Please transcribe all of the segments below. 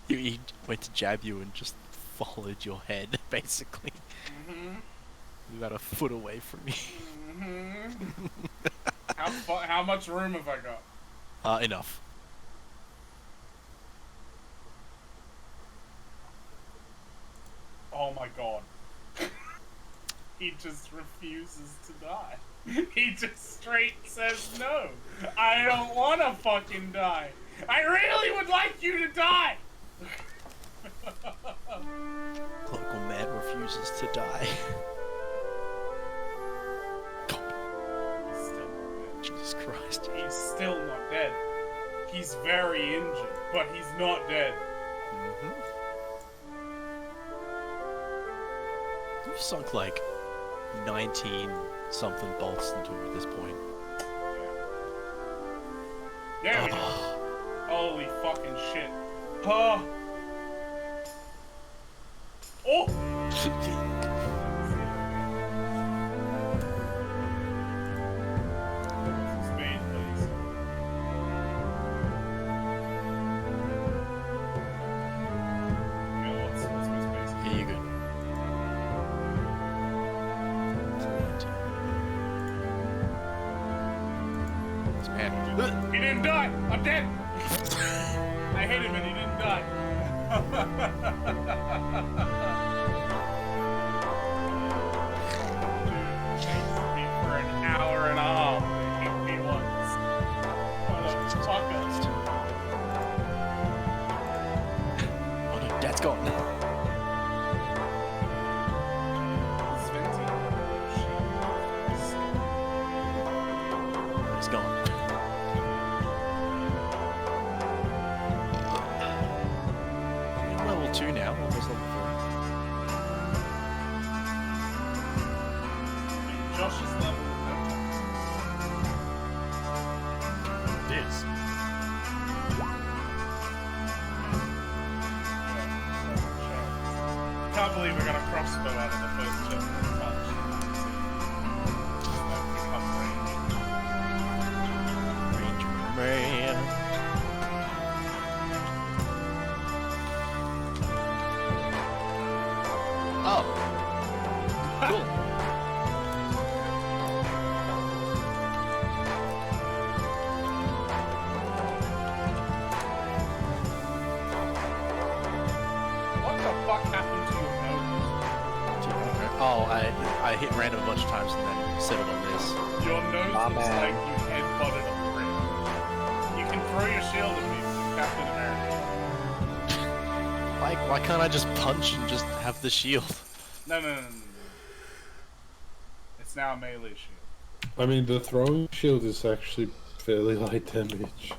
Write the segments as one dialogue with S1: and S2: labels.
S1: He went to jab you and just followed your head, basically. You got a foot away from me.
S2: How much room have I got?
S1: Enough.
S2: Oh my god. He just refuses to die. He just straight says no. I don't want to fucking die. I really would like you to die.
S1: Local man refuses to die.
S2: He's still not dead.
S1: Jesus Christ.
S2: He's still not dead. He's very injured, but he's not dead.
S1: You've sunk like 19 something bolts into him at this point.
S2: Yeah, we did. Holy fucking shit. Oh! Speed, please. Yeah, what's my space?
S1: Yeah, you're good. This man.
S2: He didn't die! I'm dead! I hit him and he didn't die. Chased me for an hour and a half. They hit me once. What a fucker.
S1: Oh no, Dad's gone. He's gone. Level 2 now, almost level 3.
S2: Josh is level
S1: It is.
S2: Can't believe I got a crossbow out of the first chest.
S1: Ranger man. Oh. Cool.
S2: What the fuck happened to your nose?
S1: Oh, I hit random a bunch of times and then settled on this.
S2: Your nose
S3: My
S2: looks
S3: bad.
S2: like you headbutted a brick. You can throw your shield at me, Captain America.
S1: Why can't I just punch and just have the shield?
S2: No. It's now a melee shield.
S3: I mean, the throwing shield is actually fairly light damage.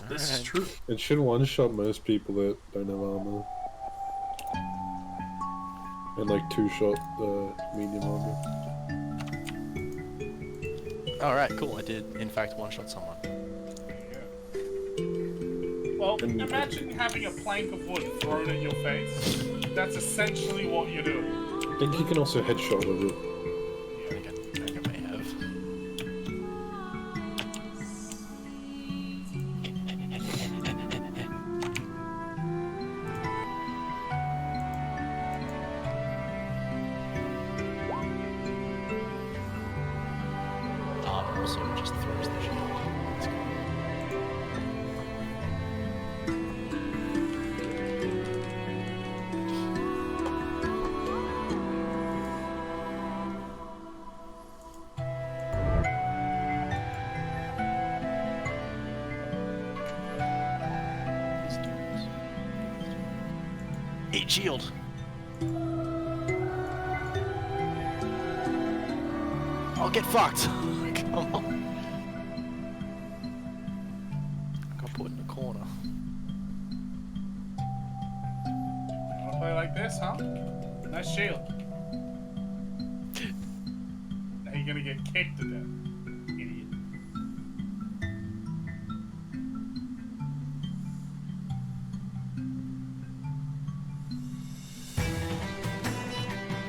S1: This is true.
S3: It should one-shot most people that don't have armor. And like two-shot medium armor.
S1: Alright, cool. I did, in fact, one-shot someone.
S2: Well, imagine having a plank of wood thrown at your face. That's essentially what you're doing.
S3: I think you can also headshot with it.
S1: I think I may have. Also just throws the shield. Let's go. Eat shield. I'll get fucked. Come on. Got put in the corner.
S2: You wanna play like this, huh? Nice shield. Now you're gonna get kicked to death, idiot.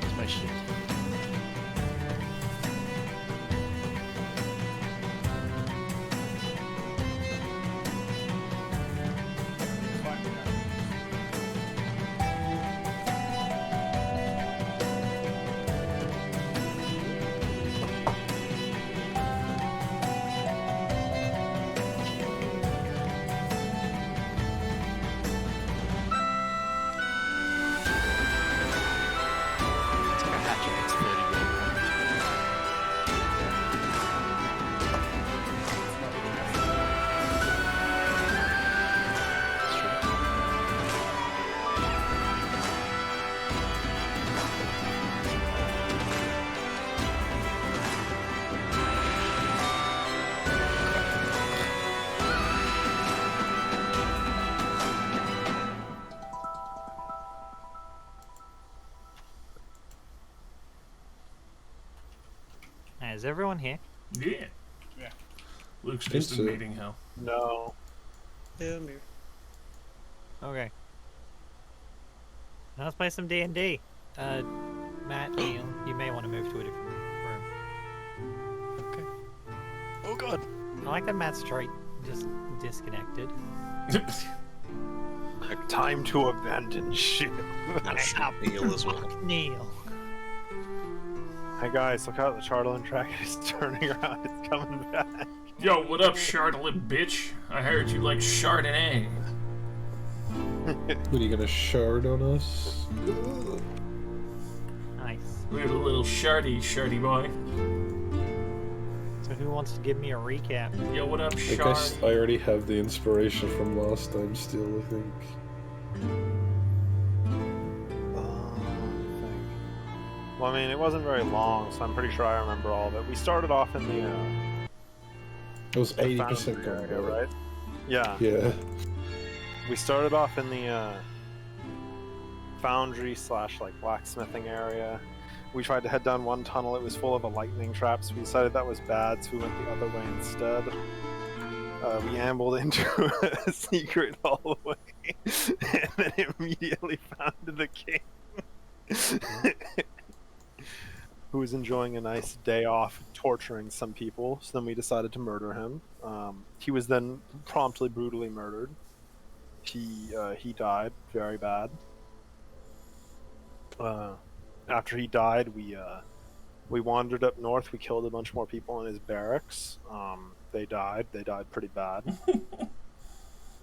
S1: Where's my shield?
S4: everyone here?
S5: Yeah.
S2: Yeah.
S5: Luke's
S3: Think
S5: just
S3: so.
S5: in meeting hell.
S6: No.
S7: Yeah, I'm here.
S4: Okay. Now let's play some D&D. Matt, Neil, you may want to move to a different room.
S1: Okay. Oh god.
S4: I like that Matt's straight, just disconnected.
S6: Time to abandon ship.
S7: I'll shoot Neil as well.
S4: Fuck Neil.
S6: Hey guys, look out, the Charlton track is turning around, it's coming back.
S5: Yo, what up, Charlotte bitch? I heard you like Chardonnay.
S3: What, are you gonna shard on us?
S4: Nice.
S5: We have a little shardy boy.
S4: So who wants to give me a recap?
S5: Yo, what up,
S3: I
S5: Shard?
S3: guess I already have the inspiration from last time still, I think.
S6: Well, I mean, it wasn't very long, so I'm pretty sure I remember all of it. We started off in the
S3: It was 80%
S6: foundry area,
S3: combat.
S6: right? Yeah.
S3: Yeah.
S6: We started off in the foundry slash like blacksmithing area. We tried to head down one tunnel. It was full of a lightning trap, so we decided that was bad, so we went the other way instead. We ambled into a secret hallway and then immediately found the king, who was enjoying a nice day off torturing some people. So then we decided to murder him. He was then promptly, brutally murdered. He died very bad. After he died, we wandered up north. We killed a bunch more people in his barracks. They died. They died pretty bad.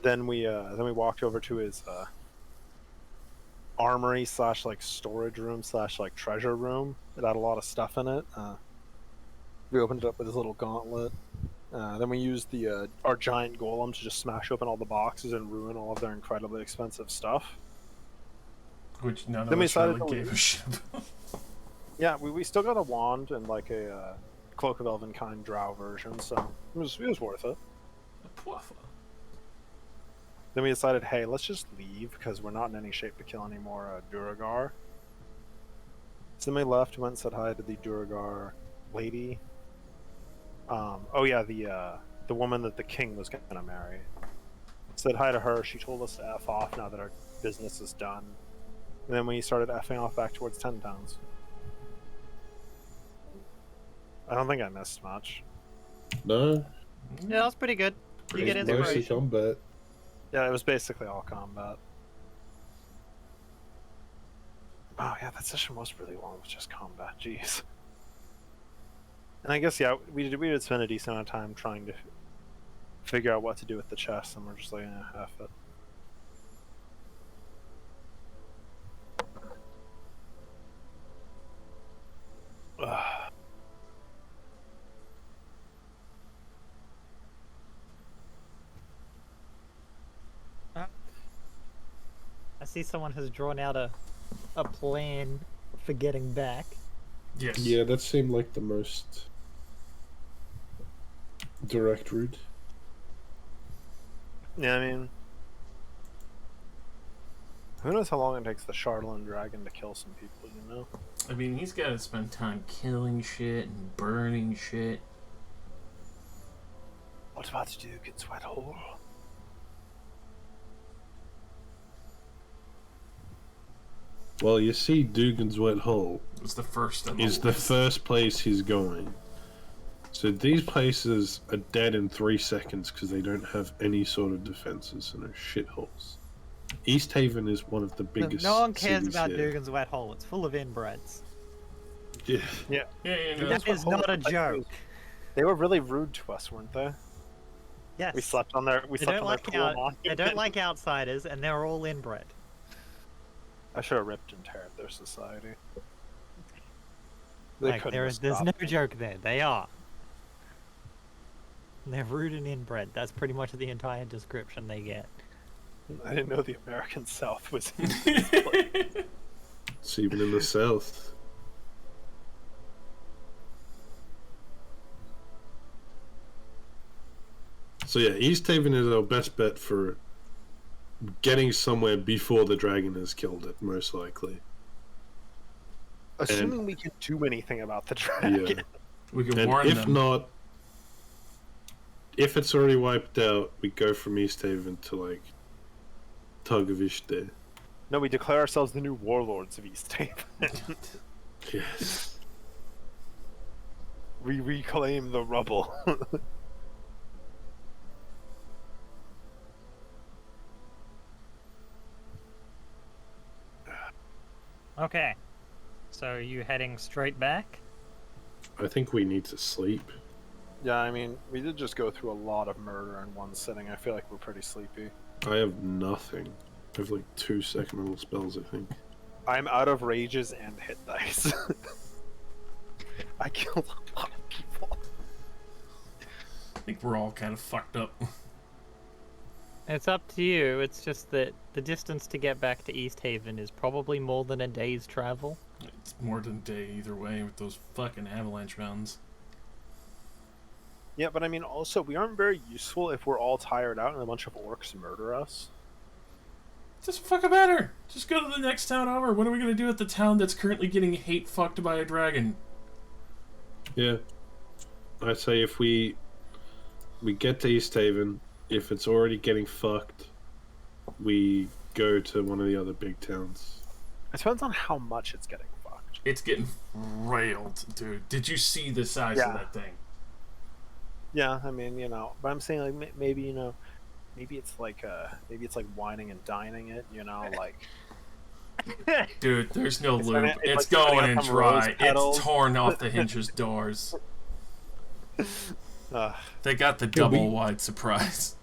S6: Then we walked over to his armory slash like storage room slash like treasure room. It had a lot of stuff in it. We opened it up with his little gauntlet. Then we used our giant golem to just smash open all the boxes and ruin all of their incredibly expensive stuff.
S5: Which none
S6: Then
S5: of
S6: we
S5: us
S6: decided
S5: really
S6: to
S5: gave a
S6: leave.
S5: shit about.
S6: Yeah, we still got a wand and like a Cloak of Elvenkind drow version, so it was worth it.
S5: Pwaffa.
S6: Then we decided, hey, let's just leave because we're not in any shape to kill any more Duragar. So then we left, went and said hi to the Duragar lady. Oh yeah, the woman that the king was gonna marry. Said hi to her. She told us to F off now that our business is done. And then we started effing off back towards 10 Towns. I don't think I missed much.
S3: No?
S4: Yeah, that was pretty good. You get
S3: It's mostly
S4: inspiration.
S3: combat.
S6: Yeah, it was basically all combat. Oh yeah, that session was really long with just combat. Jeez. And I guess yeah, we did spend a decent amount of time trying to figure out what to do with the chest, and we're just like, F it. Ugh.
S4: I see someone has drawn out a plan for getting back.
S5: Yes.
S3: Yeah, that seemed like the most direct route.
S6: Yeah, I mean, who knows how long it takes the Charlton dragon to kill some people, you know?
S5: I mean, he's got to spend time killing shit and burning shit.
S6: What about to do against Wet Hole?
S3: Well, you see, Dugan's Wet Hole
S5: It was the first of
S3: is the first place he's going. So these places are dead in 3 seconds because they don't have any sort of defenses and are shitholes. East Haven is one of the biggest.
S4: No one cares
S3: cities
S4: about
S3: here.
S4: Dugan's Wet Hole. It's full of inbreds.
S3: Yeah.
S5: Yeah, no,
S4: That is not a joke.
S6: They were really rude to us, weren't they?
S4: Yes.
S6: We slept on their
S4: They don't like
S6: pool
S4: they don't like outsiders, and they're all inbred.
S6: I should have ripped and teared their society. They
S4: Like,
S6: couldn't have
S4: there's no
S6: stopped me.
S4: joke there. They are. They're rude and inbred. That's pretty much the entire description they get.
S6: I didn't know the American South was.
S3: It's even in the south. So yeah, East Haven is our best bet for getting somewhere before the dragon has killed it, most likely.
S6: Assuming we can do anything about the dragon.
S3: Yeah.
S5: We can
S3: And
S5: warn
S3: if
S5: them.
S3: not, if it's already wiped out, we go from East Haven to like Tugavishte.
S6: No, we declare ourselves the new warlords of East Haven.
S3: Yes.
S6: We reclaim the rubble.
S4: Okay. So are you heading straight back?
S3: I think we need to sleep.
S6: Yeah, I mean, we did just go through a lot of murder in one sitting. I feel like we're pretty sleepy.
S3: I have nothing. I have like 2 second spells, I think.
S6: I'm out of rages and hit dice. I killed a lot of people.
S5: I think we're all kind of fucked up.
S4: It's up to you. It's just that the distance to get back to East Haven is probably more than a day's travel.
S5: It's more than a day either way with those fucking avalanche mountains.
S6: Yeah, but I mean, also, we aren't very useful if we're all tired out and a bunch of orcs murder us.
S5: Just fucking matter. Just go to the next town over. What are we gonna do at the town that's currently getting hate fucked by a dragon?
S3: Yeah. I say if we get to East Haven, if it's already getting fucked, we go to one of the other big towns.
S6: It depends on how much it's getting fucked.
S5: It's getting railed, dude. Did you see the size of that thing?
S6: Yeah, I mean, you know, but I'm saying like maybe, you know, maybe it's like whining and dining it, you know, like.
S5: Dude, there's no
S6: It's
S5: lube.
S6: like- it's
S5: It's
S6: like
S5: going
S6: putting
S5: in
S6: up some rose
S5: dry.
S6: petals.
S5: It's torn off the hinges doors. They got the
S3: Yeah,
S5: double wide surprise.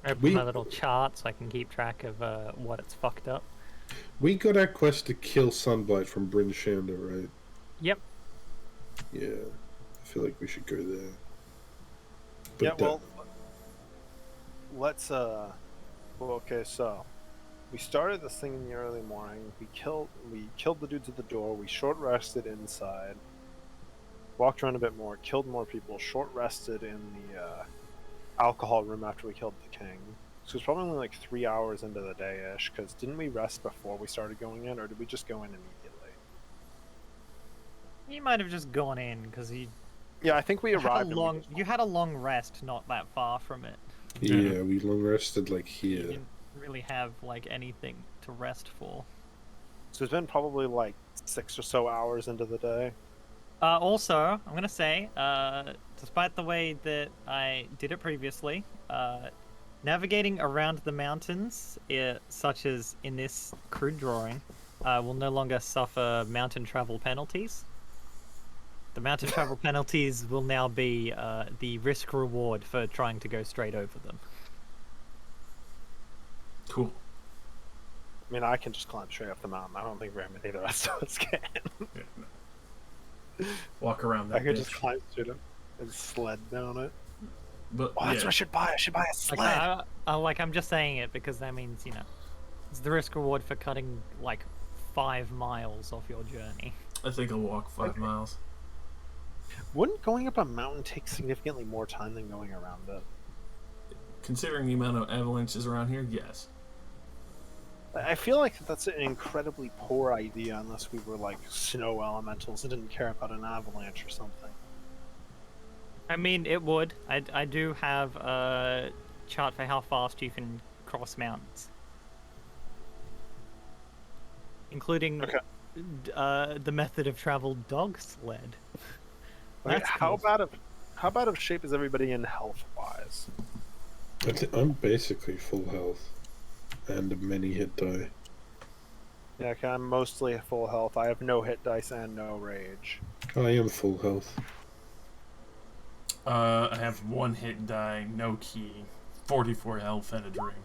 S4: Open my little chart so I can keep track of what it's fucked up.
S3: We got our quest to kill Sunblight from Bryn Shander, right?
S4: Yep.
S3: Yeah. I feel like we should go there. But
S6: Yeah, well, let's well, okay, so we started this thing in the early morning. We killed the dudes at the door. We short rested inside. Walked around a bit more, killed more people, short rested in the alcohol room after we killed the king. So it's probably only like 3 hours into the day-ish, because didn't we rest before we started going in, or did we just go in immediately?
S4: You might have just gone in because
S6: Yeah, I think we arrived.
S4: you had a long rest not that far from it.
S3: yeah, we long rested like
S4: You
S3: here.
S4: didn't really have like anything to rest for.
S6: So it's been probably like 6 or so hours into the day.
S4: Also, I'm gonna say, despite the way that I did it previously, navigating around the mountains, such as in this crude drawing, will no longer suffer mountain travel penalties. The mountain travel penalties will now be the risk reward for trying to go straight over them.
S5: Cool.
S6: I mean, I can just climb straight up the mountain. I don't think very many of the rest of us can.
S5: Yeah, no. Walk around that
S6: I could
S5: bitch.
S6: just climb straight up and sled down it.
S5: But
S6: Oh, that's
S5: yeah,
S6: what I should buy. I should buy a sled.
S4: I'm just saying it because that means, you know, it's the risk reward for cutting like 5 miles off your journey.
S5: I think I'll walk 5 miles.
S6: Wouldn't going up a mountain take significantly more time than going around it?
S5: Considering the amount of avalanches around here, yes.
S6: I feel like that's an incredibly poor idea unless we were like snow elementals and didn't care about an avalanche or something.
S4: I mean, it would. I do have a chart for how fast you can cross mountains, including the method of travel dog sled.
S6: Okay,
S4: That's
S6: how
S4: cool.
S6: bad of shape is everybody in health wise?
S3: I'm basically full health and many hit die.
S6: Yeah, okay, I'm mostly full health. I have no hit dice and no rage.
S3: I am full health.
S5: I have 1 hit die, no key, 44 health, and a dream.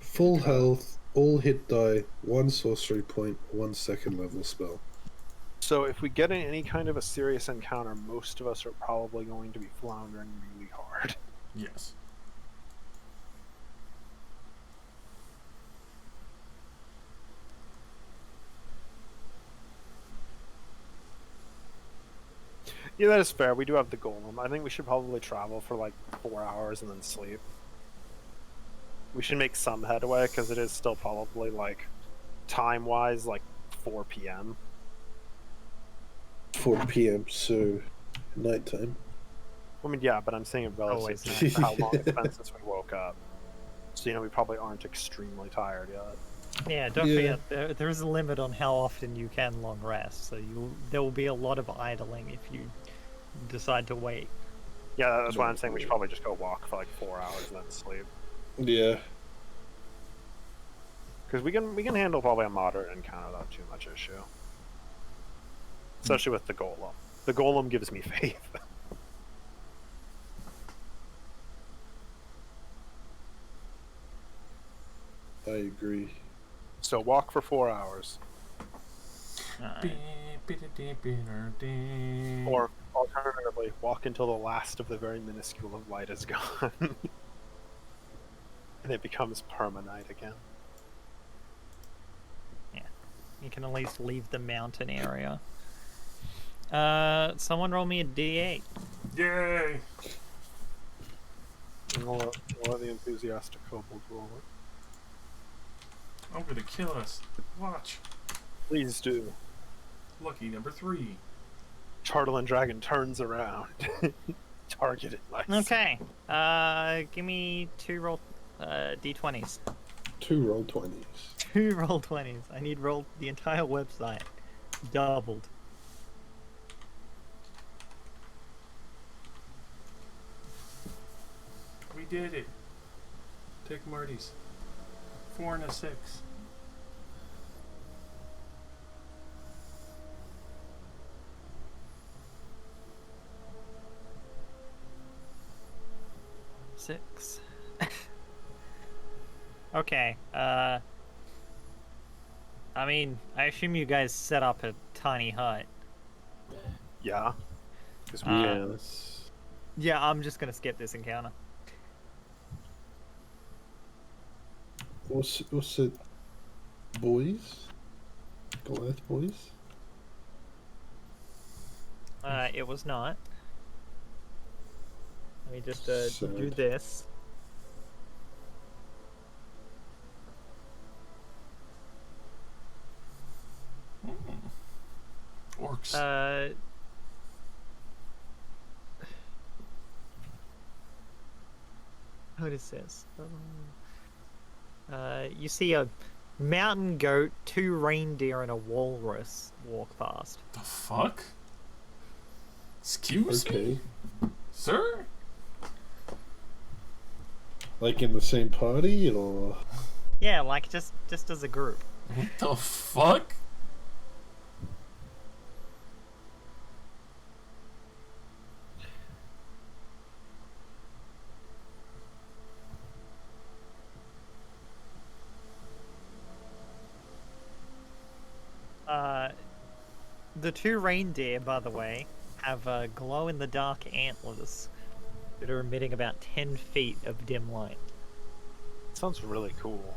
S3: Full health, all hit die, 1 sorcery point, 1 second level spell.
S6: So if we get in any kind of a serious encounter, most of us are probably going to be floundering really hard.
S5: Yes.
S6: Yeah, that is fair. We do have the golem. I think we should probably travel for like 4 hours and then sleep. We should make some headway because it is still probably like time-wise like 4 p.m.
S3: 4 p.m. So nighttime.
S6: I mean, yeah, but I'm saying it relative
S4: Always
S6: to how long it's been since we woke up. So, you know, we probably aren't extremely tired yet.
S4: Yeah, don't
S3: Yeah.
S4: forget there is a limit on how often you can long rest. So there will be a lot of idling if you decide to wait.
S6: Yeah, that's why I'm saying we should probably just go walk for like 4 hours and then sleep.
S3: Yeah.
S6: Because we can handle probably a moderate encounter without too much issue. Especially with the golem. The golem gives me faith.
S3: I agree.
S6: So walk for 4 hours.
S4: Alright.
S6: Or alternatively, walk until the last of the very minuscule of light is gone. And it becomes permanite again.
S4: You can at least leave the mountain area. Someone roll me a d8.
S5: Yay!
S6: We'll let the enthusiastic kobold roll it.
S5: I'm gonna kill us. Watch.
S6: Please do.
S5: Lucky number 3.
S6: Chartland Dragon turns around. Targeted nice.
S4: Okay. Give me 2 roll d20s.
S3: 2 roll 20s.
S4: 2 roll 20s. I need roll the entire website. Doubled.
S5: We did it. Take Marty's. 4 and a 6.
S4: Six. Okay, I mean, I assume you guys set up a tiny hut.
S6: Yeah. 'Cause we
S3: Yes.
S4: Yeah, I'm just gonna skip this encounter.
S3: What's it? Boys? Goliath boys?
S4: It was not. Let me just do
S3: Sad.
S4: this.
S5: Orcs.
S4: What is this? You see a mountain goat, 2 reindeer, and a walrus walk past.
S5: The fuck? Excuse me?
S3: Okay.
S5: Sir?
S3: Like in the same party, or?
S4: Yeah, like just as a group.
S5: What the fuck?
S4: The 2 reindeer, by the way, have glow-in-the-dark antlers that are emitting about 10 feet of dim light.
S6: sounds really cool.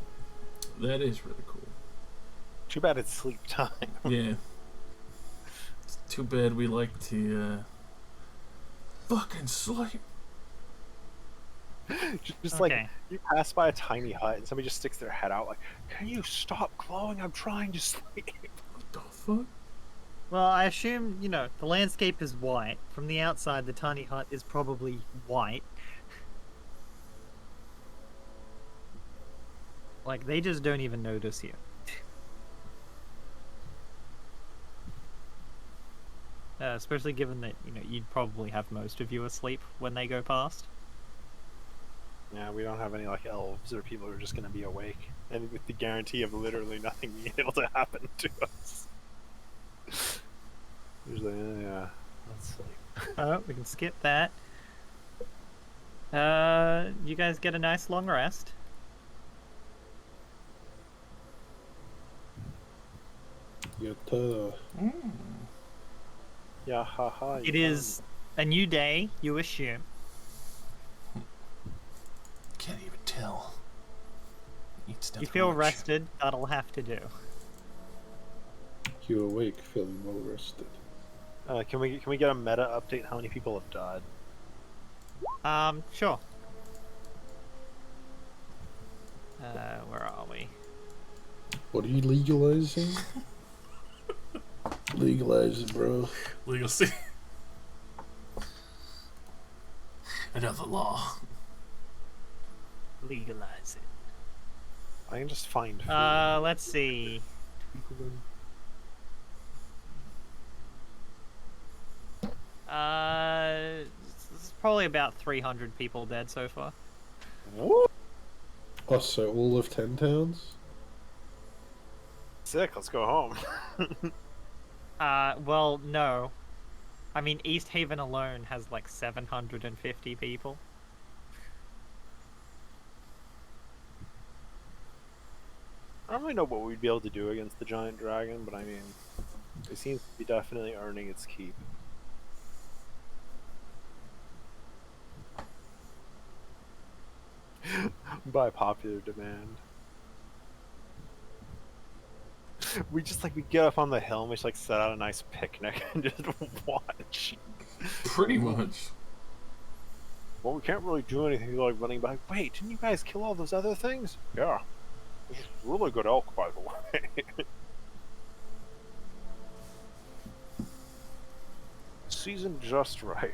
S5: That is really cool.
S6: Too bad it's sleep time.
S5: Yeah. It's too bad we like to, fucking sleep.
S6: Just
S4: Okay.
S6: like you pass by a tiny hut and somebody just sticks their head out like, "Can you stop glowing? I'm trying to sleep."
S5: What the fuck?
S4: Well, I assume, you know, the landscape is white. From the outside, the tiny hut is probably white. Like, they just don't even notice you. Especially given that, you know, you'd probably have most of you asleep when they go past.
S6: Yeah, we don't have any like elves or people who are just gonna be awake, and with the guarantee of literally nothing being able to happen to us. Usually, yeah, let's sleep.
S4: Oh, we can skip that. You guys get a nice long rest.
S3: Yatta.
S6: Yeah, haha.
S4: It is a new day, you assume.
S5: Can't even tell. Eats
S4: You
S5: nothing
S4: feel
S5: much.
S4: rested, that'll have to do.
S3: You awake, feeling well rested.
S6: Can we get a meta update? How many people have died?
S4: Sure. Where are we?
S3: What are you legalizing? Legalize it, bro.
S5: Legal see. Another law.
S4: Legalize it.
S6: I can just find food.
S4: Let's see. It's probably about 300 people dead so far.
S6: Woo!
S3: Oh, so all of 10 towns?
S6: Sick, let's go home.
S4: Well, no. I mean, East Haven alone has like 750 people.
S6: I don't really know what we'd be able to do against the giant dragon, but I mean, it seems to be definitely earning its keep. By popular demand. We get up on the hill and we just like set out a nice picnic and just watch.
S5: Pretty much.
S6: Well, we can't really do anything like running back. Wait, didn't you guys kill all those other things? Yeah. This is really good elk, by the way. Seasoned just right.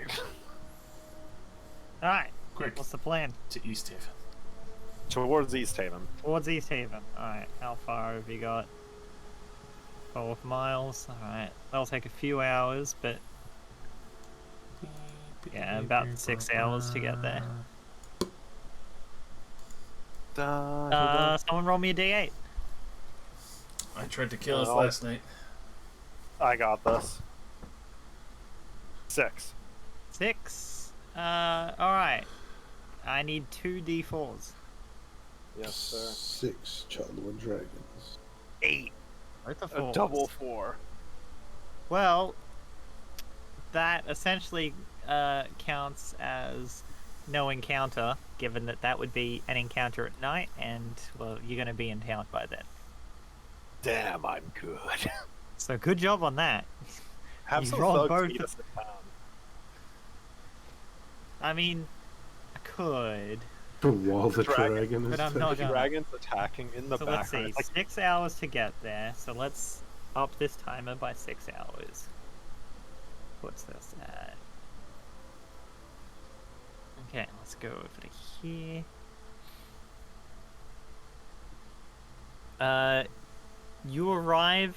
S4: Alright,
S5: Quick,
S4: what's the plan?
S5: to East Haven.
S6: Towards East Haven.
S4: Towards East Haven. Alright, how far have you got? 12 miles. Alright, that'll take a few hours, but yeah, about 6 hours to get there. Someone roll me a d8.
S5: I tried to kill us
S6: Oh.
S5: last night.
S6: I got this. 6.
S4: 6. Alright. I need 2 d4s.
S6: Yes, sir.
S3: 6 Chandler Dragons.
S6: 8.
S4: Both are
S6: A
S4: 4s.
S6: double 4.
S4: Well, that essentially counts as no encounter, given that that would be an encounter at night, and, well, you're going to be in town by then.
S6: Damn, I'm good.
S4: So good job on that.
S6: Have
S4: You
S6: some
S4: rolled
S6: thugs
S4: both.
S6: meet us in town.
S4: I mean, I could.
S3: While the
S6: Dragon.
S3: dragon is
S4: But I'm
S3: dead.
S4: not
S6: The
S4: gonna.
S6: dragon's attacking in the
S4: So let's
S6: background.
S4: see,
S6: It's like
S4: 6 hours to get there, so let's up this timer by 6 hours. What's this at? Okay, let's go over to here. You arrive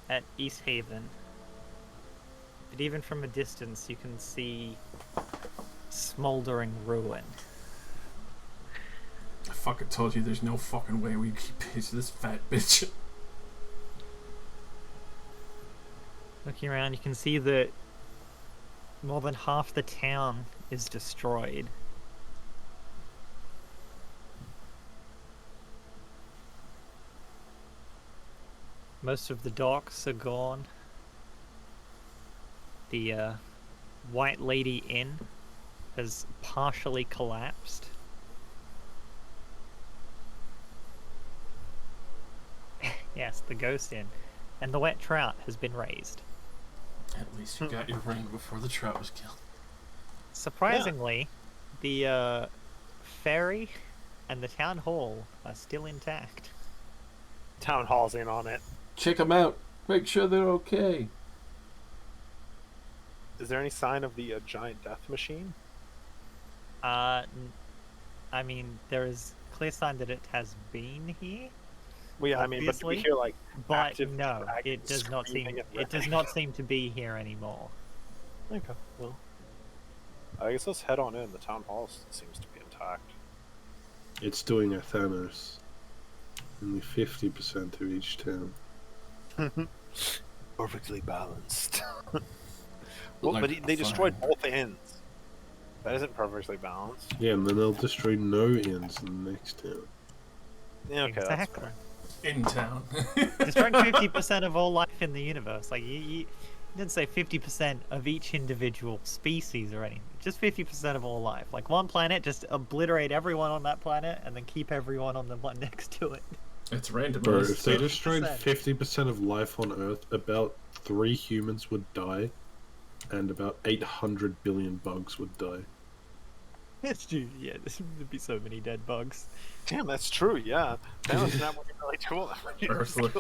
S4: at East Haven, but even from a distance you can see smoldering ruin.
S5: I fucking told you there's no fucking way we keep pace this fat bitch.
S4: Looking around, you can see that more than half the town is destroyed. Most of the docks are gone. The White Lady Inn has partially collapsed. Yes, the Ghost Inn. And the Wet Trout has been raised.
S5: At least you got your ring before the trout was killed.
S4: Surprisingly, the ferry and the town hall are still intact.
S6: town hall's in on it.
S5: Check them out. Make sure they're okay.
S6: Is there any sign of the giant death machine?
S4: I mean, there is clear sign that it has been here,
S6: Well, yeah, I mean, but do we
S4: Obviously,
S6: hear like
S4: but
S6: active
S4: no,
S6: dragons
S4: it does not seem.
S6: screaming and
S4: It does not seem to be here anymore.
S6: Okay, well, I guess let's head on in. The town hall seems to be intact.
S3: It's doing a Thanos. Only 50% of each town.
S6: Perfectly balanced. Well,
S5: Like
S6: but they destroyed
S5: fire.
S6: both ends. That isn't perfectly balanced.
S3: Yeah, and then they'll destroy no inns in the next town.
S6: Yeah, okay,
S4: Exactly.
S6: that's fair.
S5: In town.
S4: Destroying 50% of all life in the universe. Like you didn't say 50% of each individual species or anything. Just 50% of all life. Like one planet, just obliterate everyone on that planet, and then keep everyone on the one next to it.
S5: It's randomized.
S3: Bro, if they
S5: so-
S3: destroyed
S4: 50%.
S3: 50% of life on Earth, about 3 humans would die, and about 800 billion bugs would die.
S4: It's true. Yeah, there'd be so many dead bugs.
S6: Damn, that's true. Yeah, Thanos not working really cool.
S5: Earth would-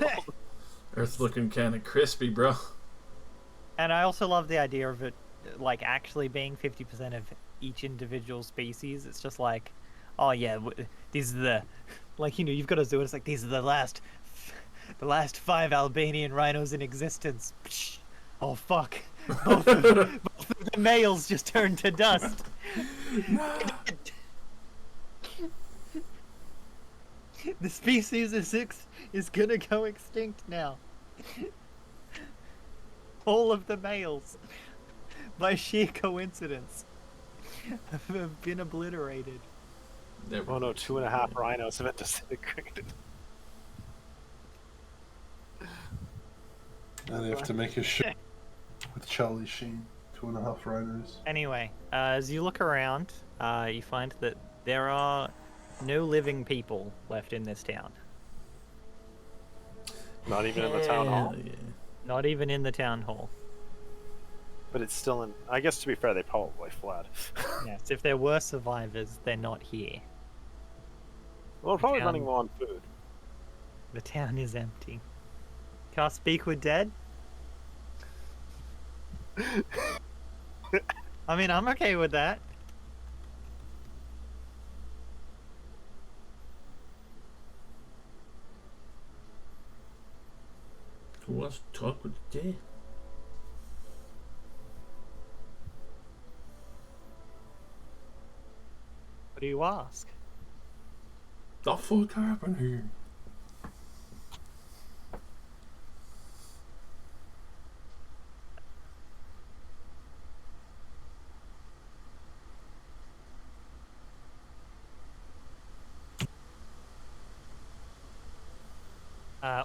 S5: Earth's looking kind of crispy, bro.
S4: And I also love the idea of it, like, actually being 50% of each individual species. It's just like, oh yeah, these are the, like, you've got to do it. It's like, these are the last 5 Albanian rhinos in existence. Psh, oh fuck, both of the males just turned to dust. The species is gonna go extinct now. All of the males, by sheer coincidence, have been obliterated.
S6: Oh no, 2.5 rhinos have been disintegrated.
S3: Now they have to make a show with Charlie Sheen, 2.5 rhinos.
S4: Anyway, as you look around, you find that there are no living people left in this town.
S6: Not even in the town hall?
S5: Hell yeah.
S4: Not even in the town hall.
S6: But it's still in... I guess to be fair, they probably fled.
S4: Yes, if there were survivors, they're not here.
S6: Well, we're probably
S4: Town-
S6: running low on food.
S4: The town is empty. Can I speak with dead? I mean, I'm okay with that.
S5: Who wants to talk with the dead?
S4: What do you ask?
S5: The fuck happened here?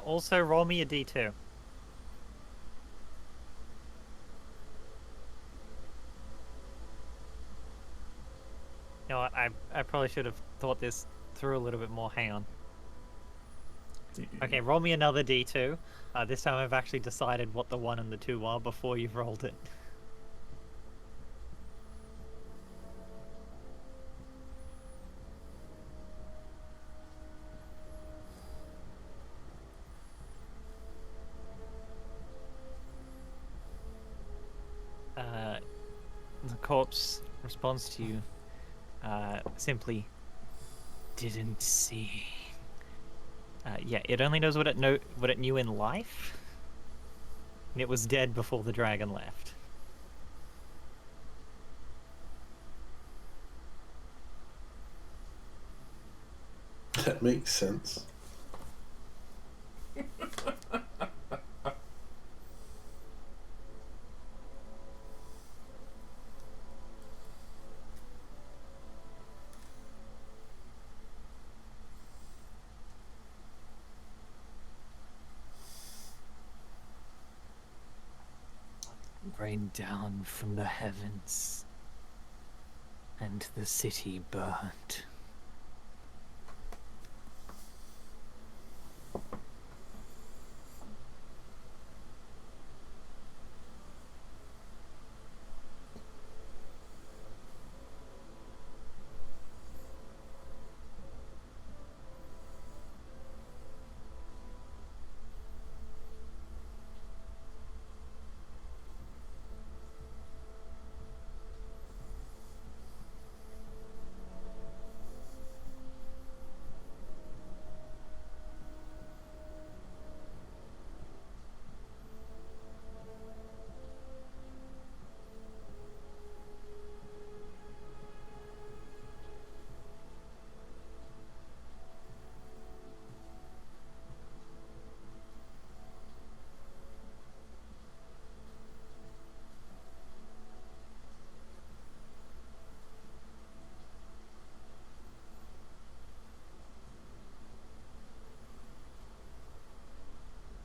S4: Also, roll me a d2. You know what, I probably should have thought this through a little bit more. Hang on. Okay, roll me another d2. This time I've actually decided what the 1 and the 2 are before you've rolled it. The corpse responds to you simply, didn't see. Yeah, it only knows what it knew in life, and it was dead before the dragon left.
S3: That makes sense.
S4: Rained down from the heavens, and the city burned.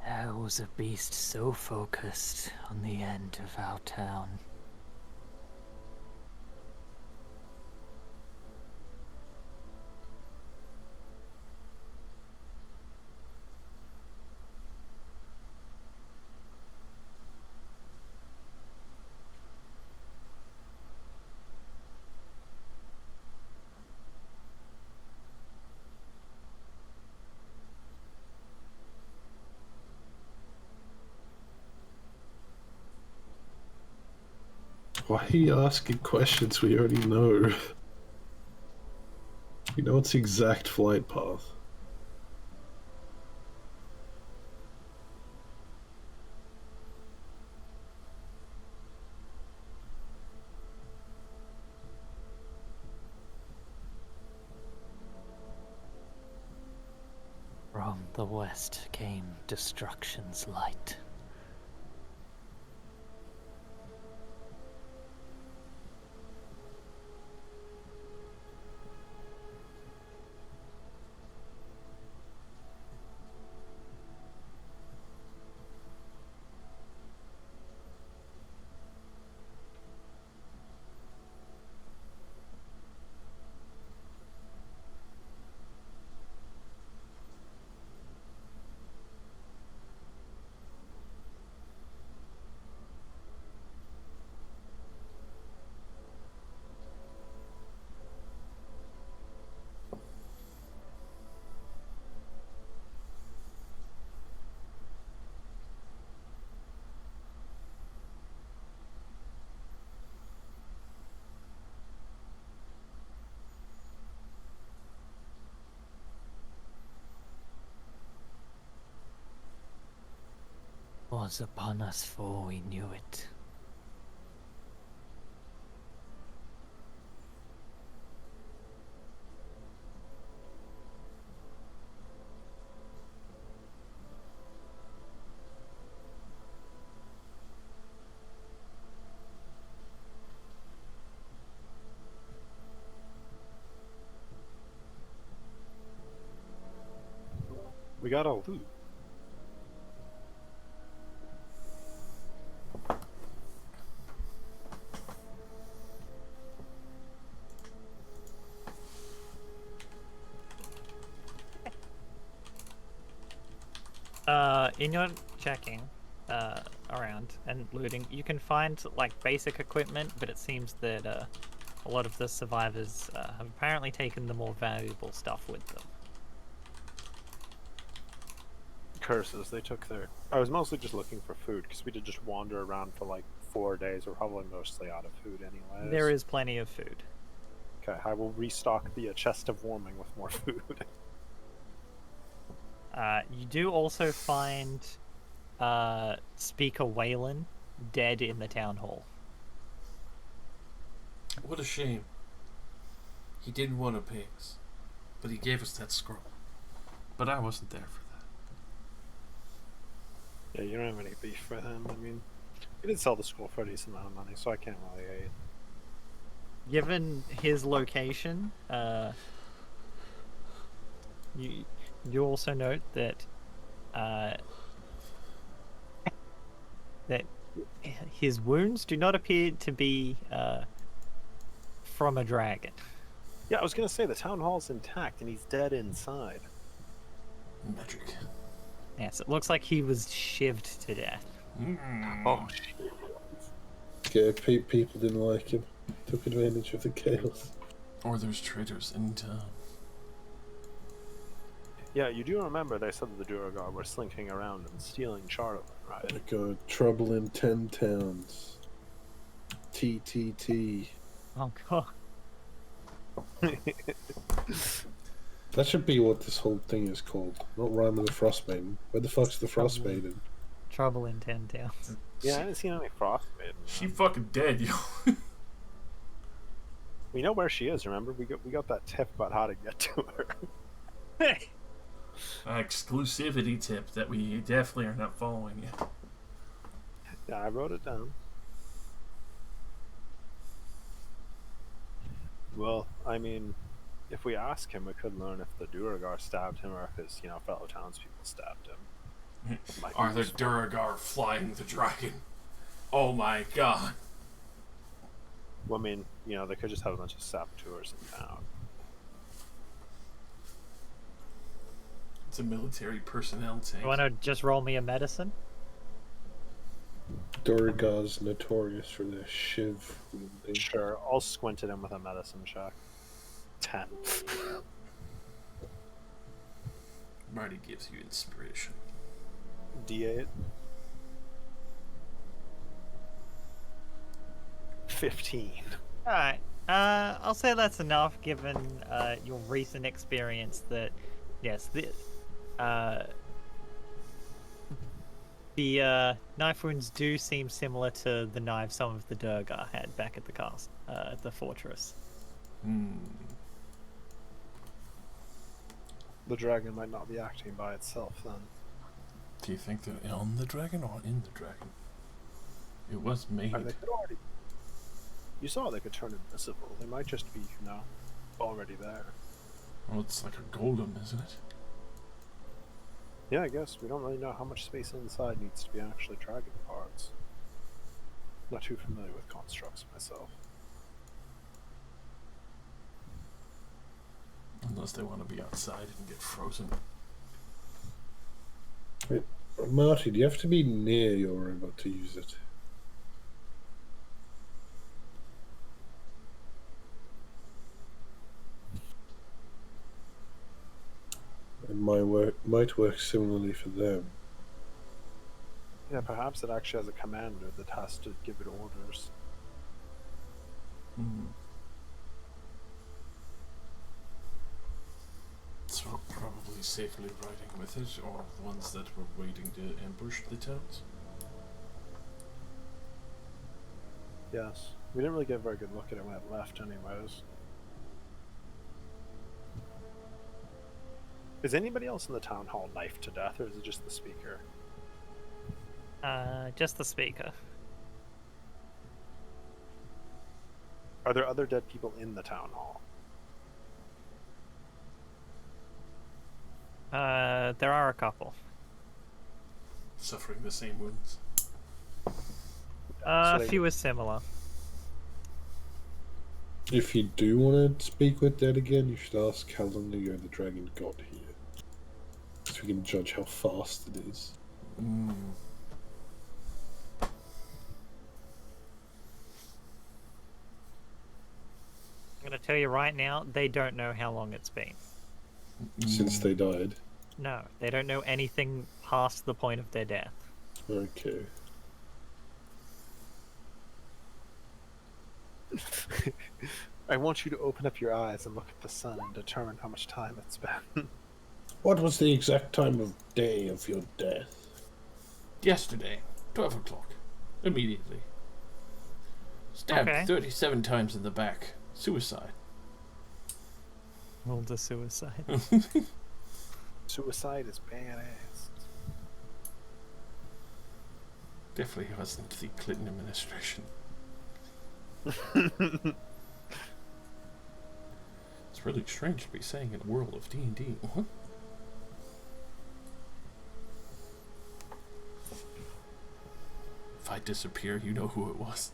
S4: There was a beast so focused on the end of our town.
S3: Why are you asking questions we already know? We know its exact flight path.
S8: From the west came destruction's light. Was upon us before we knew it.
S6: We got a loot.
S4: In your checking around and looting, you can find like basic equipment, but it seems that a lot of the survivors have apparently taken the more valuable stuff with them.
S6: Curses, they took their... I was mostly just looking for food, because we did just wander around for like 4 days. We're probably mostly out of food anyways.
S4: There is plenty of food.
S6: Okay, I will restock the chest of warming with more food.
S4: You do also find Speaker Whalen dead in the town hall.
S5: What a shame. He didn't want to pay us, but he gave us that scroll. But I wasn't there for that.
S6: Yeah, you don't have any beef with him. I mean, he did sell the scroll for a decent amount of money, so I can't really hate.
S4: Given his location, you also note that that his wounds do not appear to be from a dragon.
S6: Yeah, I was gonna say the town hall's intact and he's dead inside.
S5: Magic.
S4: Yes, it looks like he was shivved to death.
S6: Oh shit.
S3: Yeah, people didn't like him. Took advantage of the chaos.
S5: Or there's traitors in town.
S6: Yeah, you do remember they said that the Duragar were slinking around and stealing Charlotte, right?
S3: Like trouble in 10 towns. TTT.
S4: Oh god.
S3: That should be what this whole thing is called. Not Rime of the Frostmaiden. Where the fuck's the Frostmaiden?
S4: Trouble in 10 towns.
S6: Yeah, I haven't seen any Frostmaiden.
S5: She fucking dead, yo.
S6: We know where she is, remember? We got that tip about how to get to her.
S4: Hey!
S5: Exclusivity tip that we definitely are not following yet.
S6: Yeah, I wrote it down. Well, I mean, if we ask him, we could learn if the Duragar stabbed him or if his, fellow townspeople stabbed him.
S5: Are the Duragar flying the dragon? Oh my god.
S6: Well, I mean, they could just have a bunch of saboteurs in town.
S5: It's a military personnel tank.
S4: You wanna just roll me a medicine?
S3: Duragar's notorious for their shiv wielding.
S6: Sure, I'll squint it in with a medicine check. 10.
S5: Marty gives you inspiration.
S6: D8. 15.
S4: All right. I'll say that's enough given your recent experience that, yes, the knife wounds do seem similar to the knives some of the Durgar had back at the castle, at the fortress.
S6: The dragon might not be acting by itself then.
S5: Do you think they're on the dragon or in the dragon? It was made.
S6: They could already. You saw they could turn invisible. They might just be, already there.
S5: Well, it's like a golem, isn't it?
S6: Yeah, I guess we don't really know how much space inside needs to be actually dragon parts. Not too familiar with constructs myself.
S5: Unless they want to be outside and get frozen.
S3: Wait, Marty, do you have to be near your robot to use it? It might work similarly for them.
S6: Yeah, perhaps it actually has a commander that has to give it orders.
S5: So probably safely riding with it, or the ones that were waiting to ambush the towns.
S6: Yes. We didn't really get a very good look at it when it left anyways. Is anybody else in the town hall knifed to death, or is it just the speaker?
S4: Just the speaker.
S6: Are there other dead people in the town hall?
S4: There are a couple.
S5: Suffering the same wounds.
S4: A few is similar.
S3: If you do want to speak with Dead again, you should ask how long ago the dragon got here. So we can judge how fast it is.
S4: I'm gonna tell you right now, they don't know how long it's been.
S3: Since they died.
S4: No, they don't know anything past the point of their death.
S3: Okay.
S6: I want you to open up your eyes and look at the sun and determine how much time it's been.
S3: What was the exact time of day of your death?
S5: Yesterday, 12 o'clock. Immediately. Stabbed
S4: Okay.
S5: 37 times in the back. Suicide.
S4: Rolled a suicide.
S6: Suicide is badass.
S5: Definitely wasn't the Clinton administration. It's really strange to be saying in a world of D&D. If I disappear, you know who it was.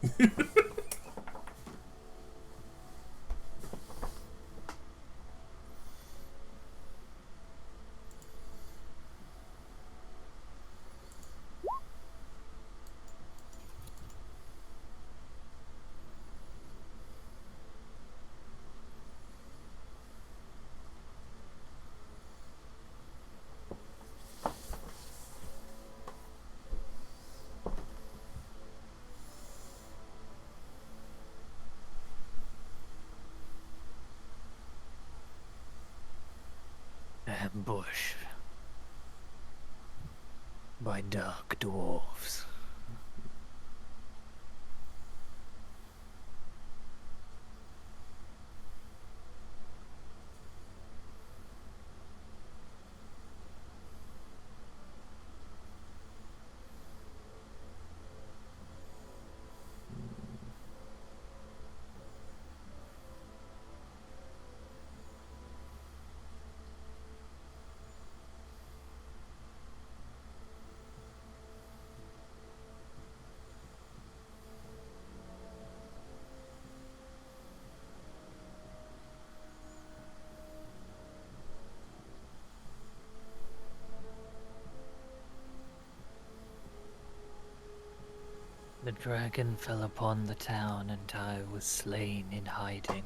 S8: Ambush by dark dwarves. The dragon fell upon the town and I was slain in hiding.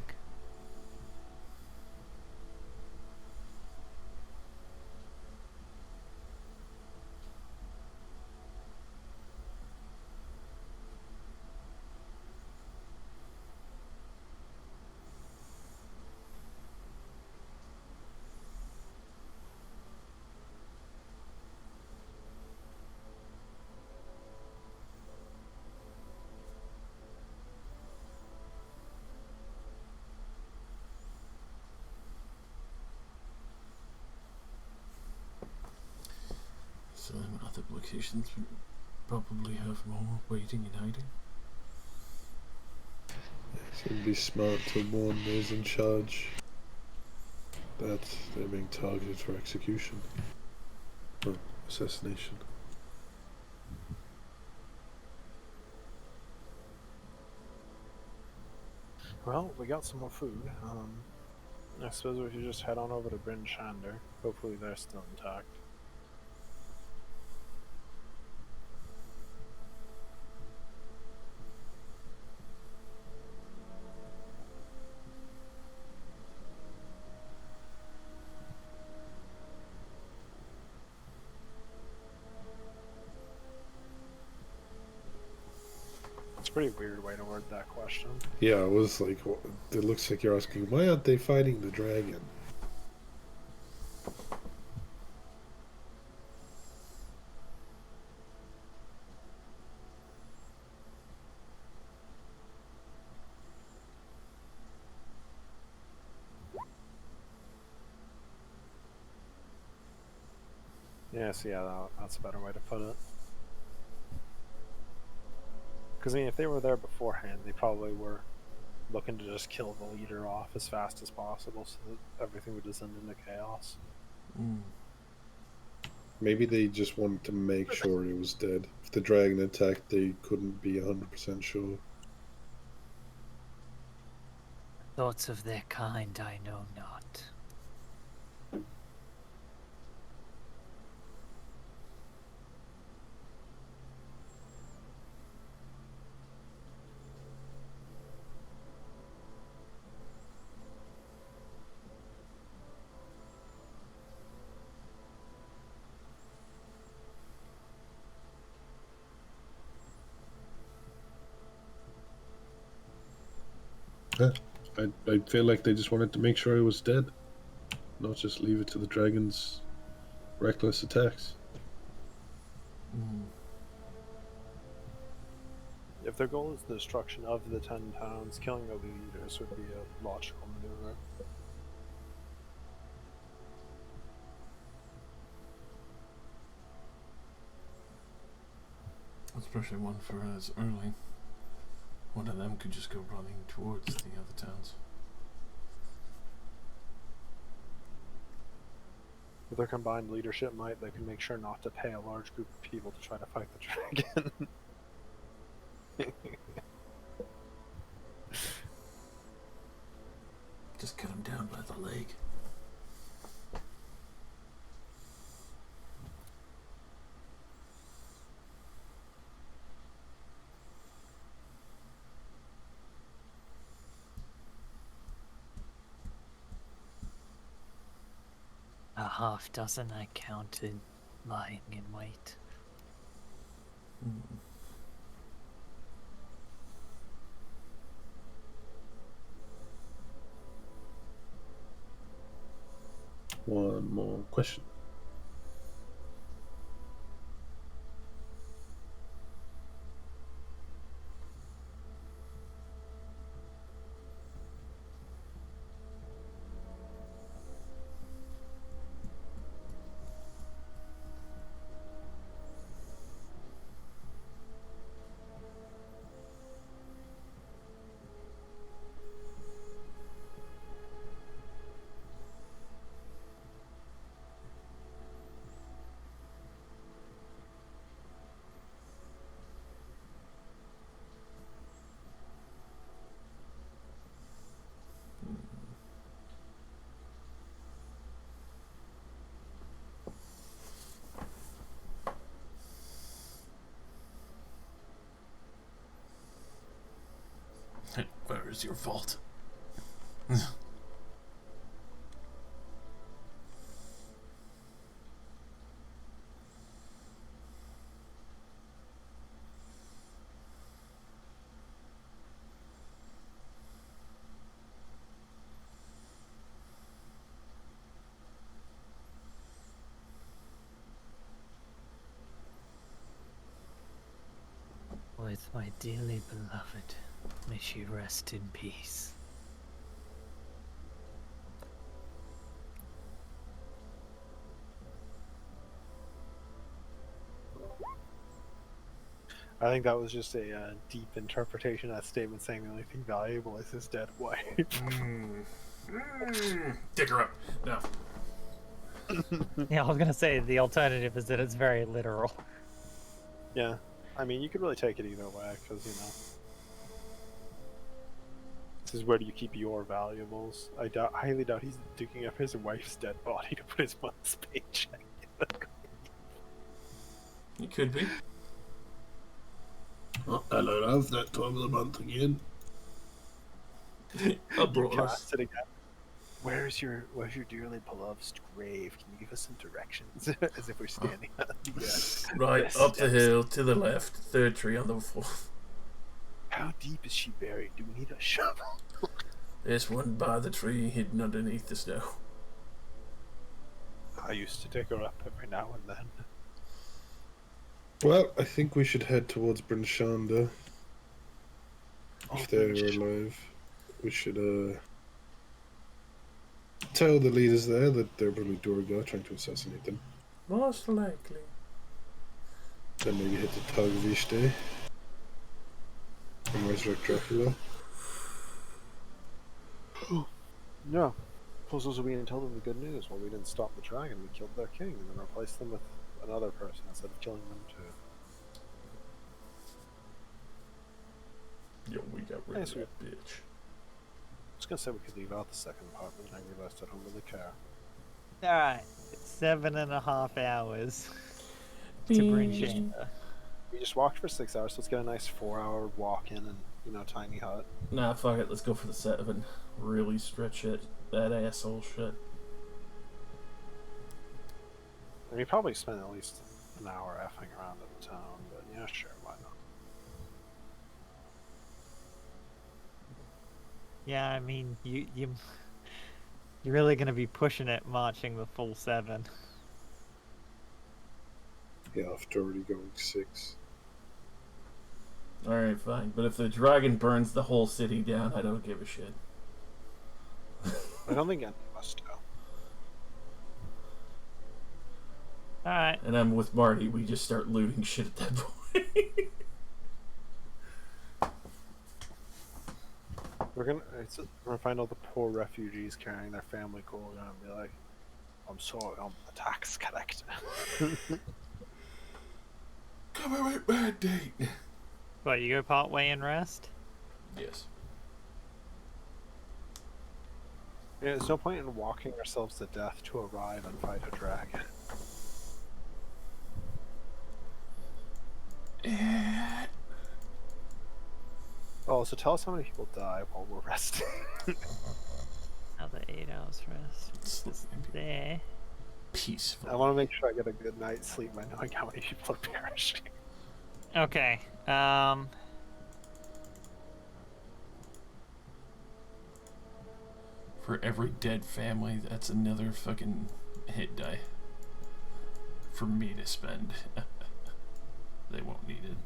S5: locations would probably have more waiting and hiding.
S3: It'd be smart to warn those in charge that they're being targeted for execution. Or assassination.
S6: Well, we got some more food. I suppose we should just head on over to Bryn Shander. Hopefully they're still intact. It's a pretty weird way to word that question.
S3: Yeah, it was like, it looks like you're asking, why aren't they fighting the dragon?
S6: Yes, yeah, that's a better way to put it. Because, I mean, if they were there beforehand, they probably were looking to just kill the leader off as fast as possible so that everything would descend into chaos.
S3: Maybe they just wanted to make sure it was dead. If the dragon attacked, they couldn't be 100% sure.
S8: Thoughts of their kind I know not.
S3: Yeah, I feel like they just wanted to make sure it was dead. Not just leave it to the dragon's reckless attacks.
S6: If their goal is the destruction of the 10 towns, killing the leaders would be a logical maneuver.
S5: Especially one for us early. One of them could just go running towards the other towns.
S6: With their combined leadership might, they can make sure not to pay a large group of people to try to fight the dragon.
S5: Just cut him down by the leg.
S8: A half dozen I counted lying in wait.
S3: One more question.
S5: Where is your vault?
S8: With my dearly beloved, may she rest in peace.
S6: I think that was just a deep interpretation of that statement, saying the only thing valuable is his dead wife.
S5: Dig her up. No.
S4: Yeah, I was gonna say the alternative is that it's very literal.
S6: Yeah, I mean, you could really take it either way, because this is where do you keep your valuables. Highly doubt he's digging up his wife's dead body to put his month's paycheck in.
S5: It could be.
S3: Oh, hello, love. That time of the month again.
S5: Up, bro.
S6: Cast it again. Where's your dearly beloved's grave? Can you give us some directions? As if we're standing on the
S5: Right,
S6: the
S5: up the
S6: steps.
S5: hill, to the left, third tree on the fourth.
S6: How deep is she buried? Do we need a shovel?
S5: There's one by the tree hidden underneath the snow.
S6: I used to dig her up every now and then.
S3: Well, I think we should head towards Bryn Shander. If they're alive. We should, tell the leaders there that they're probably Durga trying to assassinate them.
S5: Most likely.
S3: Then maybe hit the Tagviste and resurrect Dracula.
S6: No. Puzzles will be and tell them the good news. Well, we didn't stop the dragon, we killed their king, and then replaced them with another person instead of killing them too.
S5: Yo, we got rid of
S6: Nice.
S5: that bitch.
S6: I was gonna say we could leave out the second part, but then I realized I don't really care.
S4: Alright, 7.5 hours to bring Shanda.
S6: We just walked for 6 hours, so let's get a nice 4-hour walk in and, tiny hut.
S5: Nah, fuck it. Let's go for the 7. Really stretch it. That asshole shit.
S6: And we probably spent at least an hour effing around in the town, but yeah, sure, why not?
S4: Yeah, I mean, you're really gonna be pushing it, marching the full 7.
S3: Yeah, after already going 6.
S5: Alright, fine. But if the dragon burns the whole city down, I don't give a shit.
S6: I don't think any of us do.
S4: Alright.
S5: And I'm with Marty. We just start looting shit at that point.
S6: We're gonna find all the poor refugees carrying their family cool and be like, I'm sorry, I'm the tax collector.
S5: Come on, right bad date.
S4: What, you go part way and rest?
S5: Yes.
S6: Yeah, there's no point in walking ourselves to death to arrive and fight a dragon. Oh, so tell us how many people die while we're resting.
S4: Another 8 hours rest. There.
S5: Peaceful.
S6: I want to make sure I get a good night's sleep by knowing how many people are perishing.
S4: Okay.
S5: For every dead family, that's another fucking hit die. For me to spend. They won't need it.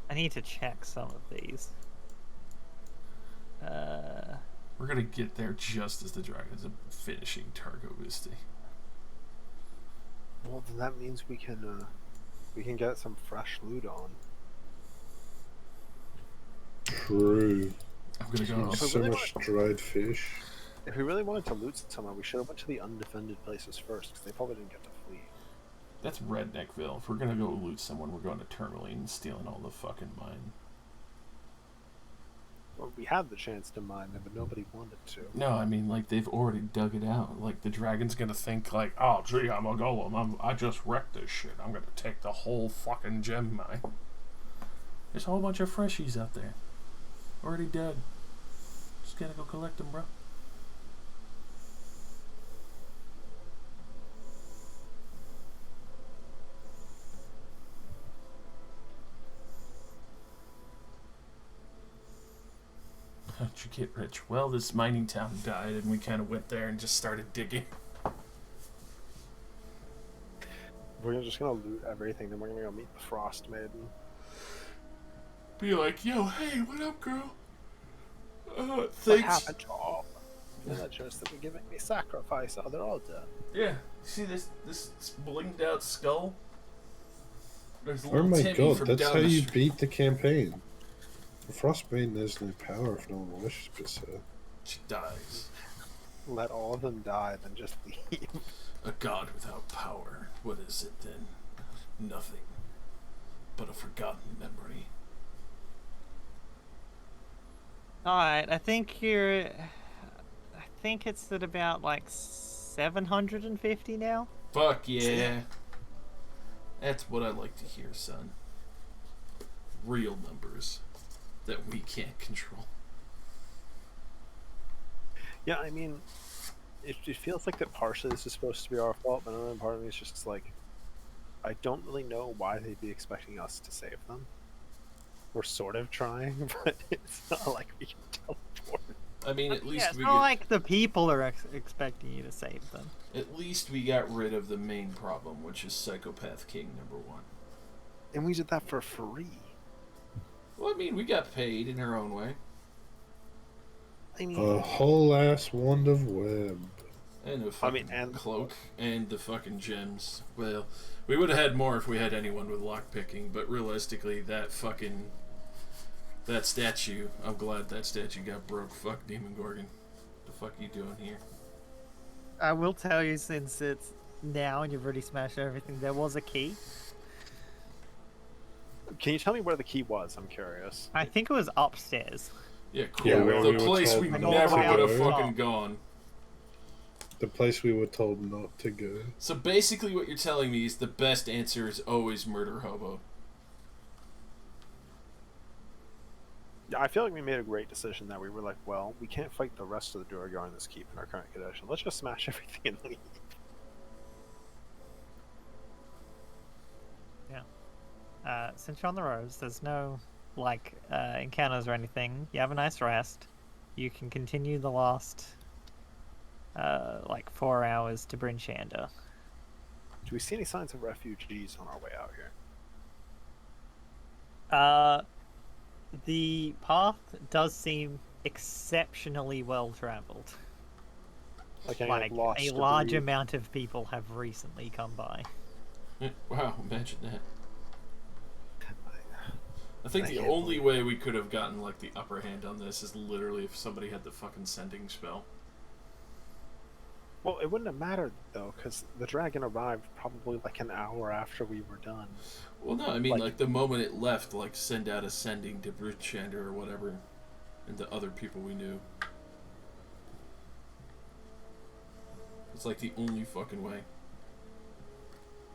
S4: I need to check some of these.
S5: We're gonna get there just as the dragons are finishing Targo Vista.
S6: Well, then that means we can get some fresh loot on.
S3: True.
S5: I'm gonna go.
S3: So much dried fish.
S6: If we really wanted to loot somewhere, we should have went to the undefended places first, because they probably didn't get to flee.
S5: That's Redneckville. If we're gonna go loot someone, we're going to Tourmaline and stealing all the fucking mine.
S6: Well, we had the chance to mine them, but nobody wanted to.
S5: No, I mean, like, they've already dug it out. Like, the dragon's gonna think, like, oh, gee, I'm a golem. I just wrecked this shit. I'm gonna take the whole fucking gem mine. There's a whole bunch of freshies out there. Already dead. Just gotta go collect them, bro. How'd you get rich? Well, this mining town died, and we kind of went there and just started digging.
S6: We're just gonna loot everything, then we're gonna go meet the Frostmaiden.
S5: Be like, yo, hey, what up, girl?
S6: What
S5: Thanks.
S6: happened to all the villagers that were giving me sacrifice? Oh, they're all dead.
S5: Yeah, see this blinged out skull? There's a
S3: Oh
S5: little
S3: my
S5: Timmy
S3: god,
S5: from
S3: that's
S5: down
S3: how
S5: the
S3: you
S5: street.
S3: beat the campaign. Frostmaiden has no power if no one worships her.
S5: She dies.
S6: Let all of them die, then just leave.
S5: A god without power. What is it then? Nothing. But a forgotten memory.
S4: Alright, I think it's at about like 750 now.
S5: Fuck yeah. That's what I like to hear, son. Real numbers that we can't control.
S6: Yeah, I mean, it feels like that partially this is supposed to be our fault, but another part of me is just like, I don't really know why they'd be expecting us to save them. We're sort of trying, but it's not like we can teleport.
S5: I mean, at
S4: Yeah,
S5: least
S4: it's
S5: we
S4: not
S5: get,
S4: like the people are expecting you to save them.
S5: at least we got rid of the main problem, which is Psychopath King #1.
S6: And we did that for free.
S5: Well, I mean, we got paid in our own way.
S6: I mean,
S3: A whole ass wand of web.
S5: And a fucking
S6: and
S5: cloak, and the fucking gems. Well, we would have had more if we had anyone with lockpicking, but realistically, that statue, I'm glad that statue got broke. Fuck Demon Gorgon. The fuck you doing here?
S4: I will tell you, since it's now and you've already smashed everything, there was a key.
S6: can you tell me where the key was? I'm curious.
S4: I think it was upstairs.
S5: Yeah, cool.
S3: Yeah, where
S5: the
S3: we were
S5: place
S3: told
S5: we
S3: not
S5: never
S3: to
S5: would have
S3: go.
S5: fucking gone.
S3: The place we were told not to go.
S5: So basically what you're telling me is the best answer is always murder hobo.
S6: Yeah, I feel like we made a great decision that we were like, well, we can't fight the rest of the Duragar in this keep in our current condition. Let's just smash everything and leave.
S4: Since you're on the roads, there's no encounters or anything. You have a nice rest. You can continue the last 4 hours to Bryn Shander.
S6: Do we see any signs of refugees on our way out here?
S4: The path does seem exceptionally well traveled.
S6: Like any
S4: Like
S6: lost
S4: a large
S6: debris?
S4: amount of people have recently come by.
S5: Wow, imagine that. I think
S6: I
S5: the
S6: can't
S5: only
S6: believe
S5: way we could have gotten like the upper hand on this is literally if somebody had the fucking sending spell.
S6: Well, it wouldn't have mattered though, because the dragon arrived probably like an hour after we were done.
S5: Well, no, I mean,
S6: Like-
S5: like the moment it left, like send out a sending to Bruchander or whatever, and to other people we knew. It's like the only fucking way.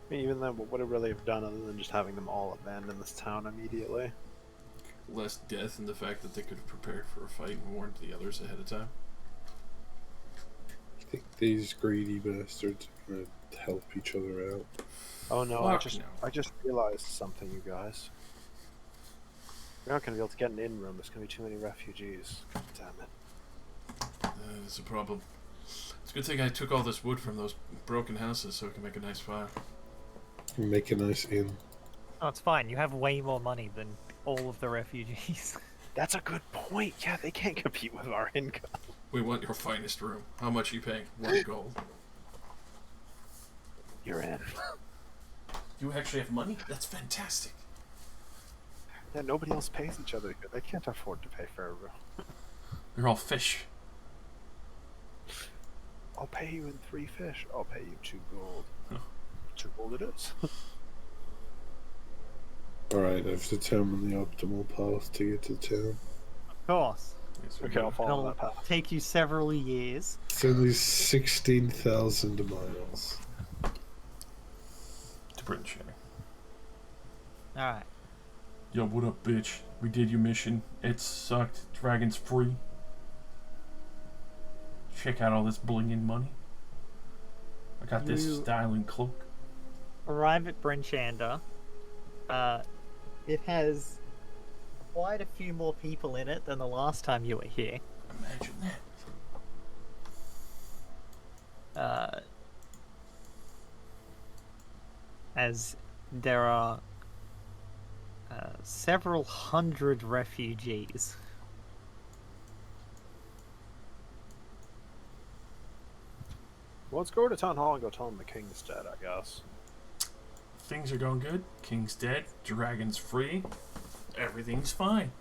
S6: I mean, even then, what would it really have done other than just having them all abandon this town immediately?
S5: Less death and the fact that they could have prepared for a fight and warned the others ahead of time.
S3: I think these greedy bastards are gonna help each other out.
S6: Oh no,
S5: Fuck no.
S6: I just realized something, you guys. We're not gonna be able to get an in room. There's gonna be too many refugees. God damn it.
S5: It's a problem. It's a good thing I took all this wood from those broken houses so we can make a nice fire.
S3: Make a nice inn.
S4: Oh, it's fine. You have way more money than all of the refugees.
S6: That's a good point. Yeah, they can't compete with our income.
S5: We want your finest room. How much are you paying? 1 gold.
S6: You're in.
S5: You actually have money? That's fantastic.
S6: Yeah, nobody else pays each other here. They can't afford to pay for a room.
S5: They're all fish.
S6: I'll pay you in 3 fish. I'll pay you 2 gold.
S5: Huh.
S6: 2 gold it is.
S3: Alright, I've determined the optimal path to get to town.
S4: Of course.
S5: Yes, we
S6: Okay,
S5: do.
S6: I'll follow
S4: It'll
S6: that path.
S4: take you several years.
S3: It's only 16,000 miles.
S5: To Bryn Shander.
S4: Alright.
S5: Yo, what up, bitch? We did your mission. It sucked. Dragon's free. Check out all this bling and money. I got this
S4: You-
S5: styling cloak.
S4: Arrive at Bryn Shander. It has quite a few more people in it than the last time you were here.
S5: Imagine that.
S4: As there are several hundred refugees.
S6: Well, let's go to town hall and go tell them the king's dead, I guess.
S5: things are going good. King's dead. Dragon's free. Everything's fine.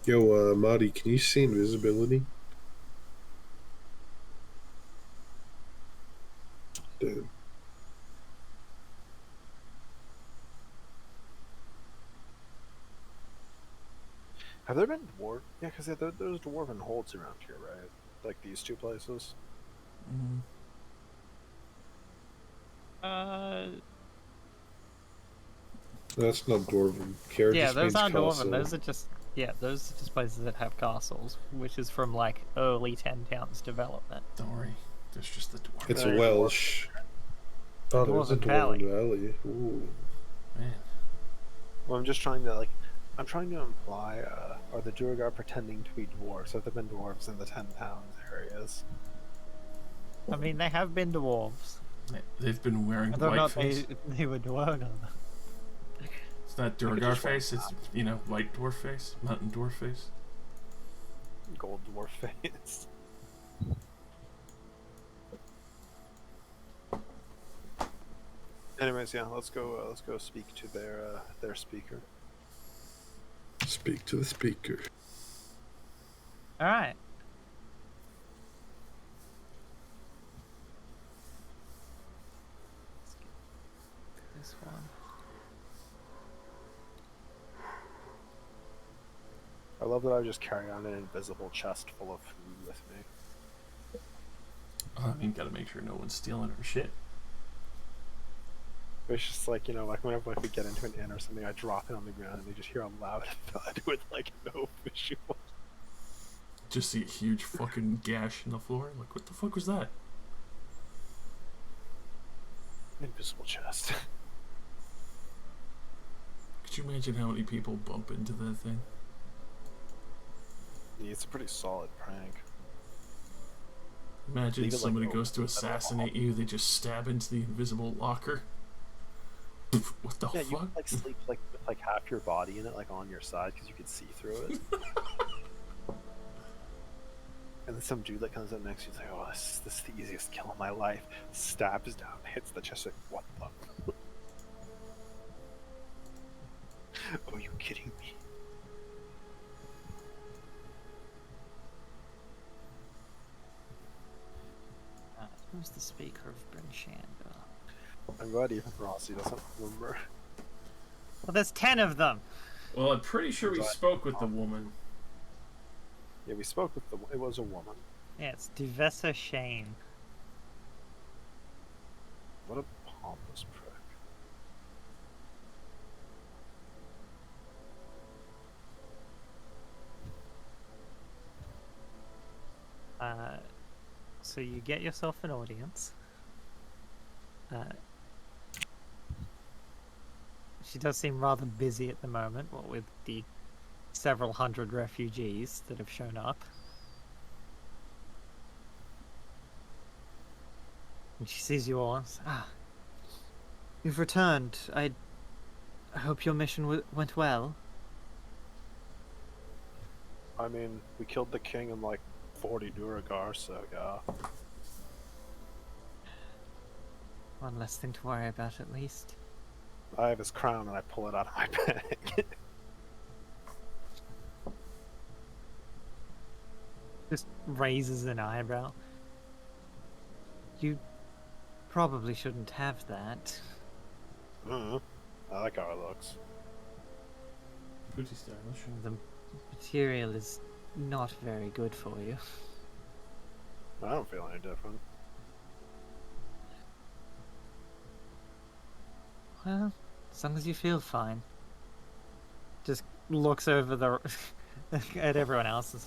S3: Yo, Marty, can you see invisibility? Damn.
S6: Have there been dwarf? Yeah, because there's dwarven holds around here, right? Like these two places.
S3: That's not Dwarven. Care
S4: Yeah,
S3: just
S4: those
S3: means
S4: aren't
S3: castle.
S4: dwarven. Those are just places that have castles, which is from like early 10 Towns development.
S5: Don't worry. There's just the dwarf.
S3: It's a Welsh. Oh, there's a
S4: Dwarven
S3: Dwarven
S4: Valley.
S3: Valley. Ooh.
S5: Man.
S6: Well, I'm just trying to I'm trying to imply, are the Duergar pretending to be dwarves? Have there been dwarves in the 10 Towns areas?
S4: I mean, they have been dwarves.
S5: They've been wearing
S4: Whether or
S5: white
S4: not
S5: face.
S4: they were dwarven.
S5: It's not Duergar face. It's, white dwarf face. Mountain dwarf face.
S6: Gold dwarf face. Anyways, yeah, let's go speak to their speaker.
S3: Speak to the speaker.
S4: All right. Let's get this one.
S6: I love that I just carry on an invisible chest full of food with me.
S5: I mean, gotta make sure no one's stealing her shit.
S6: It's just like, whenever we get into an inn or something, I drop it on the ground and they just hear a loud thud with no visual.
S5: Just see a huge fucking gash in the floor. Like, what the fuck was that?
S6: Invisible chest.
S5: Could you imagine how many people bump into that thing?
S6: Yeah, it's a pretty solid prank.
S5: Imagine
S6: Leave it,
S5: somebody
S6: like,
S5: goes to assassinate you, they just stab into the invisible locker. What the
S6: Yeah,
S5: fuck?
S6: you could, sleep with half your body in it, on your side, because you could see through it. And then some dude that comes up next to you is like, "Oh, this is the easiest kill of my life." Stabs down, hits the chest. Like, what the? Oh, are you kidding me?
S4: Who's the speaker of Brinshanda?
S6: I'm glad even Rossi doesn't remember.
S4: Well, there's 10 of them.
S5: Well, I'm pretty sure we spoke with the woman.
S6: Yeah, we spoke with it was a woman.
S4: Yeah, it's Duvessa Shane.
S6: What a pompous prick.
S4: So you get yourself an audience. She does seem rather busy at the moment, what with the several hundred refugees that have shown up. And she sees you all and says, you've returned. I hope your mission went well.
S6: I mean, we killed the king and 40 Duergar, so yeah.
S4: One less thing to worry about, at least.
S6: I have his crown and I pull it out of my bag.
S4: Just raises an eyebrow. You probably shouldn't have that.
S6: I like how it looks.
S5: Pretty stylish.
S4: The material is not very good for you.
S6: I don't feel any different.
S4: Well, as long as you feel fine. Just looks over the at everyone else's.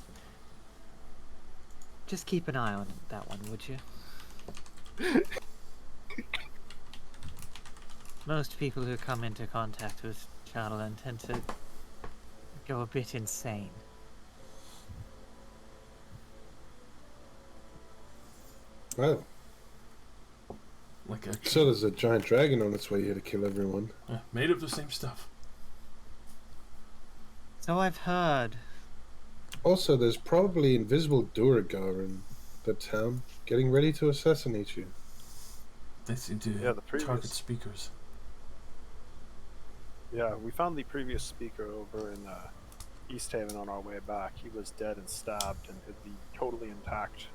S4: Just keep an eye on that one, would you? Most people who come into contact with Charlene tend to go a bit insane.
S3: Well,
S5: Like a
S3: so there's a giant dragon on its way here to kill everyone.
S5: made of the same stuff.
S4: So I've heard.
S3: Also, there's probably invisible Duergar in the town getting ready to assassinate you.
S5: They seem to
S6: Yeah, the previous-
S5: target speakers.
S6: Yeah, we found the previous speaker over in East Haven on our way back. He was dead and stabbed in the totally intact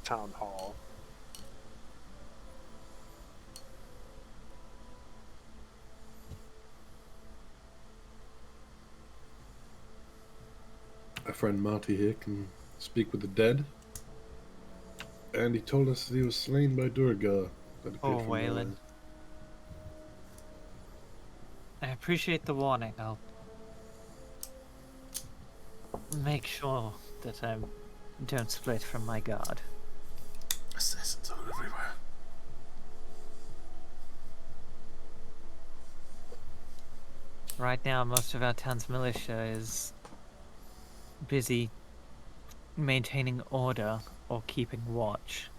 S6: town hall.
S3: Our friend Marty here can speak with the dead. And he told us that he was slain by Durgar. That
S4: Oh,
S3: appeared from
S4: Waylon.
S3: nowhere.
S4: I appreciate the warning. I'll make sure that I don't split from my guard.
S5: Assassins are everywhere.
S4: Right now, most of our town's militia is busy maintaining order or keeping watch.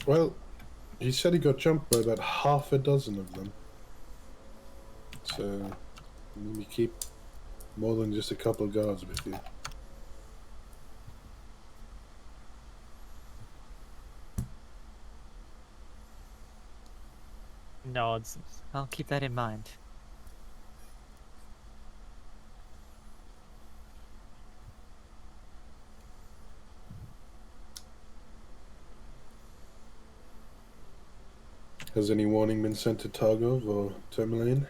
S3: Well, he said he got jumped by about half a dozen of them. So, maybe keep more than just a couple guards with you.
S4: Nods. I'll keep that in mind.
S3: Has any warning been sent to Targov or Tourmaline?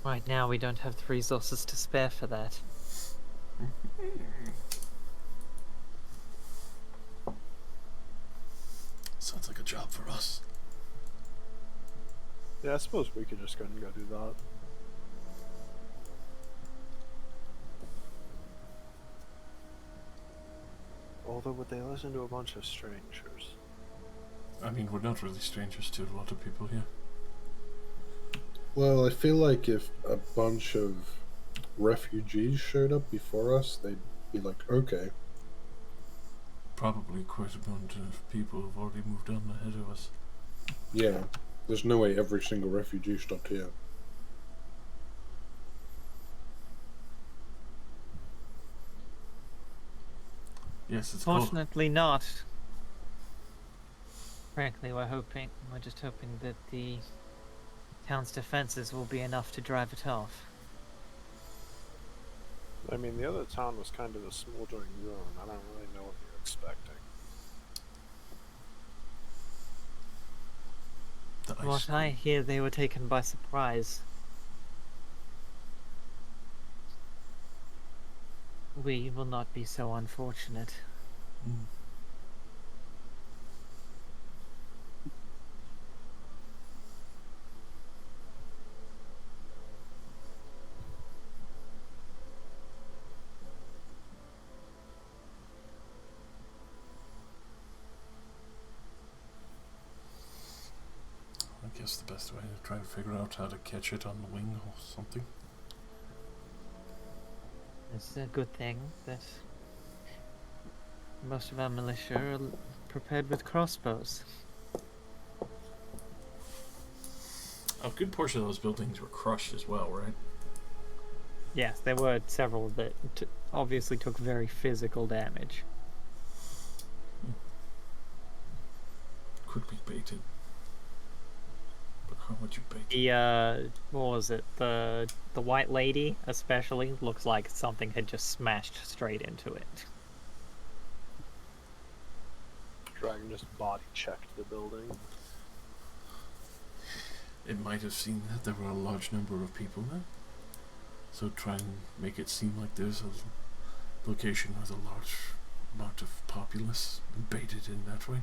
S4: Right now, we don't have the resources to spare for that.
S5: Sounds like a job for us.
S6: Yeah, I suppose we could just go and go do that. Although, would they listen to a bunch of strangers?
S5: I mean, we're not really strangers to a lot of people here.
S3: Well, I feel like if a bunch of refugees showed up before us, they'd be like, okay.
S5: Probably quite a bunch of people have already moved on ahead of us.
S3: Yeah, there's no way every single refugee stopped here.
S5: Yes, it's cool.
S4: Fortunately not. Frankly, we're just hoping that the town's defenses will be enough to drive it off.
S6: I mean, the other town was kind of a smoldering ruin. I don't really know what you're expecting.
S5: The ice
S4: What I
S5: cream.
S4: hear, they were taken by surprise. We will not be so unfortunate.
S5: Mm. I guess the best way to try to figure out how to catch it on the wing or something.
S4: It's a good thing that most of our militia are prepared with crossbows.
S5: A good portion of those buildings were crushed as well, right?
S4: Yes, there were several that obviously took very physical damage.
S5: Could be baited. But how would you bait it?
S4: The what was it? The white lady especially looks like something had just smashed straight into it.
S6: Dragon just body checked the building.
S5: It might have seen that there were a large number of people there. So try and make it seem like there's a location with a large amount of populace and bait it in that way.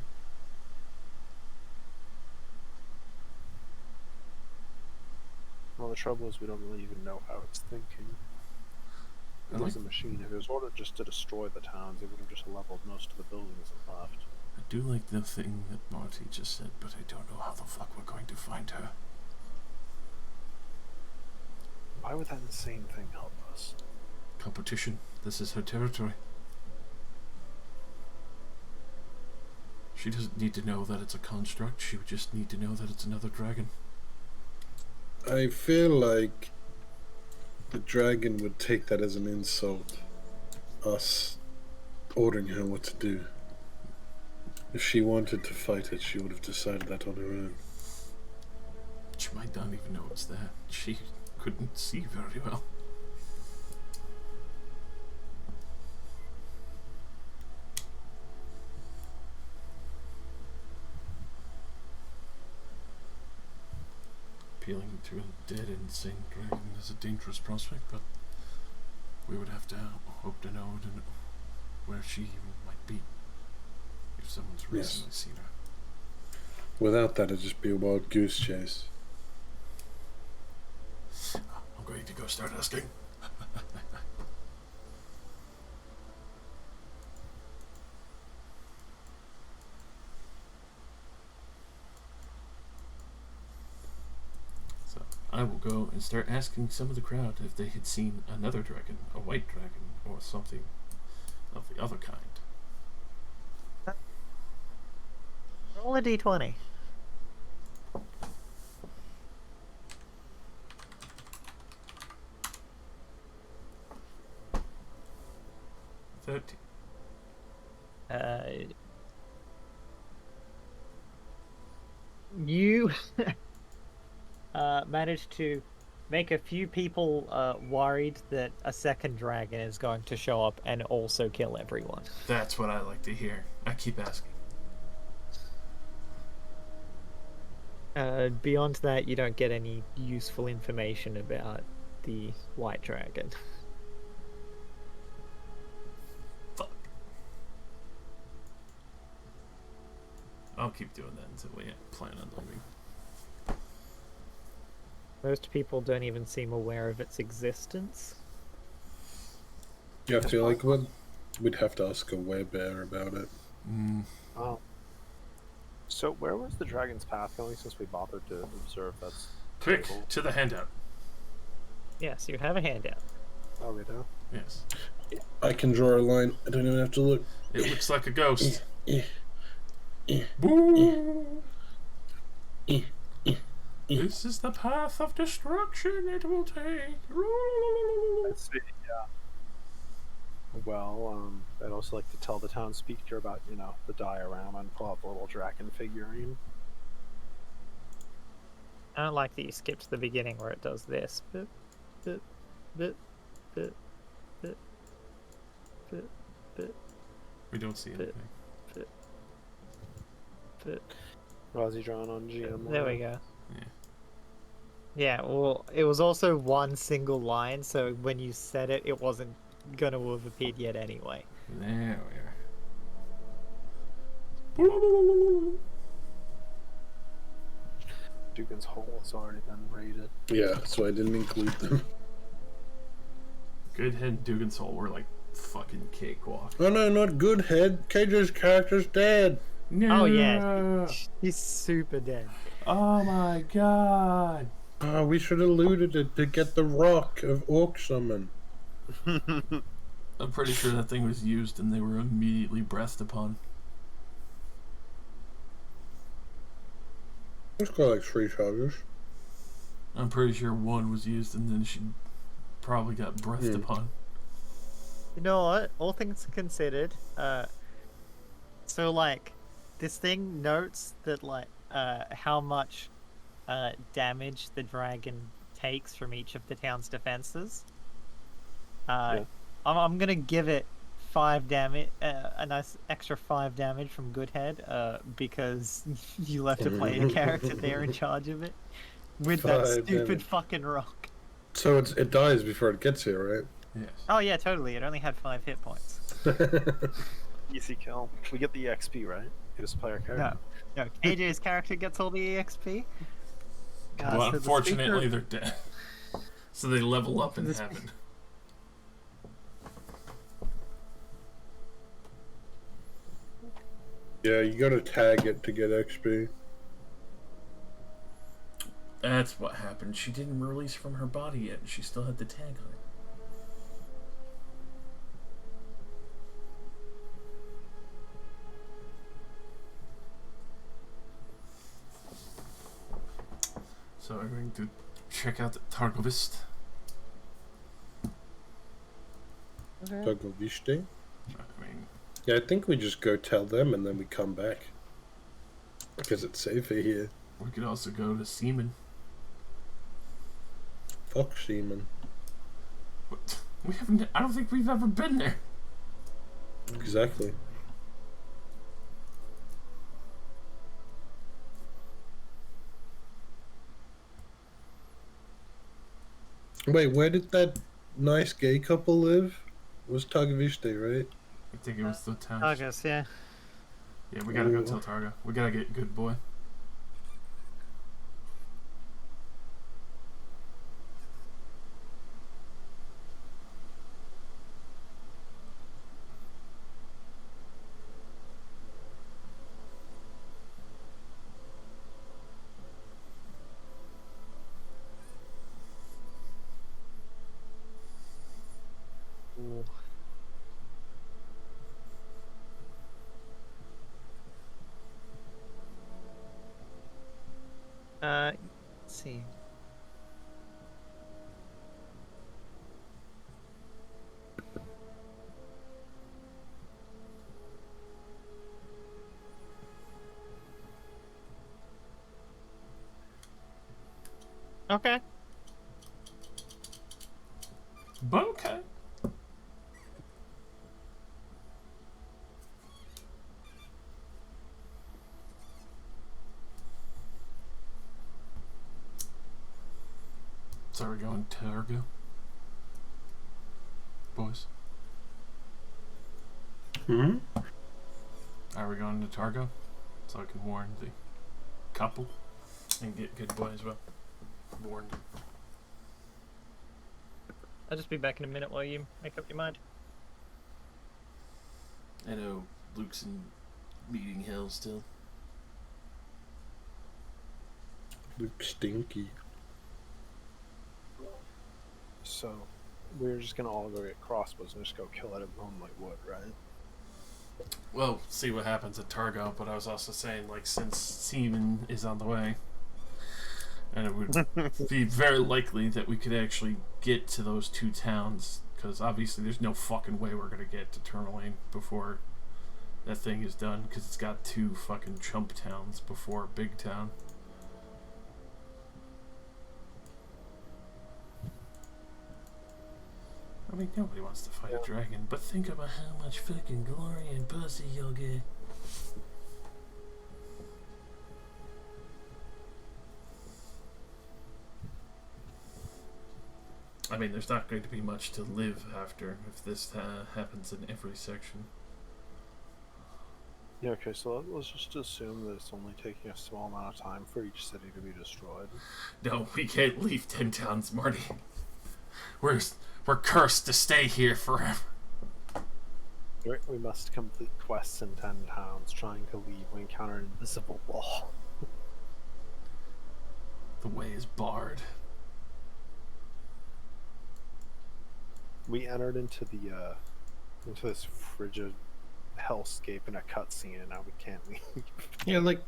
S6: Well, the trouble is we don't really even know how it's thinking. It was a machine. If it was ordered just to destroy the towns, it would have just leveled most of the buildings and left.
S5: I do like the thing that Marty just said, but I don't know how the fuck we're going to find her.
S6: Why would that insane thing help us?
S5: Competition. This is her territory. She doesn't need to know that it's a construct, she would just need to know that it's another dragon.
S3: I feel like the dragon would take that as an insult. Us ordering her what to do. If she wanted to fight it, she would have decided that on her own.
S5: She might not even know it's there. She couldn't see very well. Appealing to a dead insane dragon is a dangerous prospect, but we would have to hope to know where she might be if someone's recently seen her.
S3: Without that, it'd just be a wild goose chase.
S5: I'm going to go start asking. So I will go and start asking some of the crowd if they had seen another dragon, a white dragon, or something of the other kind.
S4: Roll a d20. You managed to make a few people worried that a second dragon is going to show up and also kill everyone.
S5: That's what I like to hear. I keep asking.
S4: Beyond that, you don't get any useful information about the white dragon.
S5: Fuck. I'll keep doing that until we plan on leaving.
S4: Most people don't even seem aware of its existence.
S3: Yeah, I feel like we'd have to ask a werebear about it.
S6: Oh. So where was the dragon's path going since we bothered to observe? That's
S5: Quick,
S6: cool.
S5: to the handout.
S4: Yes, you have a handout.
S6: Oh, we do?
S5: Yes.
S3: I can draw a line. I don't even have to look.
S5: It looks like a ghost. Boo! This is the path of destruction it will take.
S6: Let's see, yeah. Well, I'd also like to tell the town speaker about, the diorama and pull out the little dragon figurine.
S4: I don't like that you skipped the beginning where it does this. Bit, bit, bit, bit, bit, bit, bit,
S5: We don't see anything.
S4: bit, bit.
S6: Was he drawn on GM?
S4: There we go.
S5: Yeah.
S4: Yeah, well, it was also one single line, so when you said it, it wasn't gonna have appeared yet anyway.
S5: There we are.
S6: Dugan's hole has already been raided.
S3: Yeah, so I didn't include them.
S5: Goodhead and Dugan's Hole were like fucking cakewalk.
S3: Oh no, not Goodhead. KJ's character's dead.
S5: No.
S4: Oh yeah, he's super dead.
S5: Oh my god.
S3: Oh, we should have looted it to get the rock of Orc Summon.
S5: I'm pretty sure that thing was used and they were immediately breathed upon.
S3: It's got like 3 charges.
S5: I'm pretty sure one was used and then she probably got breathed upon.
S4: You know what? All things considered, so like, this thing notes that like, how much damage the dragon takes from each of the town's defenses. I'm gonna give it 5 damage, a nice extra 5 damage from Goodhead, because you left a player character there in charge of it with that
S3: 5
S4: stupid
S3: damage.
S4: fucking rock.
S3: So it dies before it gets here, right?
S5: Yes.
S4: Oh yeah, totally. It only had 5 hit points.
S6: Easy kill. We get the EXP, right? It is player character.
S4: No, AJ's character gets all the EXP.
S5: Well,
S4: so the
S5: unfortunately,
S4: speaker-
S5: they're dead. So they level up in heaven.
S3: Yeah, you gotta tag it to get XP.
S5: That's what happened. She didn't release from her body yet. She still had the tag on it. So I'm going to check out the Targovist.
S3: Targoviste.
S5: I mean,
S3: Yeah, I think we just go tell them and then we come back. Because it's safer here.
S5: We could also go to Seaman.
S3: Fuck Seaman.
S5: But we haven't. I don't think we've ever been there.
S3: Exactly. Wait, where did that nice gay couple live? It was Tagavishte, right?
S5: I think it was the town.
S4: August, yeah.
S5: Yeah, we gotta go
S3: Ooh.
S5: tell Targa. We gotta get Good Boy.
S6: Ooh.
S8: Let's see.
S4: Okay.
S5: Okay. So are we going to Targa? Boys?
S3: Hmm?
S5: Are we going to Targo? So I can warn the couple and get Good Boy as well. Warned.
S4: I'll just be back in a minute while you make up your mind.
S5: I know Luke's in meeting hell still.
S3: Luke Stinky.
S6: So, we're just gonna all go get crossbows and just go kill it at Moonlight Wood, right?
S5: Well, see what happens at Targo, but I was also saying, like, since Seaman is on the way, and it would be very likely that we could actually get to those two towns, because obviously there's no fucking way we're gonna get to Tourmaline before that thing is done, because it's got two fucking chump towns before Big Town. I mean, nobody wants to fight a dragon, but think about how much fucking glory and pussy you'll get. I mean, there's not going to be much to live after if this happens in every section.
S6: Yeah, okay, so let's just assume that it's only taking a small amount of time for each city to be destroyed.
S5: No, we can't leave 10 towns, Marty. We're cursed to stay here forever.
S6: Right, we must complete quests in 10 towns. Trying to leave, we encounter an invisible wall.
S5: The way is barred.
S6: We entered into this frigid hellscape in a cutscene, and now we can't leave.
S3: Yeah, like,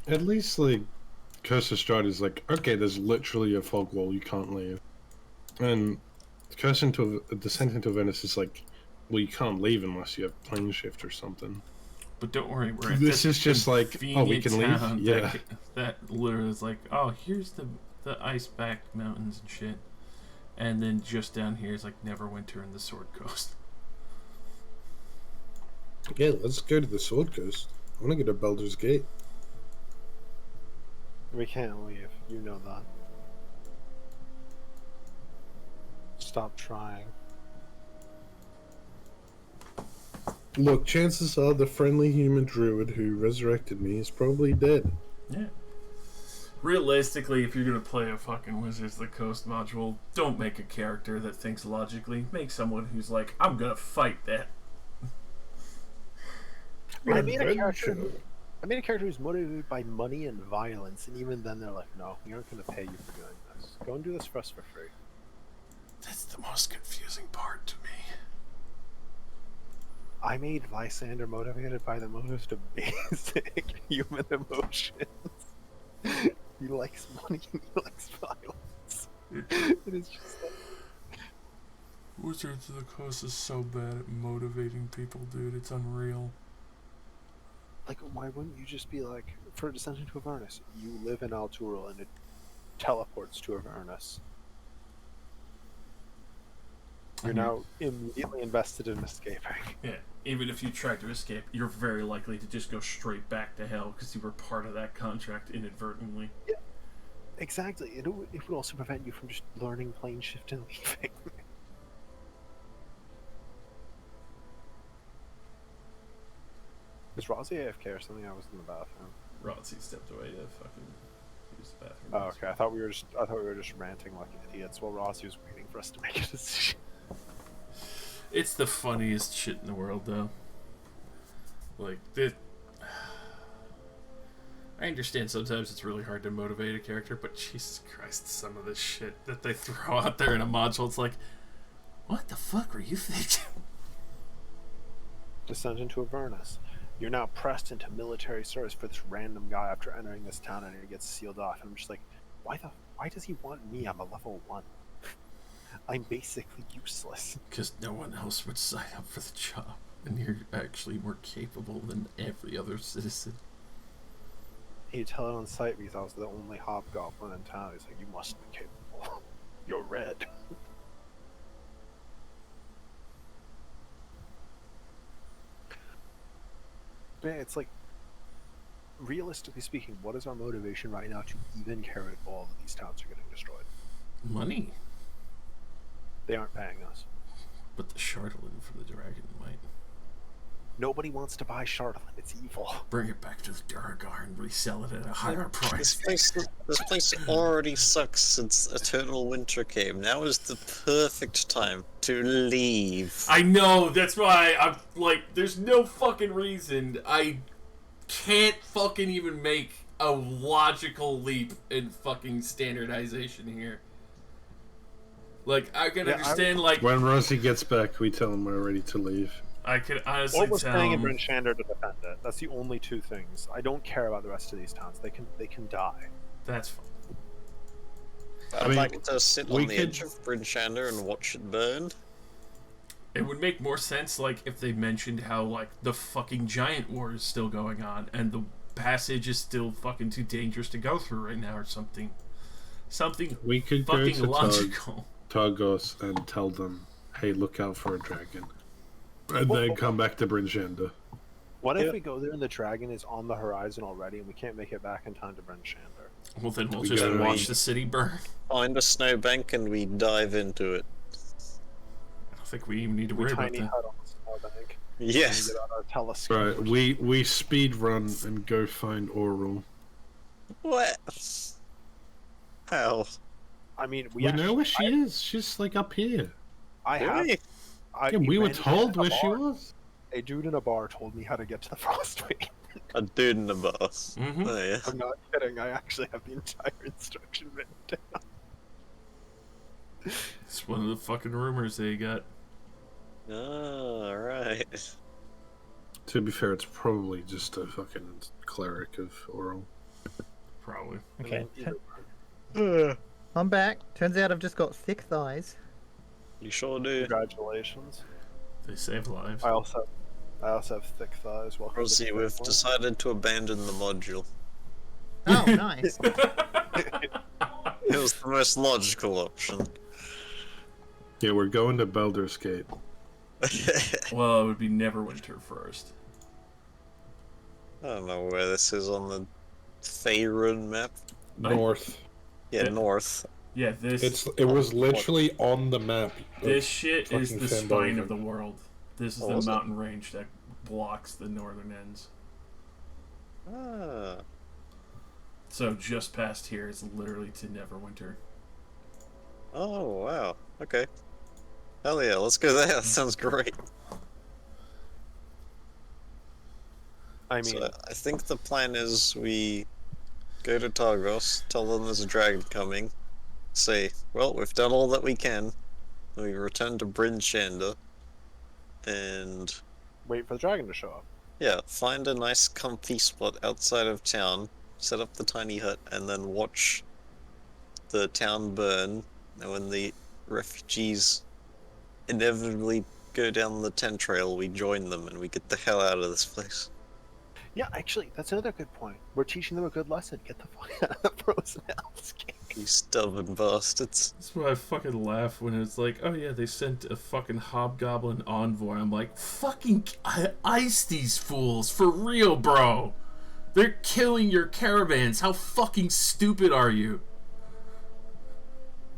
S3: at least, like, Curse of Strahd is like, okay, there's literally a fog wall, you can't leave. And Descent into Venice is like, well, you can't leave unless you have plane shift or something.
S5: But don't worry, we're at
S3: This is just like, oh, we can leave?
S5: town
S3: Yeah.
S5: that literally is like, oh, here's the ice-backed mountains and shit. And then just down here is like Neverwinter and the Sword Coast.
S3: Yeah, let's go to the Sword Coast. I want to go to Baldur's Gate.
S6: We can't leave, you know that. Stop trying.
S3: Look, chances are the friendly human druid who resurrected me is probably dead.
S5: Yeah. Realistically, if you're gonna play a fucking Wizards of the Coast module, don't make a character that thinks logically. Make someone who's like, I'm gonna fight that.
S6: I made a character who's motivated by money and violence, and even then they're like, no, we aren't going to pay you for doing this. Go and do this for us for free.
S5: That's the most confusing part to me.
S6: I made Lysander motivated by the most basic human emotions. He likes money and he likes violence. It is just like...
S5: Wizards of the Coast is so bad at motivating people, dude. It's unreal.
S6: Like, why wouldn't you just be like, for Descent into Avernus, you live in Alturel and it teleports to Avernus. You're now immediately invested in escaping.
S5: Yeah, even if you tried to escape, you're very likely to just go straight back to hell because you were part of that contract inadvertently.
S6: Yeah, exactly. It would also prevent you from just learning plane shift and leaving. Was Rosie AFK or something? I was in the bathroom.
S5: Rodsy stepped away to fucking use the bathroom.
S6: Oh, okay. I thought we were just ranting like idiots while Rosie was waiting for us to make a decision.
S5: It's the funniest shit in the world, though. Like, I understand sometimes it's really hard to motivate a character, but Jesus Christ, some of this shit that they throw out there in a module, it's like, what the fuck were you thinking?
S6: Descent into Avernus. You're now pressed into military service for this random guy after entering this town, and he gets sealed off. And I'm just like, why does he want me? I'm a level 1. I'm basically useless.
S5: Because no one else would sign up for the job, and you're actually more capable than every other citizen.
S6: He'd tell it on sight because I was the only hobgoblin in town. He's like, you must be capable. You're red. But it's like, realistically speaking, what is our motivation right now to even care if all of these towns are getting destroyed?
S5: Money.
S6: They aren't paying us.
S5: But the Shardolin for the dragon might.
S6: Nobody wants to buy Shardolin. It's evil.
S5: Bring it back to the Duragar and resell it at a higher price.
S7: This place already sucks since Eternal Winter came. Now is the perfect time to leave.
S5: I know, that's why I'm like, there's no fucking reason. I can't fucking even make a logical leap in fucking standardization here. Like, I can understand, like...
S3: When Rosie gets back, we tell him we're ready to leave.
S5: I could honestly
S6: What was
S5: tell
S6: staying in
S5: him...
S6: Bryn Shander to defend it? That's the only two things. I don't care about the rest of these towns. They can die.
S5: That's fine.
S7: I'd
S3: mean,
S7: like to sit on the
S3: could-
S7: edge of Bryn Shander and watch it burn.
S5: It would make more sense, like, if they mentioned how, like, the fucking giant war is still going on, and the passage is still fucking too dangerous to go through right now, or something. Something
S3: We could go
S5: fucking
S3: to
S5: logical.
S3: Targos and tell them, hey, look out for a dragon. And then come back to Bryn Shander.
S6: What if we go there and the dragon is on the horizon already and we can't make it back in time to Bryn Shander?
S5: Well, then we'll
S3: We
S5: just
S3: gotta
S5: watch
S3: leave.
S5: the city burn.
S7: Find a snowbank and we dive into it.
S5: I don't think we even need to
S6: We
S5: worry about
S6: tiny
S5: that.
S6: hut on the snowbank.
S7: Yes.
S6: And get out our telescope.
S3: Right, we speed run and go find Oral.
S7: What? How?
S6: I mean,
S3: We know where she is. She's like up here.
S6: I have.
S7: Really?
S3: Yeah, we were
S6: ran
S3: told
S6: into
S3: where
S6: a
S3: she
S6: bar.
S3: was.
S6: A dude in a bar told me how to get to the Frostmaiden.
S7: A dude in the bus.
S5: Mm-hmm.
S7: Oh, yeah.
S6: I'm not kidding. I actually have the entire instruction written down.
S5: It's one of the fucking rumors they got.
S7: Oh, alright.
S3: To be fair, it's probably just a fucking cleric of Oral.
S5: Probably.
S4: Okay.
S6: Either-
S4: I'm back. Turns out I've just got thick thighs.
S7: You sure do.
S6: Congratulations.
S5: They save lives.
S6: I also have thick thighs. Welcome to
S7: Rosie,
S6: the
S7: we've
S6: family.
S7: decided to abandon the module.
S4: Oh, nice.
S7: It was the most logical option.
S3: Yeah, we're going to Baldur's Gate.
S5: Well, it would be Neverwinter first.
S7: I don't know where this is on the Faerun map.
S3: North.
S7: Yeah,
S5: Yeah.
S7: north.
S5: Yeah, this
S3: It was literally on the map.
S5: this shit is
S3: fucking
S5: the
S3: Fan
S5: spine
S3: Belgium.
S5: of the world. This is
S7: Oh,
S5: the
S7: is it?
S5: mountain range that blocks the northern ends.
S7: Ah.
S5: So just past here is literally to Neverwinter.
S7: Oh, wow. Okay. Hell yeah, let's go there. That sounds great.
S6: I mean,
S7: So I think the plan is we go to Targos, tell them there's a dragon coming, say, well, we've done all that we can, we return to Bryn Shander, and
S6: wait for the dragon to show up.
S7: yeah, find a nice comfy spot outside of town, set up the tiny hut, and then watch the town burn, and when the refugees inevitably go down the tent trail, we join them and we get the hell out of this place.
S6: Yeah, actually, that's another good point. We're teaching them a good lesson. Get the fuck out of the frozen hellscape.
S7: You stubborn bastards.
S5: That's why I fucking laugh when it's like, oh yeah, they sent a fucking hobgoblin envoy. I'm like, fucking ice these fools, for real, bro. They're killing your caravans. How fucking stupid are you?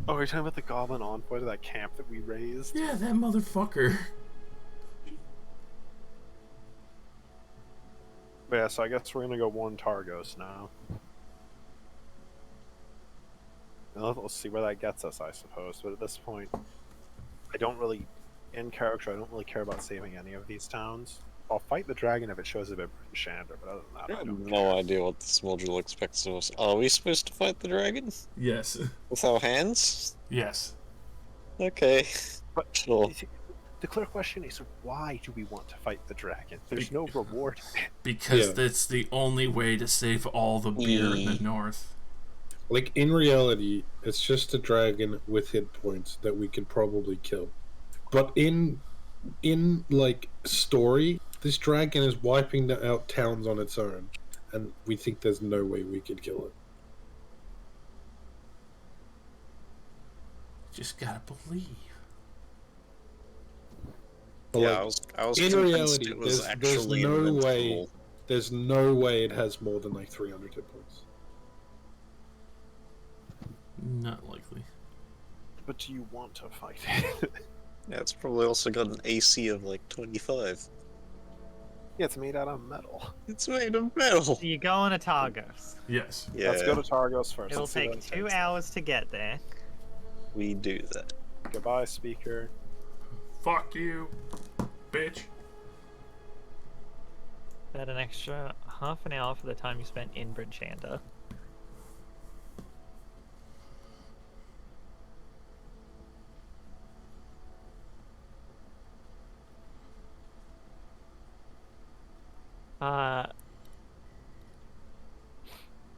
S6: Oh, are you talking about the goblin envoy to that camp that we raised?
S5: Yeah, that motherfucker.
S6: But yeah, so I guess we're gonna go warn Targos now. And let's see where that gets us, I suppose. But at this point, I don't really, in character, I don't really care about saving any of these towns. I'll fight the dragon if it shows up at Shander, but other than that,
S7: I
S6: I
S7: have
S6: don't
S7: no
S6: care.
S7: idea what this module expects of us. Are we supposed to fight the dragon?
S5: Yes.
S7: With our hands?
S5: Yes.
S7: Okay.
S6: But
S7: Sure.
S6: you see, the clear question is, why do we want to fight the dragon? There's no reward.
S5: Because
S3: Yeah.
S5: that's the only way to save all the beer in the north.
S3: Like, in reality, it's just a dragon with hit points that we could probably kill. But in like, story, this dragon is wiping out towns on its own, and we think there's no way we could kill it.
S5: Just gotta believe.
S3: But,
S7: Yeah,
S3: like,
S7: I was
S3: in
S7: convinced
S3: reality,
S7: it was
S3: there's
S7: actually
S3: no
S7: invincible.
S3: way. There's no way it has more than like 300 hit points.
S5: Not likely.
S6: But do you want to fight it?
S7: Yeah, it's probably also got an AC of like 25.
S6: Yeah, it's made out of metal.
S7: It's made of metal.
S4: So you go on a Targos.
S5: Yes.
S7: Yeah,
S6: Let's go to Targos first.
S4: It'll
S6: Let's see
S4: take
S6: what it
S4: 2
S6: takes.
S4: hours to get there.
S7: we do that.
S6: Goodbye, speaker.
S5: Fuck you, bitch.
S4: About an extra half an hour for the time you spent in Bridgeshanda.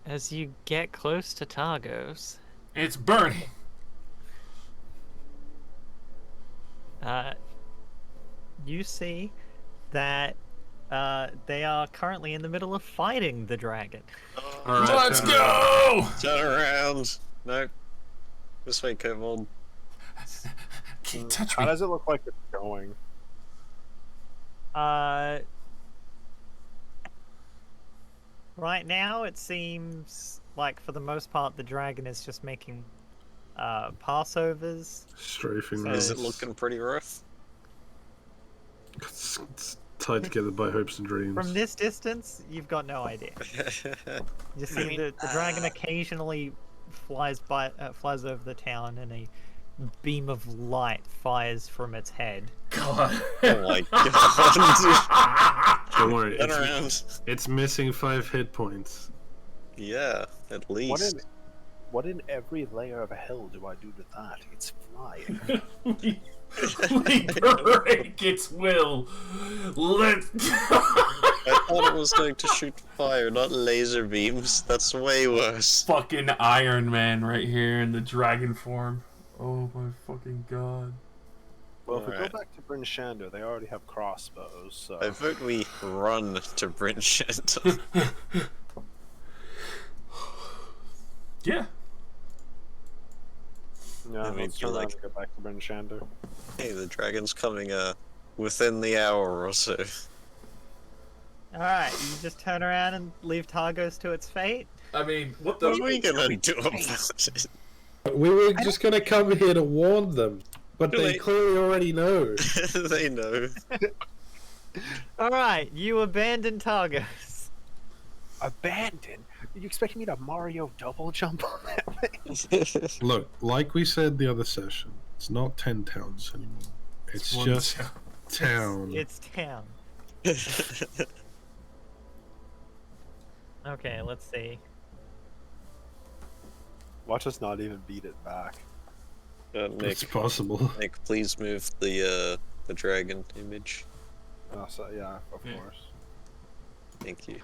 S4: As you get close to Targos,
S5: It's burning.
S4: you see that they are currently in the middle of fighting the dragon.
S3: All right,
S5: Let's go!
S7: Turn around. No. This way, Kobold.
S5: Can't touch
S6: How
S5: me.
S6: does it look like it's going?
S4: Right now, it seems like for the most part, the dragon is just making passovers.
S3: Strafing
S4: So-
S7: Is
S3: roads.
S7: it looking pretty rough?
S3: It's tied together by hopes and dreams.
S4: From this distance, you've got no idea. You see the dragon occasionally flies over the town, and a beam of light fires from its head.
S5: God.
S7: Oh my god.
S3: Don't worry,
S7: Turn
S3: it's,
S7: around.
S3: it's missing 5 hit points.
S7: Yeah, at least.
S6: What in every layer of hell do I do to that? It's flying.
S5: we break its will. Let's go.
S7: I thought it was going to shoot fire, not laser beams. That's way worse.
S5: Fucking Iron Man right here in the dragon form. Oh my fucking god.
S6: Well, if we go
S7: Alright.
S6: back to Bryn Shander, they already have crossbows, so...
S7: I vote we run to Bryn Shander.
S5: Yeah.
S6: Yeah,
S7: I mean,
S6: let's
S7: you're
S6: turn around
S7: like-
S6: and go back to Bryn Shander.
S7: Hey, the dragon's coming within the hour or so.
S4: Alright, you just turn around and leave Targos to its fate?
S5: I mean, what
S7: What
S5: the?
S7: are we gonna do about it?
S3: We were just gonna come here to warn them, but they
S7: Really?
S3: clearly already know.
S7: They know.
S4: Alright, you abandon Targos.
S6: Abandon? Are you expecting me to Mario double jump on that thing?
S3: Look, like we said the other session, it's not 10 towns anymore. It's
S5: One
S3: just
S5: town.
S3: town.
S4: It's town. Okay, let's see.
S6: Watch us not even beat it back.
S3: It's
S7: Nick,
S3: possible.
S7: Nick, please move the dragon image.
S6: Oh, so, yeah, of
S5: Yeah.
S6: course.
S7: Thank you.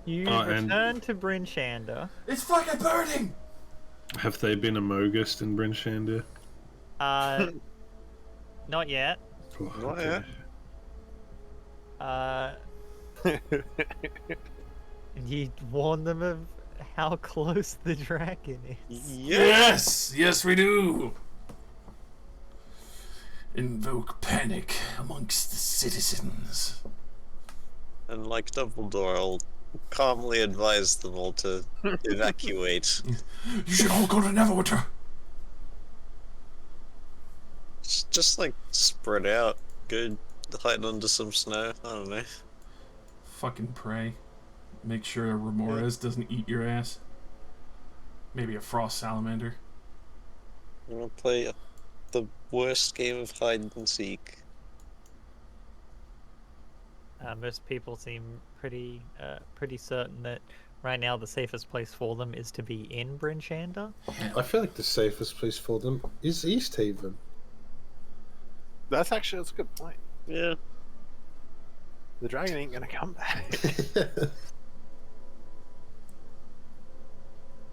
S4: You
S3: And-
S4: return to Bryn Shander.
S5: It's fucking burning.
S3: Have they been Amogus in Bryn Shander?
S4: Not yet.
S7: Not yet.
S4: You warn them of how close the dragon is.
S5: Yes! Yes, we do! Invoke panic amongst the citizens.
S7: And like Dumbledore, I'll calmly advise them all to evacuate.
S5: You should all go to Neverwinter!
S7: Just like spread out. Go hide under some snow. I don't know.
S5: Fucking pray. Make sure Ramirez doesn't eat your ass. Maybe a frost salamander.
S7: I'm gonna play the worst game of hide and seek.
S4: Most people seem pretty certain that right now the safest place for them is to be in Bryn Shander.
S3: I feel like the safest place for them is East Haven.
S6: That's a good point.
S7: Yeah.
S6: The dragon ain't gonna come back.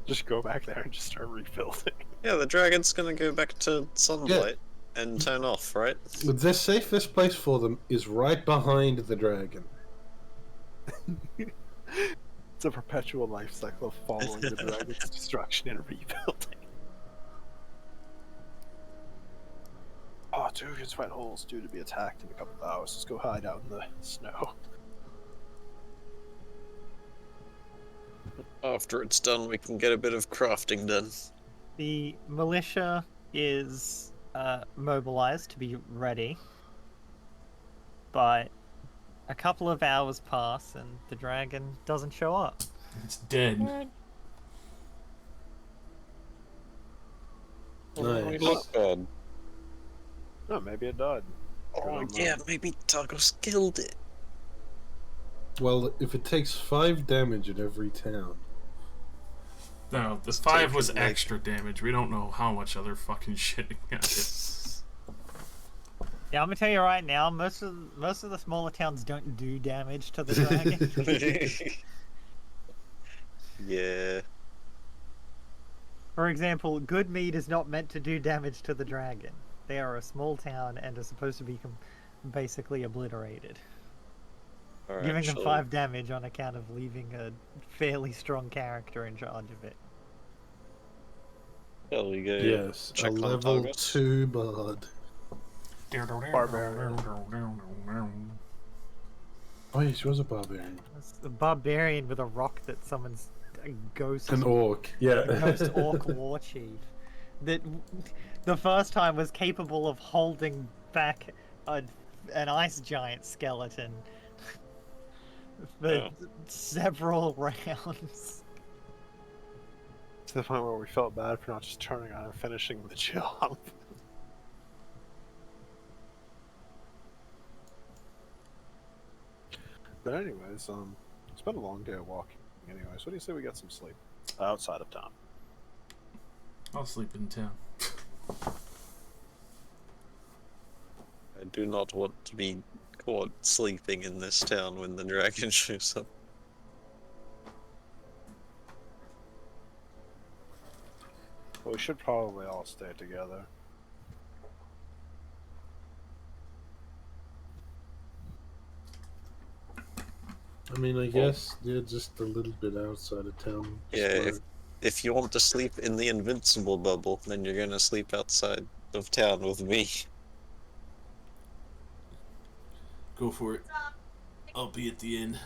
S6: Just go back there and just start rebuilding.
S7: Yeah, the dragon's gonna go back to sunlight and turn off, right?
S3: The safest place for them is right behind the dragon.
S6: It's a perpetual life cycle of following the dragon's destruction and rebuilding. Oh, dude, it's wet holes due to be attacked in a couple of hours. Let's go hide out in the snow.
S7: After it's done, we can get a bit of crafting done.
S4: The militia is mobilized to be ready, but a couple of hours pass and the dragon doesn't show up.
S5: It's dead.
S3: Nice.
S7: Not bad.
S6: Oh, maybe it died.
S7: Oh yeah, maybe Tagos killed it.
S3: Well, if it takes 5 damage in every town.
S5: No, the
S7: It's
S5: 5 was
S7: taken, like-
S5: extra damage. We don't know how much other fucking shit it got.
S4: Yeah, I'm gonna tell you right now, most of the smaller towns don't do damage to the dragon.
S7: Yeah.
S4: For example, Goodmead is not meant to do damage to the dragon. They are a small town and are supposed to be basically obliterated.
S7: Alright,
S4: Giving them
S7: shall
S4: 5 damage on account of leaving a fairly strong character in charge of it.
S7: Shall we go?
S3: Yes,
S7: check
S3: a
S7: on
S3: level
S7: Tagos?
S3: 2 bard.
S6: Barbarian.
S3: Oh, yes, she was a barbarian.
S4: It's a barbarian with a rock that summons a ghost.
S3: An orc,
S4: A
S3: yeah.
S4: ghost orc war chief. That the first time was capable of holding back an ice giant skeleton for
S7: Yeah.
S4: several rounds.
S6: To the point where we felt bad for not just turning on and finishing the job. But anyways, it's been a long day of walking. Anyways, what do you say we get some sleep outside of town?
S5: I'll sleep in town.
S7: I do not want to be caught sleeping in this town when the dragon shows up.
S6: But we should probably all stay together.
S3: I mean, I guess they're just a little bit outside of town.
S7: Yeah, if you want to sleep in the invincible bubble, then you're gonna sleep outside of town with me.
S5: Go for it. I'll be at the inn.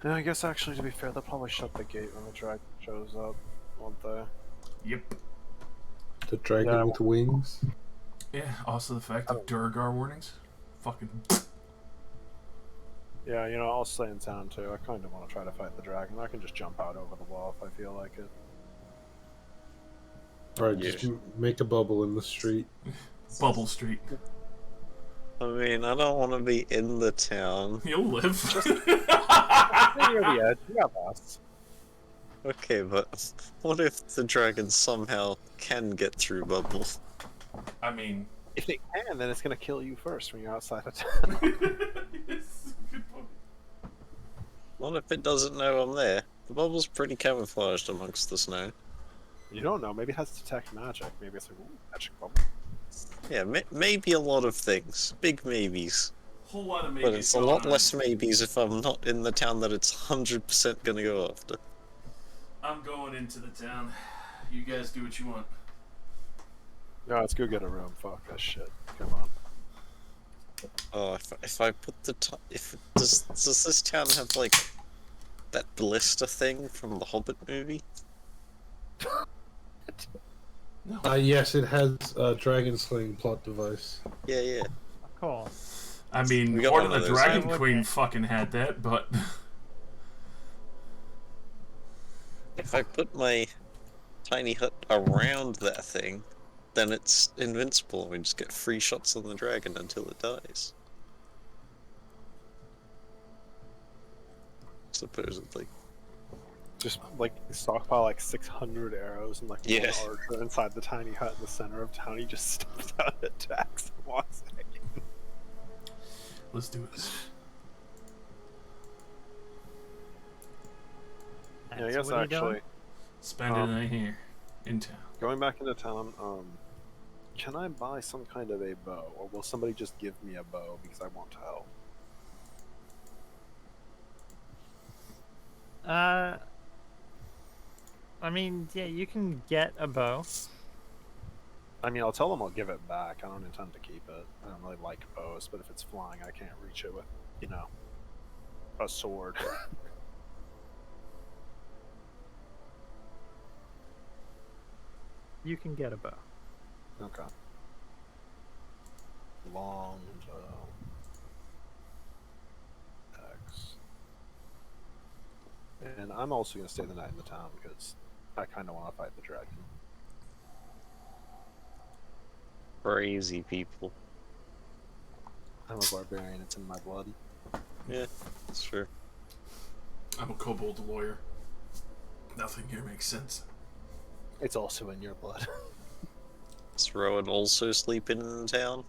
S6: Yeah, I guess actually, to be fair, they'll probably shut the gate when the dragon shows up, won't they?
S5: Yep.
S3: The dragon
S6: Yeah.
S3: with wings.
S5: Yeah, also the fact of Duragar warnings. Fucking.
S6: Yeah, you know, I'll stay in town too. I kind of want to try to fight the dragon. I can just jump out over the wall if I feel like it.
S3: Alright,
S7: Yeah.
S3: just make a bubble in the street.
S5: Bubble Street.
S7: I mean, I don't want to be in the town.
S5: You'll live.
S6: Stay near the edge. You got lost.
S7: Okay, but what if the dragon somehow can get through bubble?
S5: I mean.
S6: If it can, then it's gonna kill you first when you're outside of town.
S5: Yes, good point.
S7: What if it doesn't know I'm there? The bubble's pretty camouflaged amongst the snow.
S6: You don't know. Maybe it has detect magic. Maybe it's like, ooh, magic bubble.
S7: Yeah, maybe a lot of things. Big maybes.
S5: Whole lot of
S7: But
S5: maybes
S7: it's a
S5: going
S7: lot
S5: on.
S7: less maybes if I'm not in the town that it's 100% gonna go after.
S5: I'm going into the town. You guys do what you want.
S6: No, let's go get a room. Fuck this shit. Come on.
S7: Oh, if I put the does this town have like that blister thing from the Hobbit movie?
S5: No.
S3: Yes, it has a dragon slaying plot device.
S7: Yeah.
S4: Of course.
S5: I mean,
S7: We got
S5: Order
S7: one of
S5: the
S7: those.
S5: Dragon
S4: Why would
S5: Queen
S4: they?
S5: fucking had that, but
S7: If I put my tiny hut around that thing, then it's invincible and we just get free shots on the dragon until it dies. Supposedly.
S6: Just like stockpile like 600 arrows and like
S7: Yeah.
S6: one archer inside the tiny hut in the center of town. He just steps out and attacks and walks in.
S5: let's do this.
S6: Yeah, I
S4: So
S6: guess
S4: what are you doing?
S6: actually
S5: Spend a night here in town.
S6: going back into town. Can I buy some kind of a bow, or will somebody just give me a bow because I want to help?
S4: I mean, yeah, you can get a bow.
S6: I mean, I'll tell them I'll give it back. I don't intend to keep it. I don't really like bows, but if it's flying, I can't reach it with, a sword.
S4: You can get a bow.
S6: Okay. Long bow. X. And I'm also going to stay the night in the town because I kind of want to fight the dragon.
S7: Crazy people.
S6: I'm a barbarian, it's in my blood.
S7: Yeah, that's true.
S5: I'm a kobold lawyer. Nothing here makes sense.
S6: It's also in your blood.
S7: Is Rowan also sleeping in town?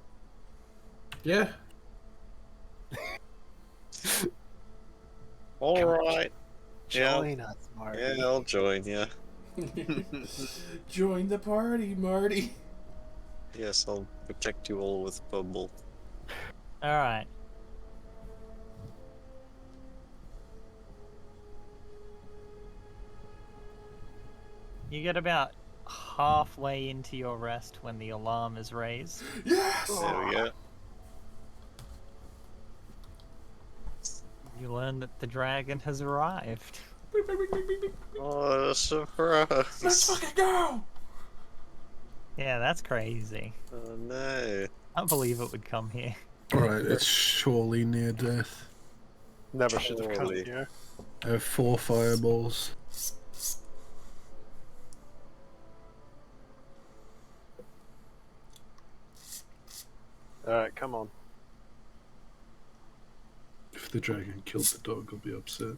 S3: Yeah.
S7: Alright. Yeah.
S6: Join us, Marty.
S7: Yeah, I'll join, yeah.
S5: Join the party, Marty.
S7: Yes, I'll protect you all with Bumble.
S4: Alright. You get about halfway into your rest when the alarm is raised.
S5: Yes!
S7: There we go.
S4: You learn that the dragon has arrived.
S7: Oh, surprise!
S5: Let's fucking go!
S4: Yeah, that's crazy.
S7: Oh no.
S4: I can't believe it would come here.
S3: Alright, it's surely near death.
S6: Never should have come
S7: Holy.
S6: here.
S3: I have 4 fireballs.
S6: Alright, come on.
S3: If the dragon killed the dog, I'll be upset.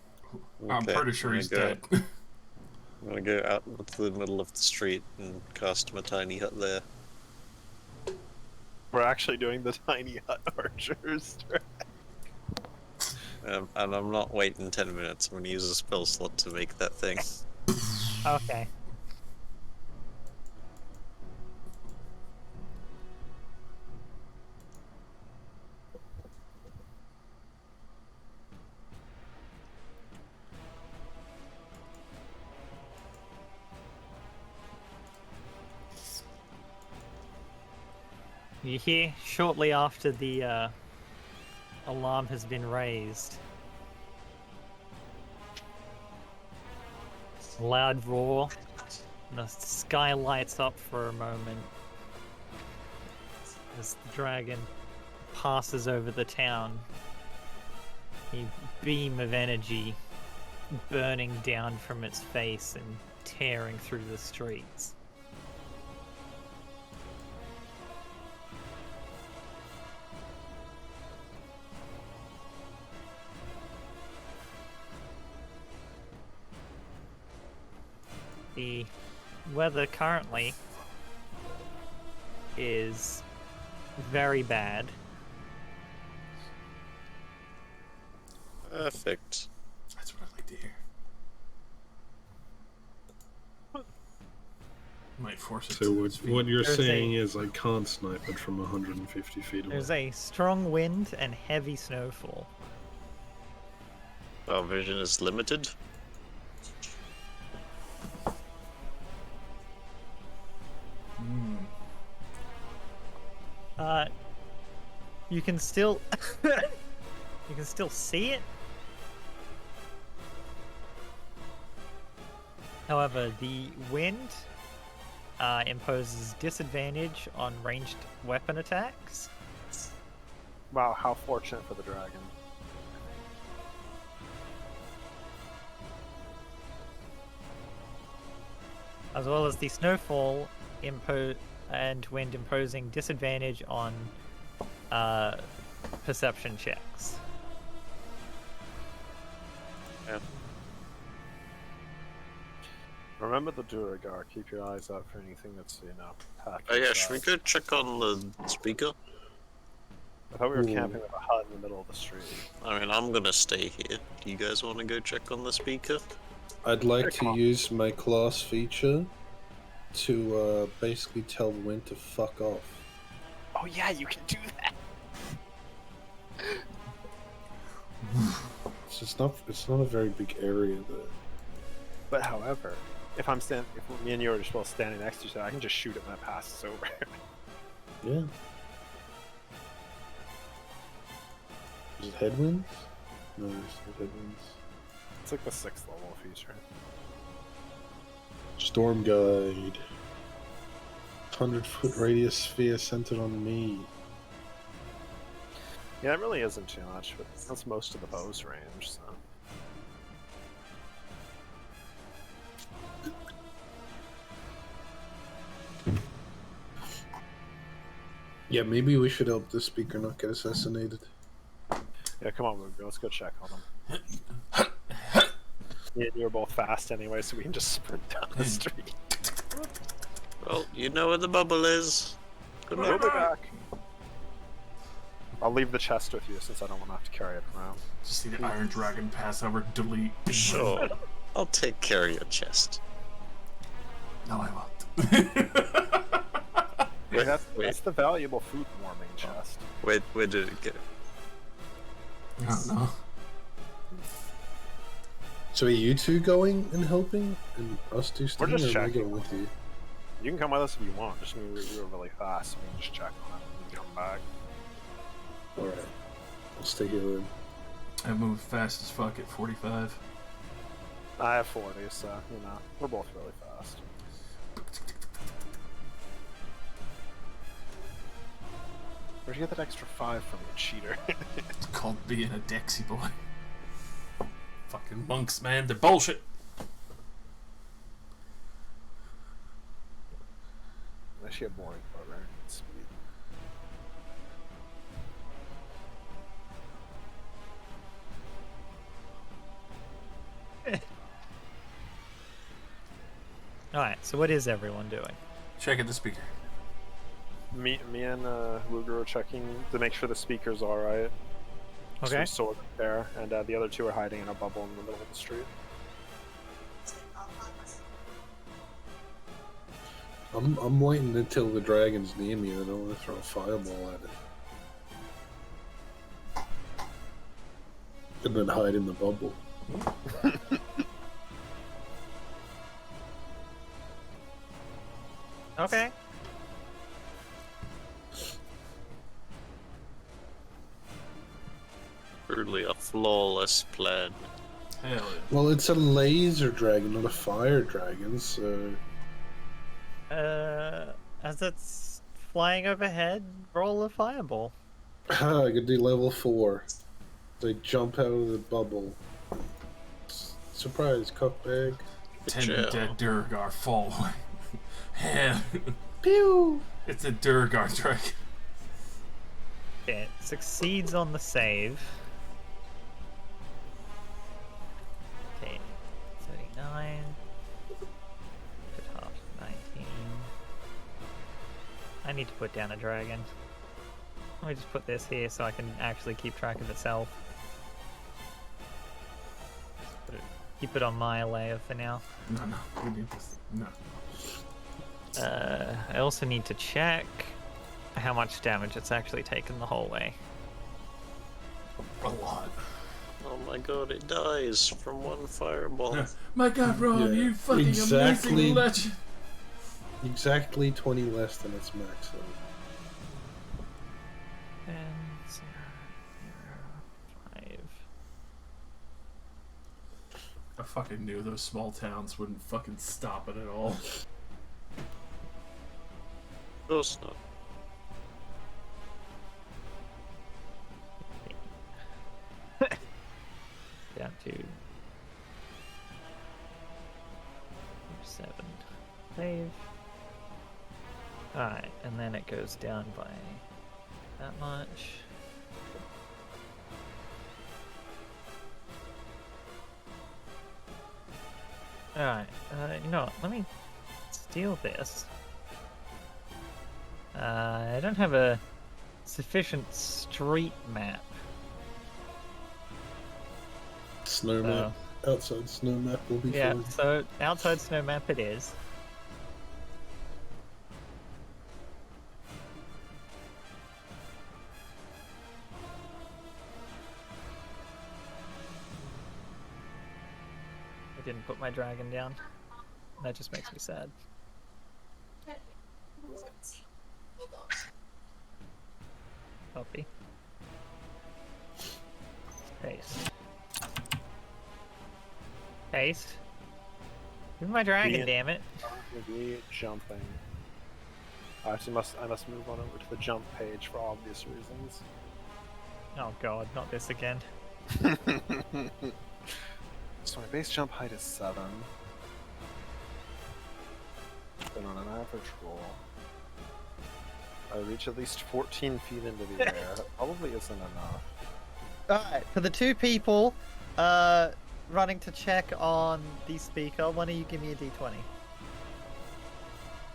S5: I'm
S7: Okay,
S5: pretty sure
S7: I'm
S5: he's
S7: gonna
S5: dead.
S7: go- I'm gonna go out into the middle of the street and cast my tiny hut there.
S6: We're actually doing the tiny hut archers.
S7: And I'm not waiting 10 minutes. I'm gonna use a spell slot to make that thing.
S4: Okay. You hear shortly after the alarm has been raised, a loud roar, and the sky lights up for a moment as the dragon passes over the town. A beam of energy burning down from its face and tearing through the streets. The weather currently is very bad.
S7: Perfect.
S5: That's what I like to hear. Might force it
S3: So
S5: to its feet.
S3: what you're
S4: There's
S3: saying is I can't snipe it from 150 feet away.
S4: There's a strong wind and heavy snowfall.
S7: Our vision is limited.
S4: You can still you can still see it. However, the wind imposes disadvantage on ranged weapon attacks.
S6: Wow, how fortunate for the dragon.
S4: As well as the snowfall and wind imposing disadvantage on perception checks.
S6: Yeah. Remember the Duragar. Keep your eyes out for anything that's, packed.
S7: Oh yeah,
S6: inside.
S7: should we go check on the speaker?
S6: I thought we were
S3: Ooh.
S6: camping with a hut in the middle of the street.
S7: I mean, I'm gonna stay here. Do you guys want to go check on the speaker?
S3: I'd like
S6: Come
S3: to
S6: on.
S3: use my class feature to basically tell the wind to fuck off.
S6: Oh yeah, you can do that.
S3: It's not a very big area there.
S6: But however, if me and you are just both standing next to each other, I can just shoot it when it passes over.
S3: Yeah. Is it headwinds? No, it's not headwinds.
S6: It's like the 6th level feature.
S3: Storm Guide. 100-foot radius sphere centered on me.
S6: Yeah, it really isn't too much, but that's most of the bow's range, so.
S3: Yeah, maybe we should help this speaker not get assassinated.
S6: Yeah, come on, Ruger, let's go check on them. Yeah, you're both fast anyway, so we can just sprint down the street.
S7: Well, you know where the bubble is. Good
S6: We'll
S7: luck.
S6: be back. I'll leave the chest with you since I don't want to have to carry it around.
S5: Just see the Iron Dragon pass over, delete.
S7: Sure. I'll take care of your chest.
S5: No, I won't.
S6: Wait, that's
S7: wait.
S6: the valuable food warming chest.
S7: Where did it go?
S5: I don't know.
S3: So are you two going and helping, and us two staying,
S6: just
S3: or am I
S6: checking.
S3: going with you?
S6: You can come with us if you want, just mean we were really fast, so we can just check on it and come back.
S3: Alright. I'll stay here then.
S5: I move fast as fuck at 45.
S6: I have 40, so, we're both really fast. Where'd you get that extra 5 from, you cheater?
S5: It's called being a Dexy boy. Fucking monks, man, they're bullshit.
S6: Unless you have more info, right? Speed.
S4: Alright, so what is everyone doing?
S5: Check at the speaker.
S6: Me and Luger are checking to make sure the speaker's alright.
S4: Okay.
S6: Some sword there, and the other two are hiding in a bubble in the middle of the street.
S3: I'm waiting until the dragon's near me, and I don't want to throw a fireball at it. And then hide in the bubble.
S4: Okay.
S7: Truly a flawless plan.
S5: Hell yeah.
S3: Well, it's a laser dragon, not a fire dragon, so...
S4: As it's flying overhead, roll a fireball.
S3: Ah, I could do level 4. They jump out of the bubble. Surprise, cockbag.
S5: 10
S7: Chill.
S5: dead Durgar fall away. Hell.
S3: Pew!
S5: It's a Durgar dragon.
S4: It succeeds on the save. Okay, 39. Put half 19. I need to put down a dragon. Let me just put this here so I can actually keep track of itself. Keep it on my layer for now.
S5: No, we need this. No.
S4: I also need to check how much damage it's actually taken the whole way.
S5: A lot.
S7: Oh my god, it dies from one fireball.
S5: My god, Ron,
S3: Yeah,
S5: you fucking
S3: exactly.
S5: amazing legend!
S3: Exactly 20 less than its max.
S4: 10, 0, 5.
S5: I fucking knew those small towns wouldn't fucking stop it at all.
S7: Of course not.
S4: Down to 7. Save. Alright, and then it goes down by that much. Alright, you know what, let me steal this. I don't have a sufficient street map.
S3: Snow map. Outside snow map will be
S4: Yeah,
S3: fine.
S4: so outside snow map it is. I didn't put my dragon down. That just makes me sad. Copy. Paste. Paste. Give me my dragon,
S6: Yeah.
S4: damn it.
S6: Maybe jumping. I actually I must move on over to the jump page for obvious reasons.
S4: Oh god, not this again.
S6: So my base jump height is 7. Then on an average roll, I reach at least 14 feet into the air. That probably isn't enough.
S4: Alright, for the two people running to check on the speaker, one of you give me a d20.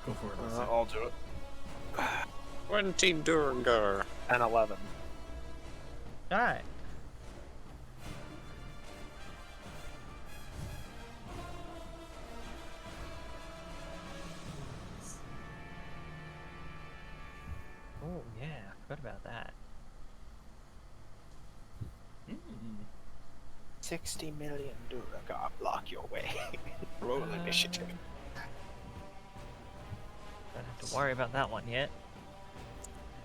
S5: Go for it, Lizzie.
S6: I'll do it.
S7: 20 Durgar.
S6: And 11.
S4: Alright. Oh yeah, I forgot about that.
S6: 60 million Duragar block your way. Roll initiative.
S4: Don't have to worry about that one yet.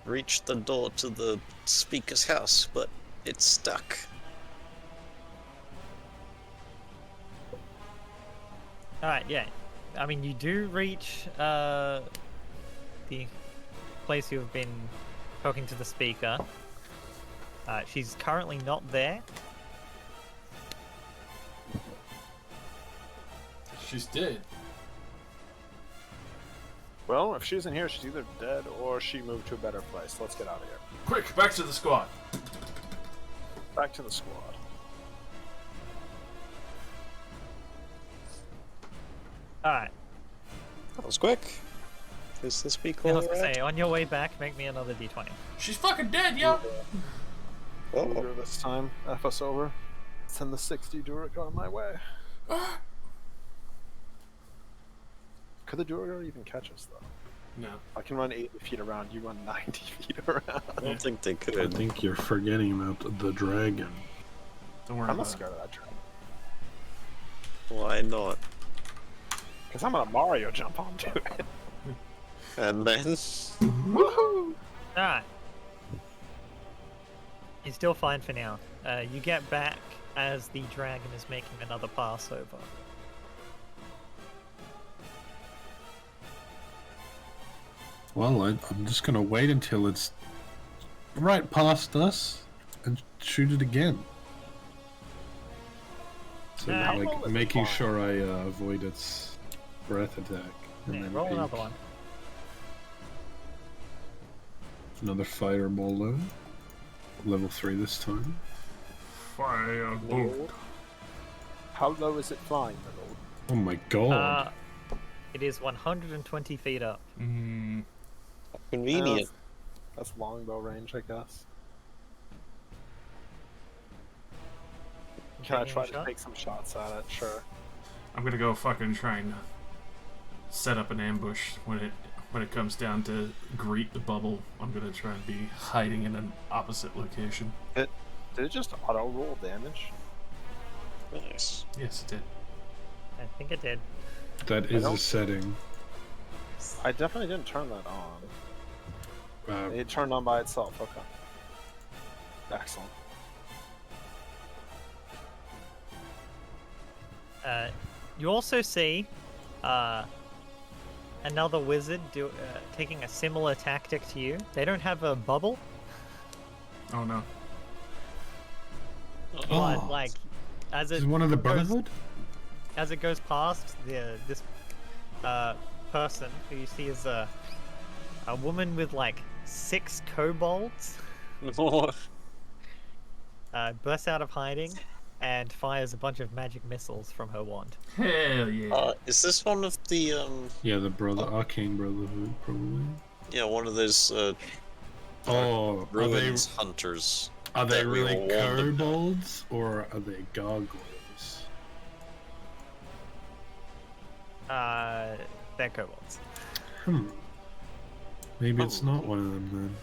S7: Reached the door to the speaker's house, but it's stuck.
S4: Alright, yeah. I mean, you do reach the place you've been talking to the speaker. She's currently not there.
S5: She's dead.
S6: Well, if she's in here, she's either dead or she moved to a better place. Let's get out of here.
S5: Quick, back to the squad.
S6: Back to the squad.
S4: Alright.
S7: That was quick. Is the speaker
S4: I was gonna
S7: alright?
S4: say, on your way back, make me another d20.
S5: She's fucking dead, yo!
S7: Oh,
S6: Over this time. F us over. Send the 60 Duragar my way. Could the Duragar even catch us, though?
S5: No.
S6: I can run 80 feet around, you run 90 feet around.
S7: I don't think they
S3: I
S7: could.
S3: think you're forgetting about the dragon.
S5: Don't worry
S6: I'm not
S5: about
S6: scared of that dragon.
S7: Why not?
S6: Because I'm gonna Mario jump onto it.
S7: And then
S6: Woohoo!
S4: Alright. You're still fine for now. You get back as the dragon is making another pass over.
S3: Well, I'm just gonna wait until it's right past us and shoot it again. So,
S4: How
S6: low is
S3: like,
S6: it
S3: making
S6: flying?
S3: sure I avoid its breath attack. And
S4: Yeah,
S3: then
S4: roll
S3: peek.
S4: another one.
S3: Another fireball low. Level 3 this time.
S5: Fire bolt.
S6: How low is it flying, my lord?
S3: Oh my god.
S4: It is 120 feet up.
S7: convenient.
S6: That's longbow range, I guess. Can I
S4: Taking
S6: try
S4: a
S6: to
S4: shot?
S6: take some shots at it? Sure.
S5: I'm gonna go fucking train. set up an ambush when it comes down to greet the bubble. I'm gonna try and be hiding in an opposite location.
S6: Did it just auto roll damage?
S7: Nice.
S5: Yes, it did.
S4: I think it did.
S3: That is a
S6: don't-
S3: setting.
S6: I definitely didn't turn that on. It turned on by itself. Okay. Excellent.
S4: You also see another wizard taking a similar tactic to you. They don't have a bubble,
S5: Oh no.
S4: but like as
S3: Is
S4: it
S3: one of the
S4: goes,
S3: Brotherhood?
S4: as it goes past this person who you see is a woman with like 6 kobolds, bursts out of hiding and fires a bunch of magic missiles from her wand.
S5: Hell yeah.
S7: Is this one of the
S3: Yeah, the Arcane Brotherhood, probably.
S7: yeah, one of those
S3: Oh,
S7: ruins hunters?
S3: are they
S7: that we
S3: really
S7: all warned about?
S3: kobolds or are they gargoyles?
S4: They're kobolds.
S3: Maybe it's not one of them then.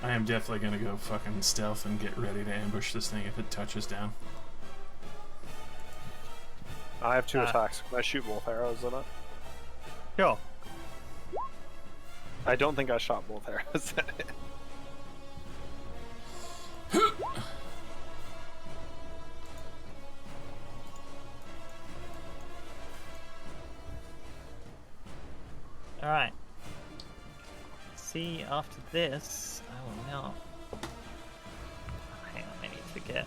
S5: I am definitely gonna go fucking stealth and get ready to ambush this thing if it touches down.
S6: I have 2 attacks. Can I shoot both arrows in it?
S4: Sure.
S6: I don't think I shot both arrows at it.
S4: All right. See, after this, I will now. Oh, hang on, I need to get.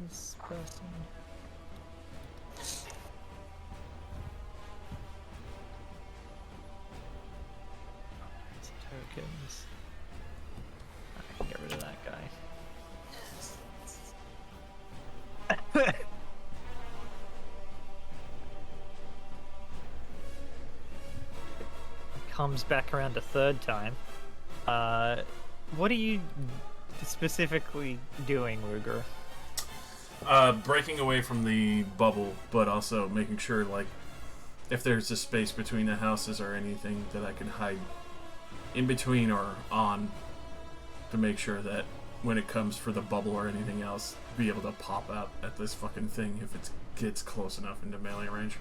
S4: This person. Tokens. I can get rid of that guy. Comes back around a third time. What are you specifically doing, Ruger?
S5: Breaking away from the bubble, but also making sure, like, if there's a space between the houses or anything that I can hide in between or on to make sure that when it comes for the bubble or anything else, be able to pop out at this fucking thing if it gets close enough into melee range.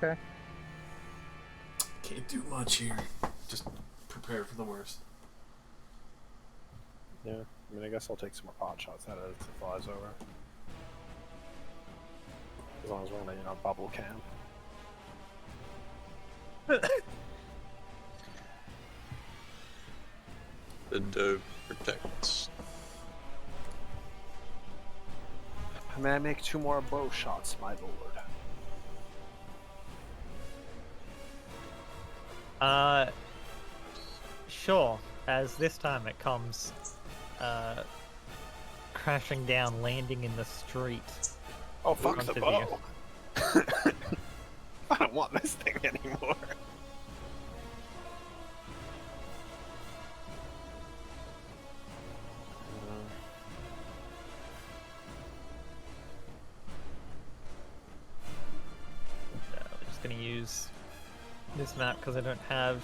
S4: Okay.
S5: Can't do much here. Just prepare for the worst.
S6: Yeah. I mean, I guess I'll take some more pot shots at it as it flies over. As long as we're in a bubble camp.
S7: The doe protects.
S6: May I make 2 more bow shots, my lord?
S4: Sure. As this time it comes, crashing down, landing in the street.
S6: Oh, fuck
S4: Front
S6: the
S4: of you.
S6: bow! I don't want this thing anymore.
S4: We're just gonna use this map because I don't have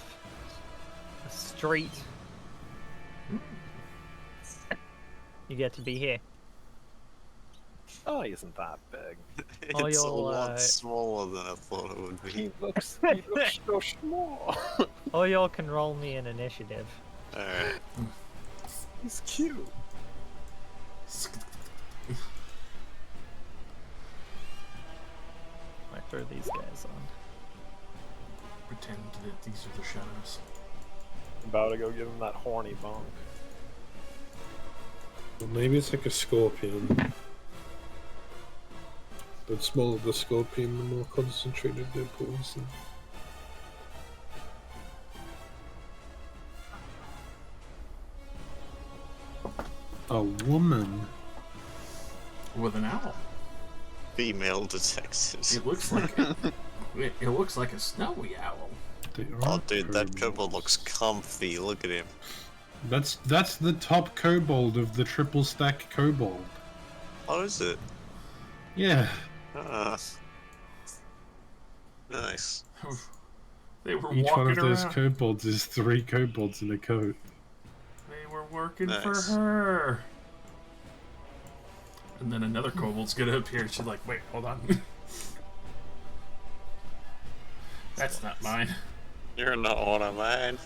S4: a street. You get to be here.
S6: Oh, he isn't that big.
S4: Oh,
S7: It's a
S4: you'll,
S7: lot smaller than I thought it would be.
S6: He looks so small.
S4: Or y'all can roll me an initiative.
S7: Alright.
S6: He's cute.
S4: I throw these guys on.
S5: Pretend that these are the shadows.
S6: I'm about to go give him that horny bonk.
S3: Well, maybe it's like a scorpion. The smaller the scorpion, the more concentrated their poison. A woman.
S5: With an owl.
S7: female detected.
S5: It looks like it looks like a snowy owl.
S3: They
S7: Oh,
S3: are
S7: dude, that
S3: kobolds.
S7: kobold looks comfy. Look at him.
S3: That's the top kobold of the triple stack kobold.
S7: Oh, is it?
S3: Yeah.
S7: Ah. Nice.
S5: They were
S3: Each
S5: walking
S3: one of those
S5: around.
S3: kobolds is 3 kobolds in a coat.
S5: They were working for
S7: Nice.
S5: her. And then another kobold's gonna appear. She's like, wait, hold on. That's not mine.
S7: You're not one of mine.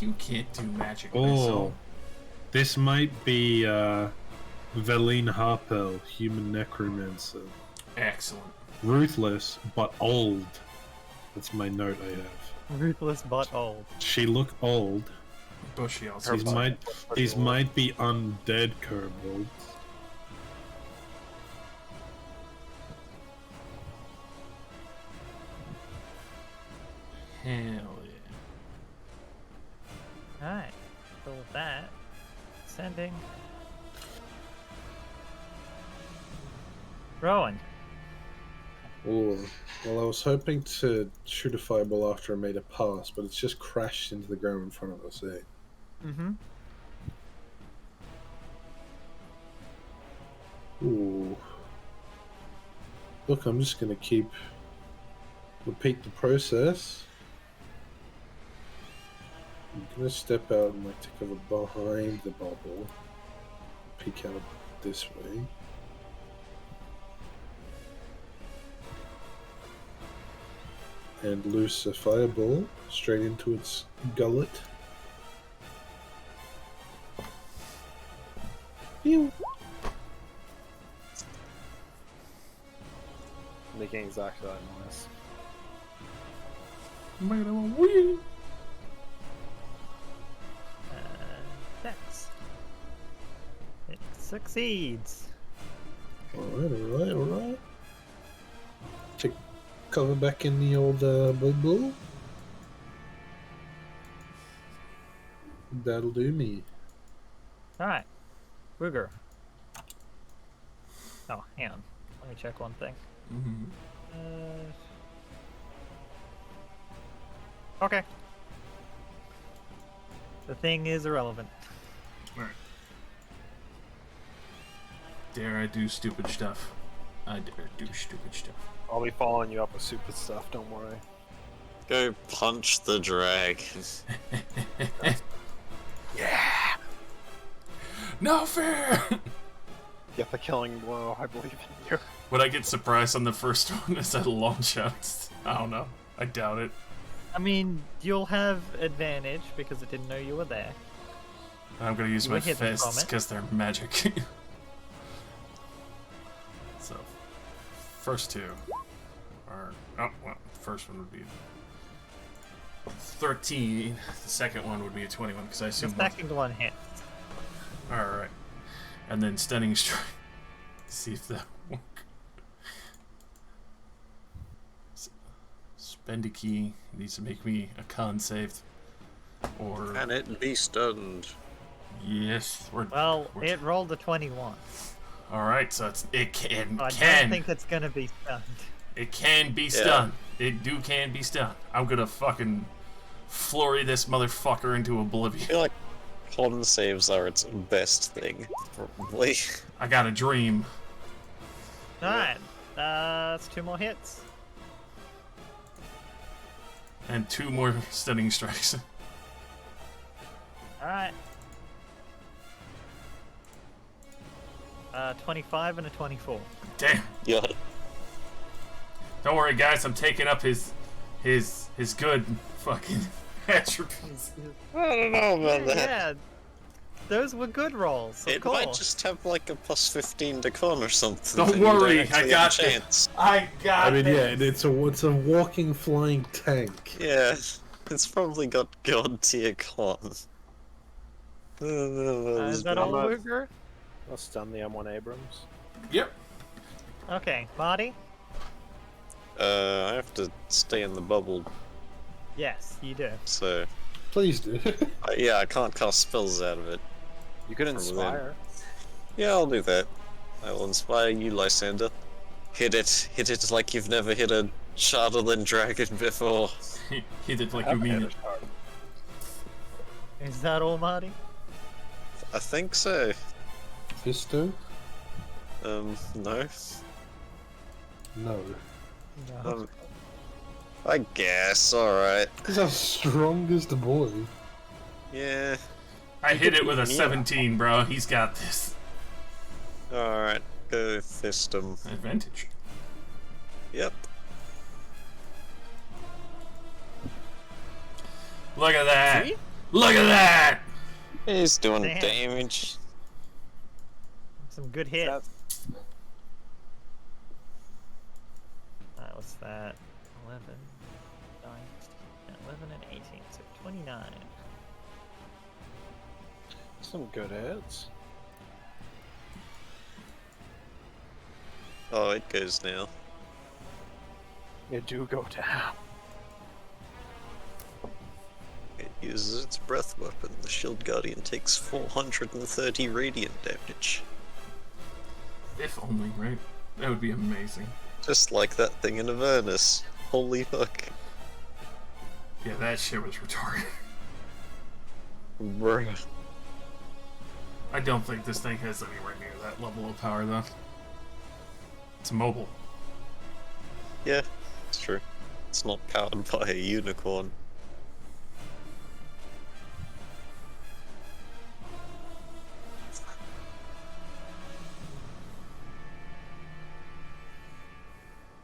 S5: You can't do magic,
S3: Oh,
S5: myself.
S3: this might be Veline Harpel, human necromancer.
S5: Excellent.
S3: Ruthless, but old. That's my note I have.
S4: Ruthless but old.
S3: She look old.
S5: Bushy also.
S3: These might be undead kobolds.
S5: Hell yeah.
S4: Alright. So with that, sending. Rowan.
S3: Oh, well, I was hoping to shoot a fireball after I made a pass, but it's just crashed into the ground in front of us, eh?
S4: Mm-hmm.
S3: Ooh. Look, I'm just gonna repeat the process. I'm gonna step out and like to cover behind the bubble. Peek out this way. And loose a fireball straight into its gullet. Pew!
S6: Making exactly that noise.
S4: Dex. It succeeds.
S3: Alright. Check cover back in the old bubble. That'll do me.
S4: Alright. Ruger. Oh, hang on. Let me check one thing. Okay. The thing is irrelevant.
S5: Alright. Dare I do stupid stuff? I dare do stupid stuff.
S6: I'll be following you up with stupid stuff, don't worry.
S7: Go punch the dragon.
S5: Yeah! No fear!
S6: Get the killing blow, I believe in you.
S5: Would I get surprised on the first one as I launch out? I don't know. I doubt it.
S4: I mean, you'll have advantage because it didn't know you were there.
S5: I'm gonna use
S4: You
S5: my
S4: were hidden from
S5: fists
S4: it.
S5: because they're magic. So, first two are. Oh, well, the first one would be 13. The second one would be a 21 because I
S4: The
S5: assume.
S4: second one hit.
S5: Alright. And then stunning strike. See if that works. Spend a key. It needs to make me a con save. Or.
S7: Can it be stunned?
S5: Yes.
S4: Well, it rolled a 21.
S5: Alright, so it can.
S4: I don't think it's gonna be stunned.
S5: It can be stunned. It can be stunned. I'm gonna fucking flurry this motherfucker into
S7: I
S5: oblivion.
S7: feel like con saves are its best thing, probably.
S5: I got a dream.
S4: Alright. That's 2 more hits.
S5: And 2 more stunning strikes.
S4: Alright. 25 and a 24.
S5: Damn.
S7: Yeah.
S5: Don't worry, guys. I'm taking up his good fucking attributes.
S7: I don't know about that.
S4: Yeah, those were good rolls. Of
S7: It
S4: course.
S7: might just have like a plus 15 to con or something.
S5: Don't
S7: and you
S5: worry,
S7: actually
S5: I
S7: have
S5: got
S7: a
S5: this.
S7: chance.
S5: I got
S3: I mean,
S5: this.
S3: yeah, it's a walking, flying tank.
S7: Yeah, it's probably got god tier con.
S4: Is that all,
S6: not-
S4: Luger?
S6: I'll stun the M1 Abrams.
S5: Yep.
S4: Okay, Marty?
S7: I have to stay in the bubble,
S4: Yes, you do.
S7: so
S3: Please do.
S7: yeah, I can't cast spells out of it.
S6: You could
S7: From
S6: inspire.
S7: Yeah, I'll do that. I will inspire you, Lysander. Hit it like you've never hit a Shardolin dragon before.
S5: Hit it like
S6: I
S5: you
S6: haven't
S5: mean
S6: hit
S5: it.
S6: a shard.
S4: Is that all, Marty?
S7: I think so.
S3: Fisto?
S7: No.
S3: No.
S4: No.
S7: I guess, alright.
S3: He's our strongest boy.
S7: Yeah,
S5: I hit it with a
S6: beat me
S5: 17, bro. He's got this.
S7: alright. Go fist him.
S5: Advantage.
S7: Yep.
S5: Look at that! Look at that!
S7: He's doing
S4: Damn.
S7: damage.
S4: Some good hits.
S6: That's-
S4: What's that? 11, 9, 11 and 18, so 29.
S6: Some good hits.
S7: Oh, it goes now.
S6: You do go down.
S7: It uses its breath weapon. The Shield Guardian takes 430 radiant damage.
S5: If only, right? That would be amazing.
S7: Just like that thing in Avernus. Holy fuck.
S5: Yeah, that shit was retarded.
S7: Bruh.
S5: I don't think this thing has anywhere near that level of power, though. It's mobile.
S7: Yeah, it's true. It's not powered by a unicorn.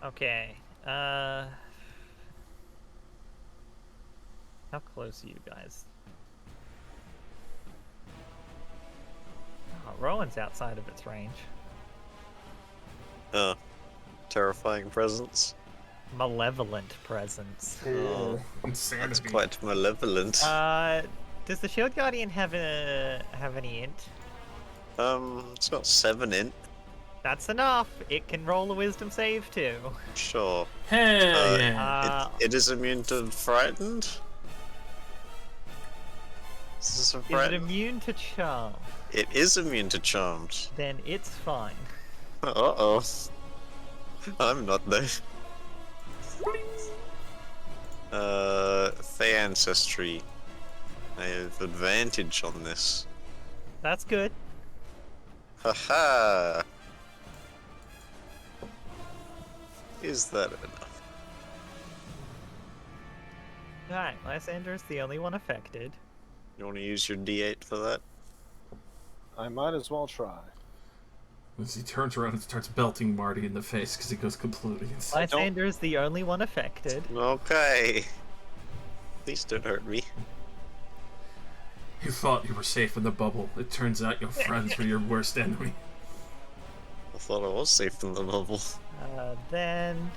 S4: Okay. How close are you guys? Oh, Rowan's outside of its range.
S7: Terrifying presence.
S4: Malevolent presence.
S7: Oh, that's
S5: Insanity.
S7: quite malevolent.
S4: Does the Shield Guardian have any int?
S7: It's got 7 int.
S4: That's enough. It can roll a Wisdom save too.
S7: Sure.
S5: Hell yeah!
S7: It is immune to frightened? Is this a
S4: Is it
S7: frightened?
S4: immune to charm?
S7: It is immune to charms.
S4: Then it's fine.
S7: Uh-oh. I'm not there. Fey Ancestry. I have advantage on this.
S4: That's good.
S7: Haha! Is that enough?
S4: Alright, Lysander's the only one affected.
S7: You want to use your D8 for that?
S6: I might as well try.
S5: As he turns around and starts belting Marty in the face because he goes completely insane.
S4: Lysander's the only one affected.
S7: Okay. Please don't hurt me.
S5: You thought you were safe in the bubble. It turns out your friends were your worst enemy.
S7: I thought I was safe in the bubble.
S4: Then...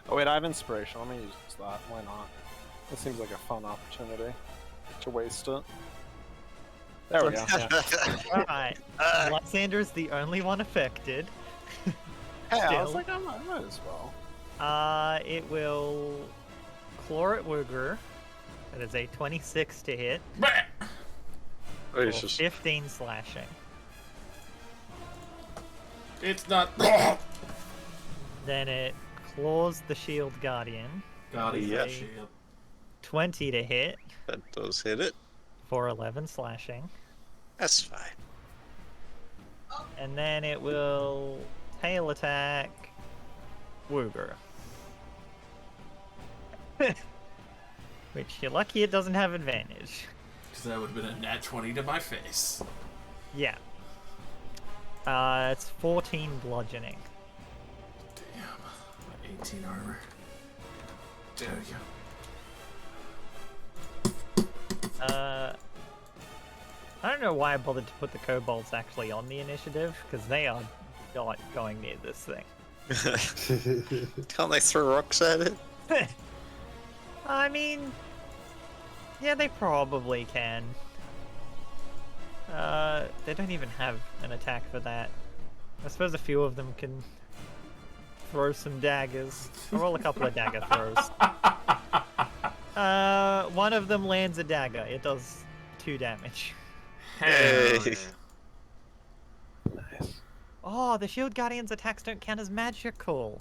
S6: Oh wait, I have inspiration. Let me use that. Why not? It seems like a fun opportunity to waste it. There we go. Yeah.
S4: Alright, Lysander's the only one affected.
S6: Hey, I was
S4: Still.
S6: like, I might as well.
S4: It will claw at Wooger. That is a 26 to hit.
S5: Bah!
S7: Oh,
S4: For
S7: it's just
S4: 15 slashing.
S5: It's not.
S4: Then it claws the Shield Guardian.
S5: God, he's
S7: Yeah.
S5: a shield.
S4: 20 to hit
S7: that does hit it.
S4: for 11 slashing.
S7: That's fine.
S4: And then it will tail attack Wooger. Which you're lucky it doesn't have advantage.
S5: Because that would have been a nat 20 to my face.
S4: Yeah. It's 14 bludgeoning.
S5: Damn. 18 armor. There you
S4: I don't know why I bothered to put the kobolds actually on the initiative, because they are not going near this thing.
S7: Can't they throw rocks at it?
S4: I mean, yeah, they probably can. They don't even have an attack for that. I suppose a few of them can throw some daggers. I'll roll a couple of dagger throws. One of them lands a dagger. It does 2 damage.
S5: Hell
S7: Hey.
S5: yeah.
S6: Nice.
S4: Oh, the shield guardian's attacks don't count as magical.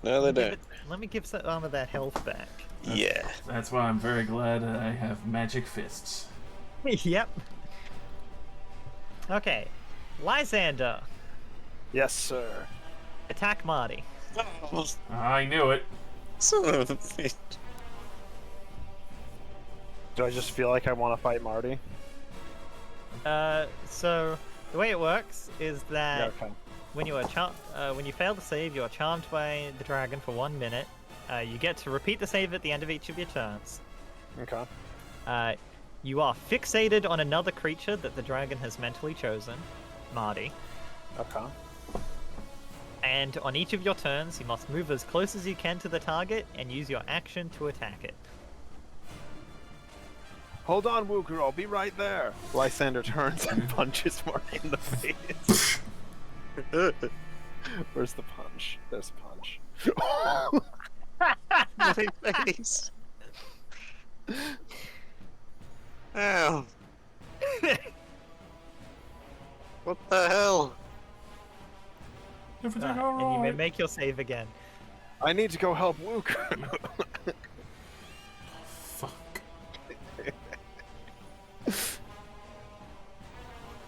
S7: No, they don't.
S4: Let me give some of that health back.
S7: Yeah.
S5: That's why I'm very glad I have magic fists.
S4: Yep. Okay, Lysander,
S6: Yes, sir.
S4: attack Marty.
S7: Oh,
S5: I knew it.
S7: son of a bitch.
S6: Do I just feel like I want to fight Marty?
S4: So the way it works is that
S6: Yeah, okay.
S4: when you fail to save, you are charmed by the dragon for 1 minute. You get to repeat the save at the end of each of your turns.
S6: Okay.
S4: You are fixated on another creature that the dragon has mentally chosen, Marty.
S6: Okay.
S4: And on each of your turns, you must move as close as you can to the target and use your action to attack it.
S6: Hold on, Wooker. I'll be right there. Lysander turns and punches Marty in the face. Where's the punch? There's the punch.
S7: My face. Ow. What the hell?
S5: Everything
S4: And you may
S5: alright?
S4: make your save again.
S6: I need to go help Wooker.
S5: Fuck.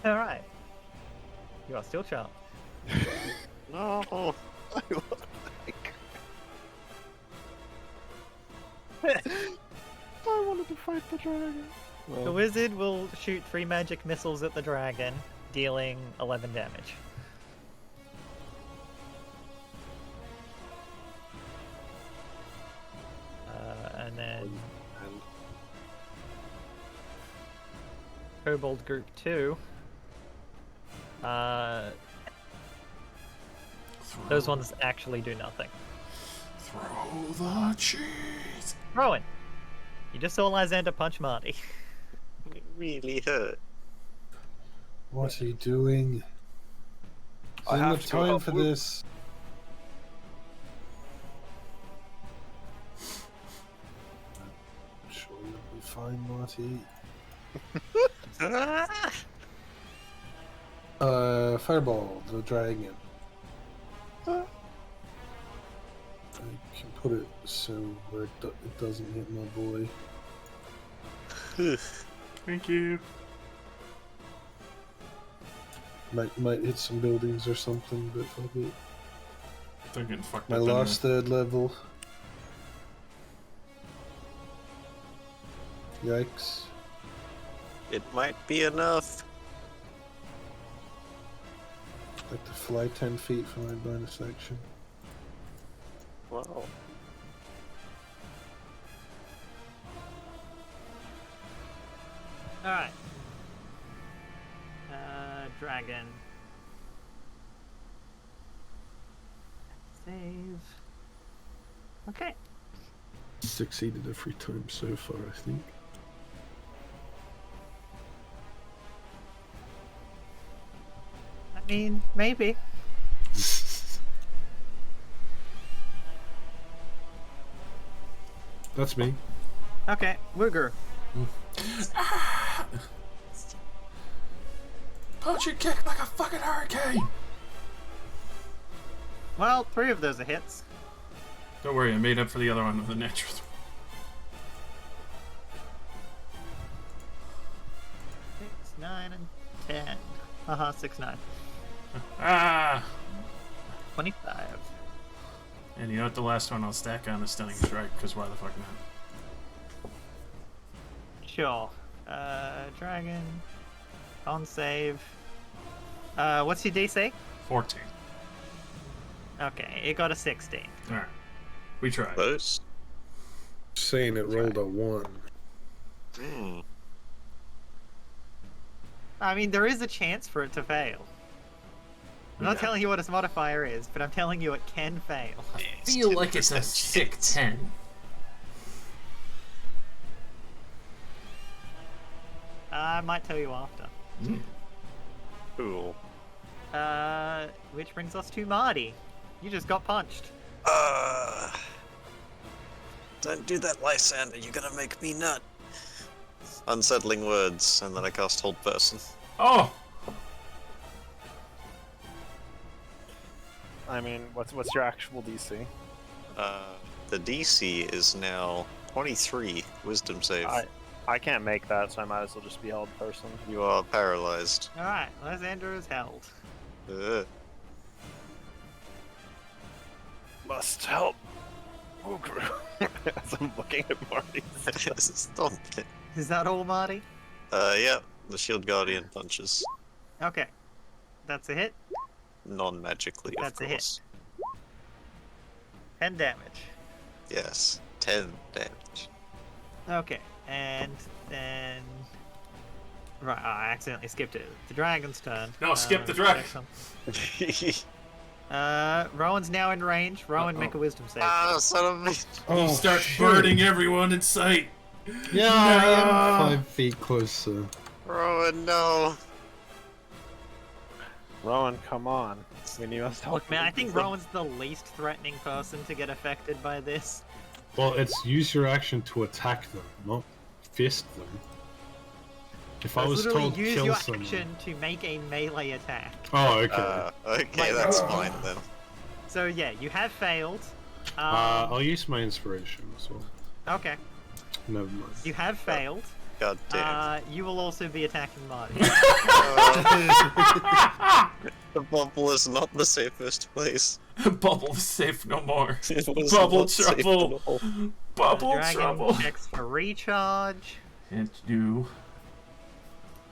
S4: Alright. You are still charmed.
S7: No.
S6: I look like... I wanted to fight the dragon.
S4: The wizard will shoot 3 magic missiles at the dragon, dealing 11 damage. And then Kobold Group 2. Those ones actually do nothing.
S5: Throw the cheese.
S4: Rowan, you just saw Lysander punch Marty.
S7: It really hurt.
S3: What are you doing?
S6: I
S3: Isn't
S6: have
S3: the
S6: to go
S3: time
S6: help
S3: for
S6: Luke.
S3: this? I'm sure you'll be fine, Marty. Fireball, the dragon. I can put it so where it doesn't hit my boy.
S5: Thank you.
S3: Might hit some buildings or something, but I'll be
S5: They're getting fucked
S3: my
S5: up.
S3: last third level. Yikes.
S7: It might be enough.
S3: Like to fly 10 feet for my bonus action.
S7: Wow.
S4: Alright. Dragon. Save. Okay.
S3: Succeeded every time so far, I think.
S4: I mean, maybe.
S3: That's me.
S4: Okay, Wooger.
S5: Punch and kick like a fucking hurricane.
S4: Well, 3 of those are hits.
S5: Don't worry, I made up for the other one with the natural.
S4: 6, 9, and 10. Haha, 6, 9.
S5: Ah!
S4: 25.
S5: And you know what? The last one I'll stack on a stunning strike, because why the fuck not?
S4: Sure. Dragon. On save. What's your DC?
S5: 14.
S4: Okay, it got a 16.
S5: Alright. We tried.
S7: Close.
S3: Saying it rolled a 1.
S7: Hmm.
S4: I mean, there is a chance for it to fail. I'm not
S5: Yeah.
S4: telling you what its modifier is, but I'm telling you it can fail.
S5: I feel like it's a sick 10.
S4: I might tell you after.
S7: Cool.
S4: Which brings us to Marty. You just got punched.
S7: Don't do that, Lysander. You're gonna make me nut. Unsettling words, and then I cast Hold Person.
S5: Oh!
S6: I mean, what's your actual DC?
S7: The DC is now 23 Wisdom save.
S6: I can't make that, so I might as well just be held person.
S7: You are paralyzed.
S4: Alright, Lysander is held.
S6: Must help. Ogre. As I'm looking at Marty.
S7: Stop it.
S4: Is that all, Marty?
S7: Yeah, the Shield Guardian punches.
S4: Okay. That's a hit.
S7: Non-magically, of
S4: That's a hit.
S7: course.
S4: 10 damage.
S7: Yes, 10 damage.
S4: Okay, and then... Right, I accidentally skipped it. The dragon's turn.
S5: No, skip the dragon.
S4: Rowan's now in range. Rowan, make a wisdom save.
S7: Ah, son of a bitch.
S3: Oh,
S5: He starts
S3: shit.
S5: burning everyone in sight.
S3: Yeah, I am 5 feet closer.
S7: Rowan, no.
S6: Rowan, come on. We need us to
S4: Look, man, I think Rowan's the least threatening person to get affected by this.
S3: Well, it's use your action to attack them, not fist them. If I was
S4: literally
S3: told
S4: use
S3: kill
S4: your
S3: someone...
S4: action to make a melee attack.
S3: Oh, okay.
S7: Okay, that's fine then.
S4: So yeah, you have failed.
S3: I'll use my inspiration as well.
S4: Okay.
S3: Never mind.
S4: You have failed.
S7: God damn.
S4: You will also be attacking Marty.
S7: The bubble is not the safest place.
S5: Bubble is safe no more.
S7: It was
S5: Bubble
S7: not safe
S5: trouble.
S7: at all.
S5: Bubble
S4: Dragon
S5: trouble.
S4: checks for recharge.
S5: Can't do.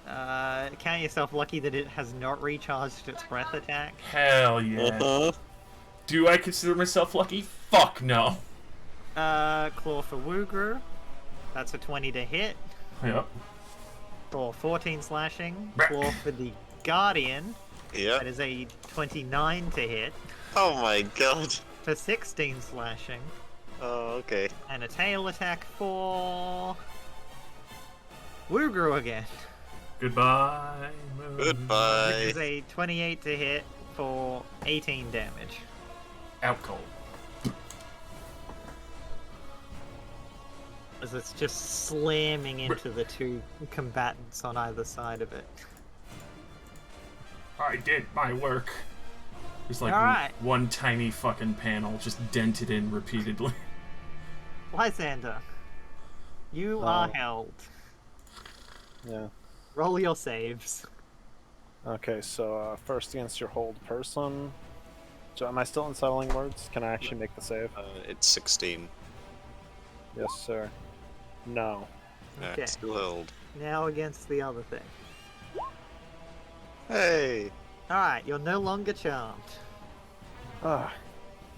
S4: Count yourself lucky that it has not recharged its breath attack.
S5: Hell yeah. Do I consider myself lucky? Fuck no.
S4: Claw for Woogru. That's a 20 to hit.
S5: Yep.
S4: For 14 slashing.
S5: Brr.
S4: Claw for the Guardian.
S7: Yeah.
S4: That is a 29 to hit.
S7: Oh my god.
S4: For 16 slashing.
S7: Oh, okay.
S4: And a tail attack for... Woogru again.
S5: Goodbye. Moon.
S4: Which
S7: Goodbye.
S4: is a 28 to hit for 18 damage.
S5: Out cold.
S4: As it's just slamming into the two combatants on either side of it.
S5: I did my work. There's like
S4: Alright.
S5: one tiny fucking panel just dented in repeatedly.
S4: Lysander, you are held.
S6: Yeah.
S4: Roll your saves.
S6: Okay, so first against your hold person. So am I still unsettling words? Can I actually make the save?
S7: It's 16.
S6: Yes, sir. No.
S7: Yeah,
S4: Okay.
S7: it's still held.
S4: Now against the other thing.
S7: Hey!
S4: Alright, you're no longer charmed.
S6: Ah.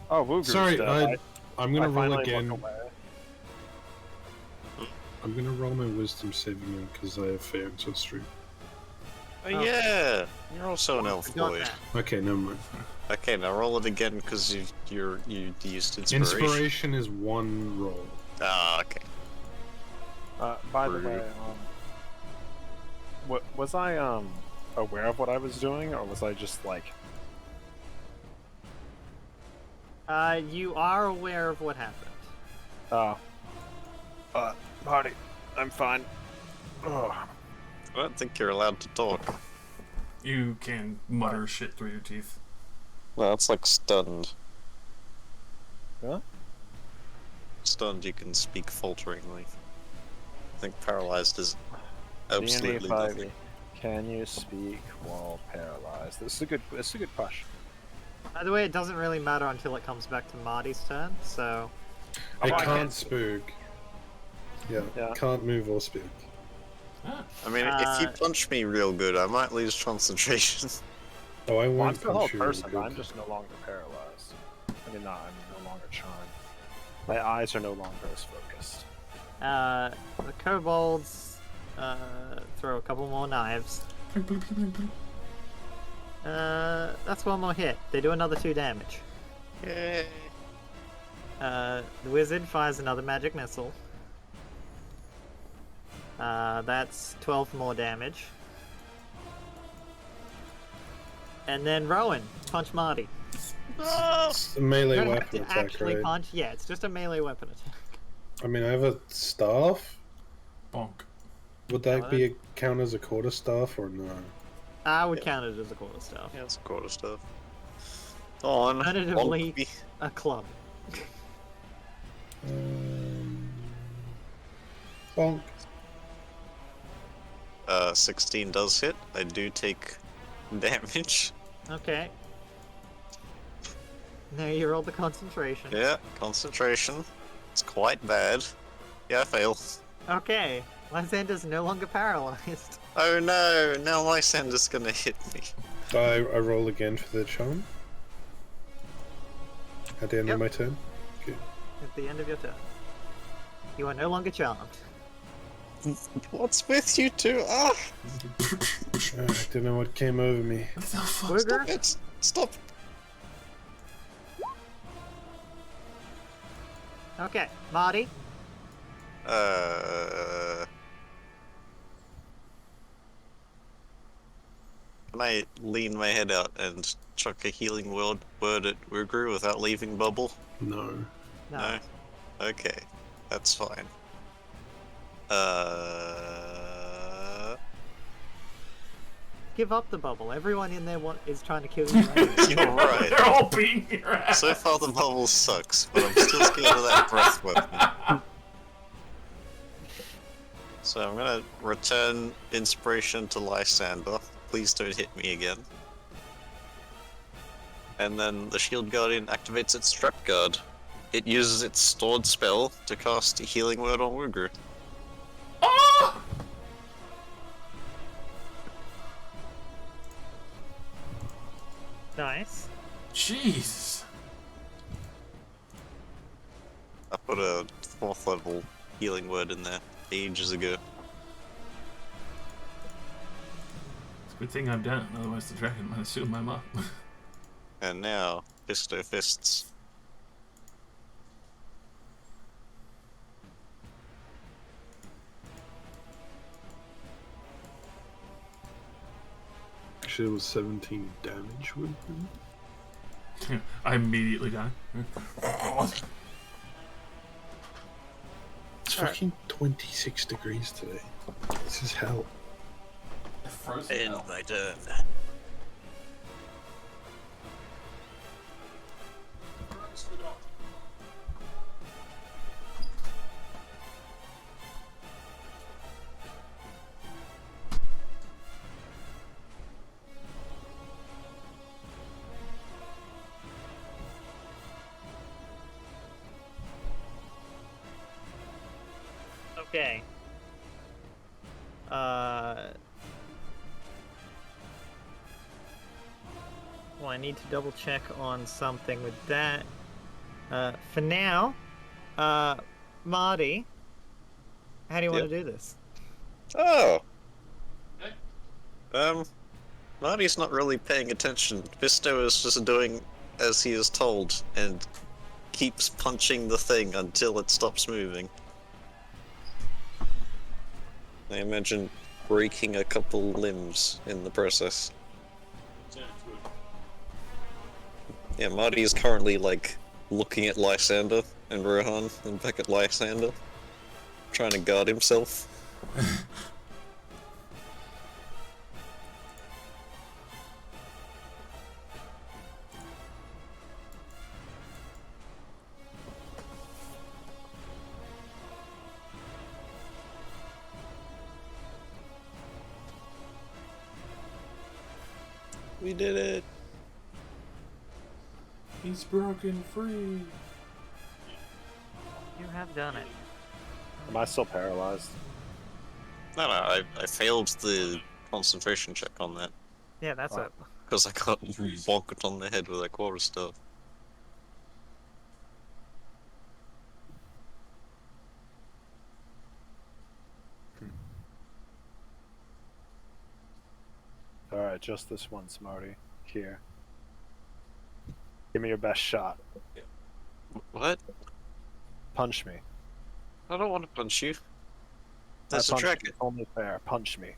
S6: Oh, Woogru's
S3: Sorry,
S6: dead.
S3: I'm gonna
S6: I
S3: roll
S6: finally look
S3: again.
S6: away.
S3: I'm gonna roll my wisdom save again because I have fair ancestry.
S7: Oh, yeah! You're also an elf
S4: Forgot
S7: boy.
S4: that.
S3: Okay, never mind.
S7: Okay, now roll it again because you used inspiration.
S3: Inspiration is 1 roll.
S7: Ah, okay.
S6: By the
S7: Rude.
S6: way, was I aware of what I was doing, or was I just like?
S4: You are aware of what happened.
S6: Marty, I'm fine. Ugh.
S7: I don't think you're allowed to talk.
S5: You can mutter shit through your teeth.
S7: No, it's like stunned.
S6: Huh?
S7: Stunned, you can speak falteringly. I think paralyzed is
S6: D&D
S7: absolutely
S6: 5e.
S7: nothing.
S6: Can you speak while paralyzed? This is a good question.
S4: By the way, it doesn't really matter until it comes back to Marty's turn, so...
S3: I
S6: I
S3: can't
S6: can-
S3: spook. Yeah,
S6: Yeah.
S3: can't move or speak.
S7: I mean, if you punch me real good, I might lose concentration.
S3: Oh, I
S6: Well, I'm
S3: won't
S6: still a whole
S3: punch you.
S6: person, but
S3: good.
S6: I'm just no longer paralyzed. I mean, I'm no longer charmed. My eyes are no longer as focused.
S4: The kobolds throw a couple more knives. That's one more hit. They do another 2 damage.
S7: Yay.
S4: The wizard fires another magic missile. That's 12 more damage. And then Rowan, punch Marty.
S3: It's a melee
S4: You don't have
S3: weapon
S4: to
S3: attack,
S4: actually
S3: right?
S4: punch. Yeah, it's just a melee weapon attack.
S3: I mean, I have a staff.
S5: Bonk.
S3: Would
S4: Yeah,
S3: that
S4: well,
S3: be a count as a quarter staff or no?
S4: I would count it as a quarter staff.
S7: Yeah, it's quarter stuff. On.
S4: Alternatively,
S7: On.
S4: a club.
S3: Bonk.
S7: 16 does hit. I do take damage.
S4: Okay. Now you roll the concentration.
S7: Yeah, concentration. It's quite bad. Yeah, I fail.
S4: Okay. Lysander's no longer paralyzed.
S7: Oh no, now Lysander's gonna hit me.
S3: I roll again for the charm. At the end
S4: Yep.
S3: of my turn. Okay.
S4: At the end of your turn. You are no longer charmed.
S7: What's with you two? Ah!
S3: I don't know what came over me.
S4: Booger?
S7: It's stop.
S4: Okay. Marty?
S7: Can I lean my head out and chuck a healing word at Wugru without leaving bubble?
S3: No.
S7: No? Okay. That's fine.
S4: Give up the bubble. Everyone in there is trying to kill you.
S7: You're right.
S5: They're all beating your ass.
S7: So far the bubble sucks, but I'm still scared of that breath weapon. So I'm gonna return inspiration to Lysander. Please don't hit me again. And then the Shield Guardian activates its Strap Guard. It uses its stored spell to cast a healing word on Wugru.
S5: Ah!
S4: Nice.
S5: Jeez.
S7: I put a 4th level healing word in there ages ago.
S5: It's a good thing I'm down, otherwise the dragon might assume I'm up.
S7: And now, Fisto Fists.
S3: Actually, it was 17 damage with him.
S5: I immediately die.
S3: It's fucking 26 degrees today. This is hell.
S7: End my turn.
S4: Okay. Well, I need to double check on something with that. For now, Marty, how do you want to do this?
S7: Oh! Marty's not really paying attention. Fisto is just doing as he is told, and keeps punching the thing until it stops moving. I imagine breaking a couple limbs in the process. Yeah, Marty is currently, like, looking at Lysander and Rohan, and back at Lysander, trying to guard himself. We did it!
S5: He's broken free.
S4: You have done it.
S6: Am I still paralyzed?
S7: No, I failed the concentration check on that,
S4: Yeah, that's it.
S7: because I got bonked on the head with that quarter staff.
S6: Alright, just this once, Marty. Here. Give me your best shot.
S7: What?
S6: Punch me.
S7: I don't want to punch you. That's a
S6: punch
S7: dragon.
S6: you. Only fair. Punch me.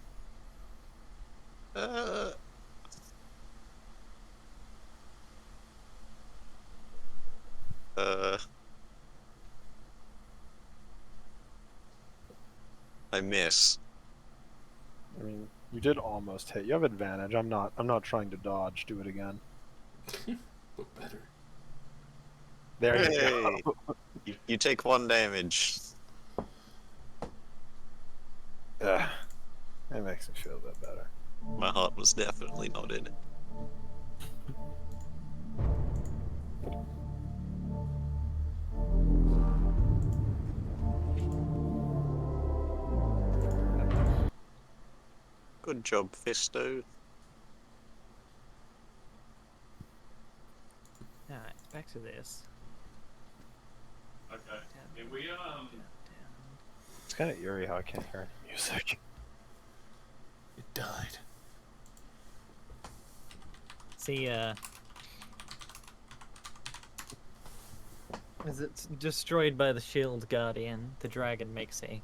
S7: I miss.
S6: I mean, you did almost hit. You have advantage. I'm not trying to dodge. Do it again.
S5: But better.
S6: There you
S7: Hey!
S6: go.
S7: You take 1 damage.
S6: Ugh. That makes me feel a bit better.
S7: My heart was definitely not in it. Good job, Fisto.
S4: Alright, back to this.
S5: Okay. Can we
S6: It's kind of eerie how I can't hear any music.
S5: It died.
S4: See, as it's destroyed by the shield guardian, the dragon makes a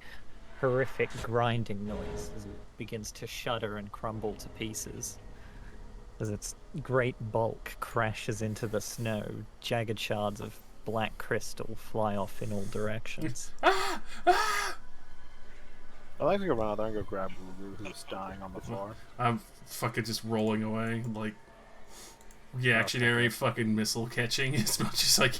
S4: horrific grinding noise as it begins to shudder and crumble to pieces. As its great bulk crashes into the snow, jagged shards of black crystal fly off in all directions.
S6: I'd like to go run out there and go grab Ruru, who's dying on the floor.
S5: I'm fucking just rolling away, like reactionary fucking missile catching as much as like.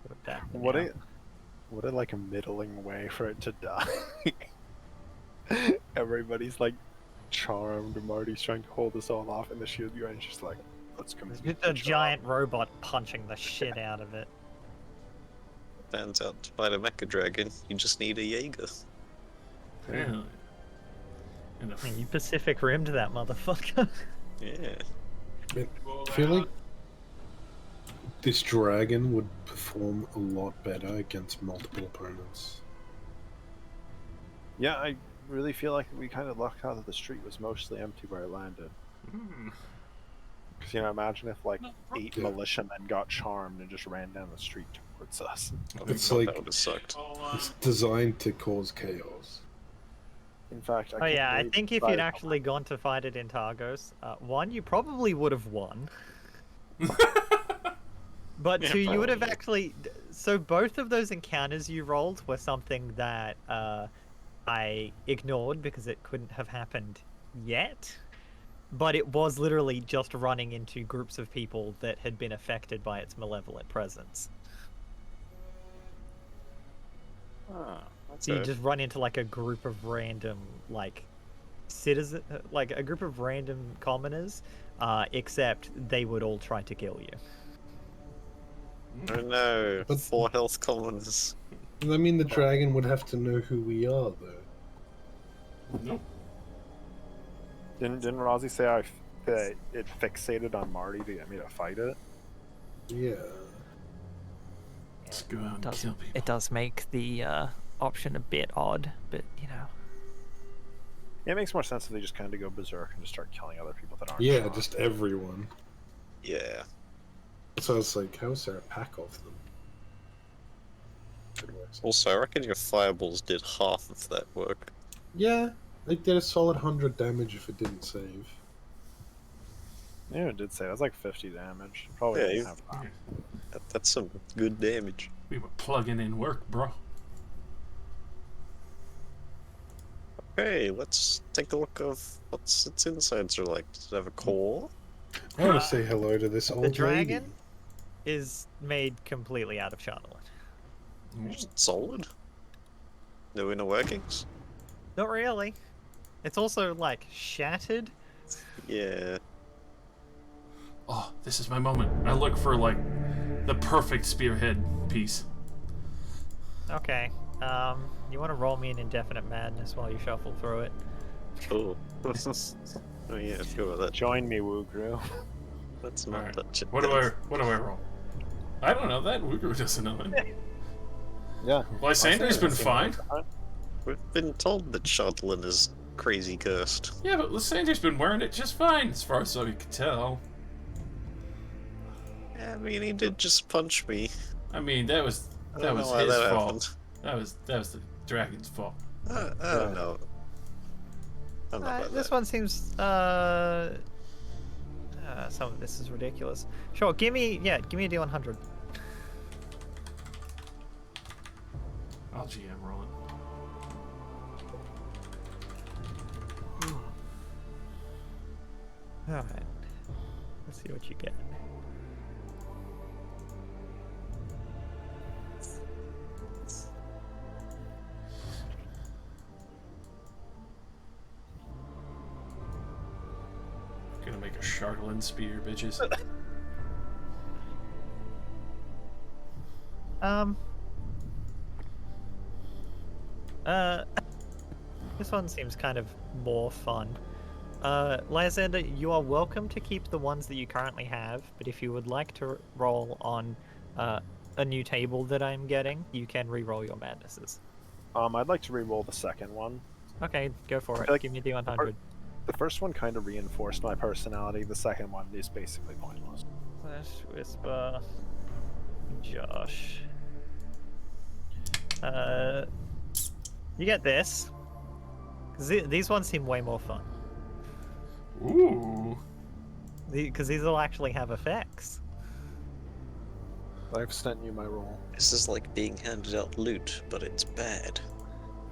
S4: Put it back
S6: What
S4: now.
S6: a like a middling way for it to die. Everybody's like charmed. Marty's trying to hold us all off, and the shield guardian's just like, let's
S4: There's
S6: complete
S4: just a
S6: the job.
S4: giant robot punching the shit out of it.
S7: Turns out to fight a mecha dragon, you just need a Jaeger.
S5: Yeah. And
S4: I mean, you Pacific Rimmed that motherfucker.
S7: Yeah.
S3: I feel like this dragon would perform a lot better against multiple opponents.
S6: Yeah, I really feel like we kind of lucked out that the street was mostly empty where it landed. Because, you know, imagine if like 8
S3: Yeah.
S6: militiamen got charmed and just ran down the street towards us.
S3: It's
S7: Oh,
S3: like
S7: that would have sucked.
S3: it's designed to cause chaos.
S6: In fact,
S4: Oh yeah, I think if you'd actually gone to fight it in Targos, one, you probably would have won. But
S7: Yeah,
S4: two, you would have
S7: probably.
S4: actually. So both of those encounters you rolled were something that I ignored because it couldn't have happened yet. But it was literally just running into groups of people that had been affected by its malevolent presence. So you just run into like a group of random like citizen, like a group of random commoners, except they would all try to kill you.
S7: Oh no,
S3: But-
S7: 4 health commoners.
S3: I mean, the dragon would have to know who we are, though.
S5: Nope.
S6: Didn't Rozzy say that it fixated on Marty to get me to fight it?
S3: Yeah.
S5: Let's go out and kill people.
S4: It does make the option a bit odd, but you know.
S6: Yeah, it makes more sense if they just kind of go berserk and just start killing other people that aren't.
S3: Yeah,
S6: charmed.
S3: just everyone.
S7: Yeah.
S3: So it's like, how is there a pack of them? Good work.
S7: Also, I reckon your fireballs did half of that work.
S3: Yeah, they did a solid 100 damage if it didn't save.
S6: Yeah, it did say it was like 50 damage. Probably
S7: Yeah,
S6: didn't
S7: you-
S6: have that.
S7: That's some good damage.
S5: We were plugging in work, bro.
S7: Okay, let's take a look of what's its insides are like. Does it have a core?
S3: I want to say hello to this old
S4: dragon?
S3: lady.
S4: Is made completely out of charlotte.
S7: Just solid? No inner workings?
S4: Not really. It's also like shattered.
S7: Yeah.
S5: Oh, this is my moment. I look for like the perfect spearhead piece.
S4: Okay. You want to roll me an indefinite madness while you shuffle through it?
S7: Oh. Oh yeah, I forgot about that.
S6: Join me, Woogru.
S7: Let's not
S5: Alright.
S7: touch it.
S5: What do I roll? I don't know that. Wooger doesn't know it.
S6: Yeah.
S5: Lysander's been fine.
S7: We've been told that Shadlin is crazy cursed.
S5: Yeah, but Lysander's been wearing it just fine, as far as we could tell.
S7: Yeah, I mean, he did just punch me.
S5: I mean, that was
S7: I don't know
S5: his
S7: why that
S5: fault. That was the dragon's fault.
S7: I don't know. I don't know about
S4: This
S7: that.
S4: one seems some of this is ridiculous. Sure, give me a D100.
S5: I'll GM roll it.
S4: Alright. Let's see what you get.
S5: Gonna make a Charlin spear, bitches.
S4: This one seems kind of more fun. Lysander, you are welcome to keep the ones that you currently have, but if you would like to roll on a new table that I'm getting, you can re-roll your madnesses.
S6: I'd like to re-roll the second one.
S4: Okay, go for it.
S6: Like,
S4: Give me a D100.
S6: The first one kind of reinforced my personality. The second one is basically pointless.
S4: Slash Whisper. Josh. You get this. 'Cause these ones seem way more fun.
S5: Ooh.
S4: Because these will actually have effects.
S6: I've sent you my roll.
S7: This is like being handed out loot, but it's bad.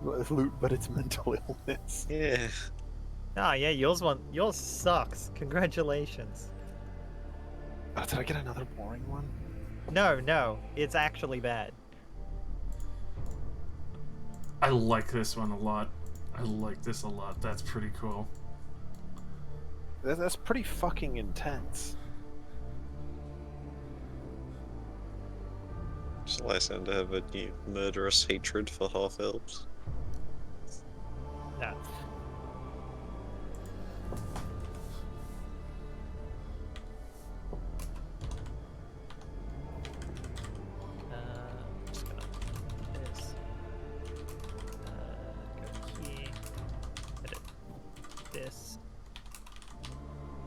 S6: Loot, but it's mental illness.
S7: Yeah.
S4: Ah, yeah, yours sucks. Congratulations.
S6: Oh, did I get another boring one?
S4: No, it's actually bad.
S5: I like this one a lot. I like this a lot. That's pretty cool.
S6: That's pretty fucking intense.
S7: Shall I send to have a new murderous hatred for half-elves?
S4: No. Just gonna do this. Go here. Edit this.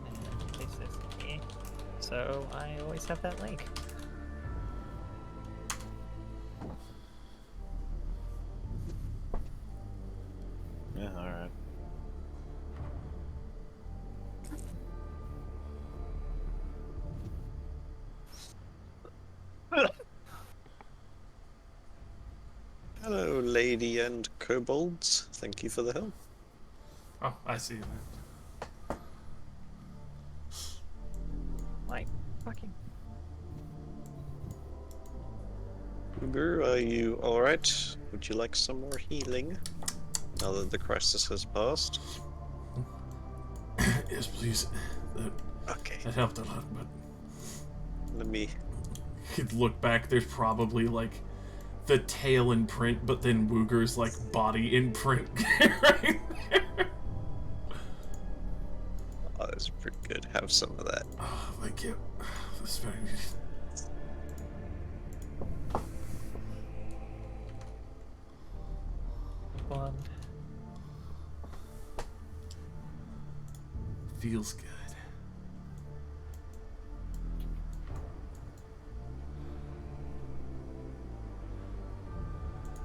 S4: And paste this in here. So I always have that link.
S6: Yeah, alright.
S7: Hello, lady and kobolds. Thank you for the help.
S5: Oh, I see that.
S4: Like, fucking.
S7: Uber, are you alright? Would you like some more healing? Now that the crisis has passed?
S5: Yes, please.
S7: Okay,
S5: That helped a lot, but
S7: let me...
S5: you could look back, there's probably like the tail in print, but then Wooger's like body in print right there.
S7: Oh, that's pretty good. Have some of that.
S5: Oh, thank you. That's very
S4: One.
S5: feels good.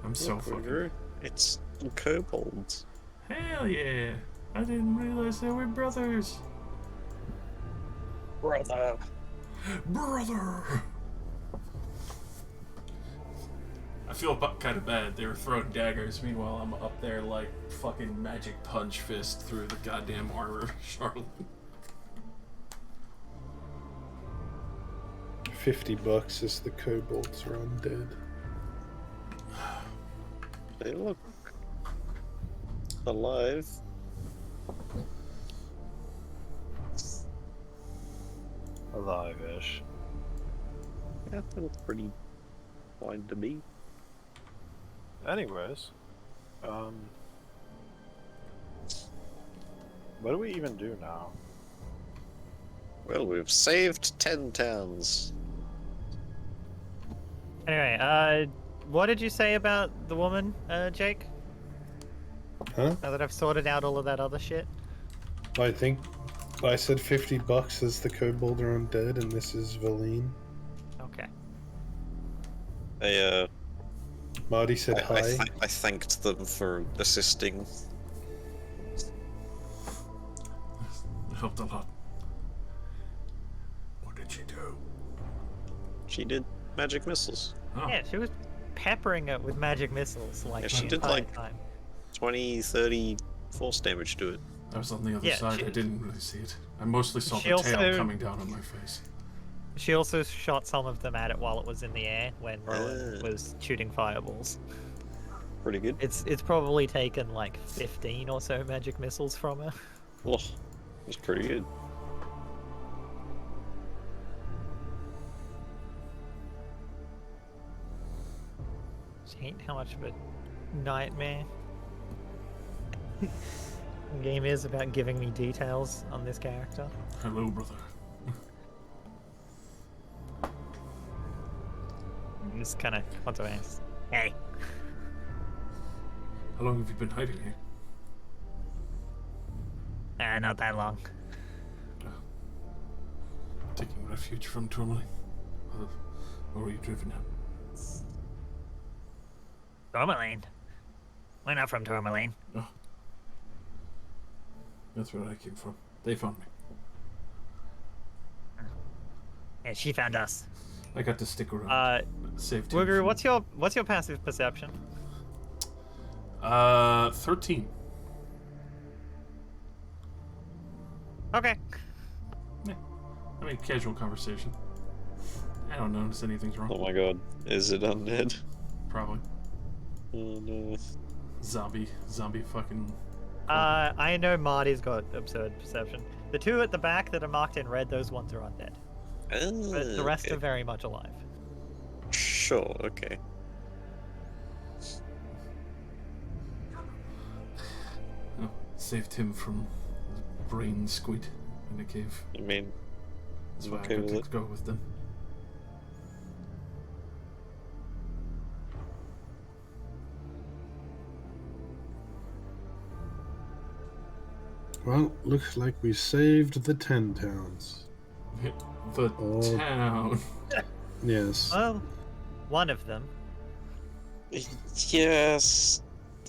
S5: I'm so
S7: Look,
S5: fucking...
S7: Uber, it's kobolds.
S5: Hell yeah! I didn't realize they were brothers.
S7: Brother.
S5: Brother! I feel kind of bad. They were throwing daggers. Meanwhile, I'm up there like fucking magic punch fist through the goddamn armor of Charlotte.
S3: $50 is the kobolds are undead.
S7: They look alive.
S6: Alive-ish.
S7: Yeah, they look pretty fine to me.
S6: Anyways, what do we even do now?
S7: Well, we've saved 10 towns.
S4: Anyway, what did you say about the woman, Jake?
S3: Huh?
S4: Now that I've sorted out all of that other shit.
S3: I think I said $50 as the kobold are undead, and this is Valine.
S4: Okay.
S3: Marty said hi.
S7: I thanked them for assisting.
S5: It helped a lot. What did she do?
S7: She did magic missiles.
S5: Oh,
S4: Yeah, she was peppering it with magic missiles like
S7: Yeah,
S4: the
S7: she did,
S4: entire
S7: like-
S4: time.
S7: 20, 30 force damage to it.
S5: I was on the other
S4: Yeah,
S5: side.
S4: she-
S5: I didn't really see it. I mostly saw
S4: She
S5: the tail
S4: also-
S5: coming down on my face.
S4: She also shot some of them at it while it was in the air when Rowan
S7: Ah.
S4: was shooting fireballs.
S7: Pretty good.
S4: It's probably taken like 15 or so magic missiles from her.
S7: Oh, that's pretty good.
S4: She ain't how much of a nightmare. The game is about giving me details on this character.
S5: Hello, brother.
S4: I'm just kind of what do I? Hey,
S5: How long have you been hiding here?
S4: not that long.
S5: Taking refuge from Tourmaline? Or were you driven out?
S4: Tourmaline? We're not from Tourmaline.
S5: Oh. That's where I came from. They found me.
S4: Yeah, she found us.
S5: I got to stick around. Saved him
S4: Wooger,
S5: from-
S4: what's your passive perception?
S5: 13.
S4: Okay.
S5: I mean, casual conversation. I don't notice anything's wrong.
S7: Oh my god. Is it undead?
S5: Probably.
S7: Oh no.
S5: Zombie fucking...
S4: I know Marty's got absurd perception. The two at the back that are marked in red, those ones are undead. But the rest
S7: Okay.
S4: are very much alive.
S7: Sure, okay.
S5: Oh, saved him from the brain squid in a cave.
S7: I mean,
S5: That's
S7: I'm
S5: why
S7: okay
S5: I
S7: with
S5: got
S7: it.
S5: to go with them.
S3: Well, looks like we saved the 10 towns.
S5: The
S3: Oh.
S5: town.
S3: Yes.
S4: Well, one of them.
S7: yes,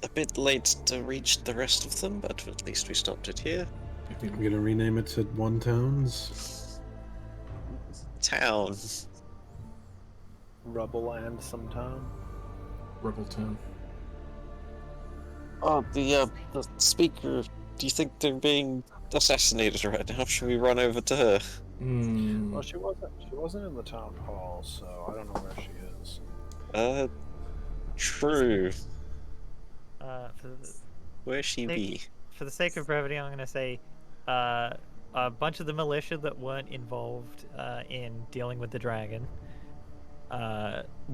S7: a bit late to reach the rest of them, but at least we stopped it here.
S3: I'm gonna rename it to 1 towns.
S7: Town.
S6: Rubble and some town.
S5: Rebel town.
S7: Oh, the speaker. Do you think they're being assassinated right now? Should we run over to her?
S5: Hmm.
S6: Well, she wasn't in the town hall, so I don't know where she is.
S7: True.
S4: For
S7: Where she be?
S4: the sake of brevity, I'm going to say a bunch of the militia that weren't involved in dealing with the dragon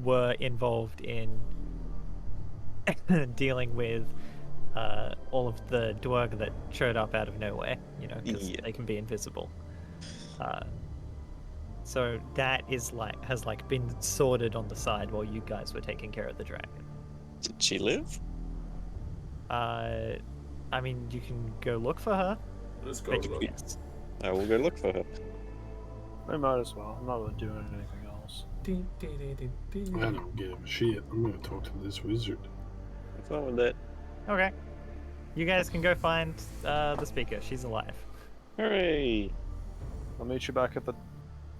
S4: were involved in dealing with all of the dwerg that showed up out of nowhere, you know, because
S7: Yeah.
S4: they can be invisible. So that is has been sorted on the side while you guys were taking care of the dragon.
S7: Did she live?
S4: I mean, you can go look for her.
S5: Let's go.
S4: But
S5: Look.
S4: yes.
S7: I will go look for her.
S6: I might as well. I'm not really doing anything else.
S3: I don't give a shit. I'm gonna talk to this wizard.
S7: What's wrong with that?
S4: Okay. You guys can go find the speaker. She's alive.
S7: Hooray!
S6: I'll meet you back at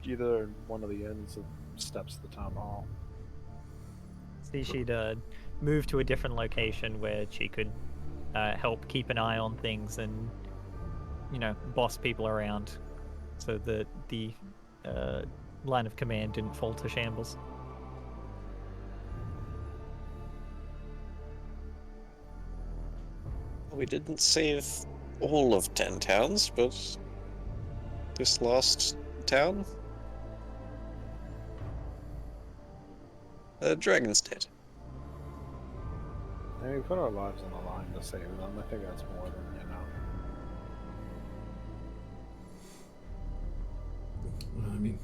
S6: either one of the ends of steps of the town hall.
S4: See, she'd moved to a different location where she could help keep an eye on things and, you know, boss people around, so that the line of command didn't fall to shambles.
S7: We didn't save all of 10 towns, but this last town? Dragon's dead.
S6: I mean, we put our lives on the line to save them. I think that's more than,
S5: Well, I mean,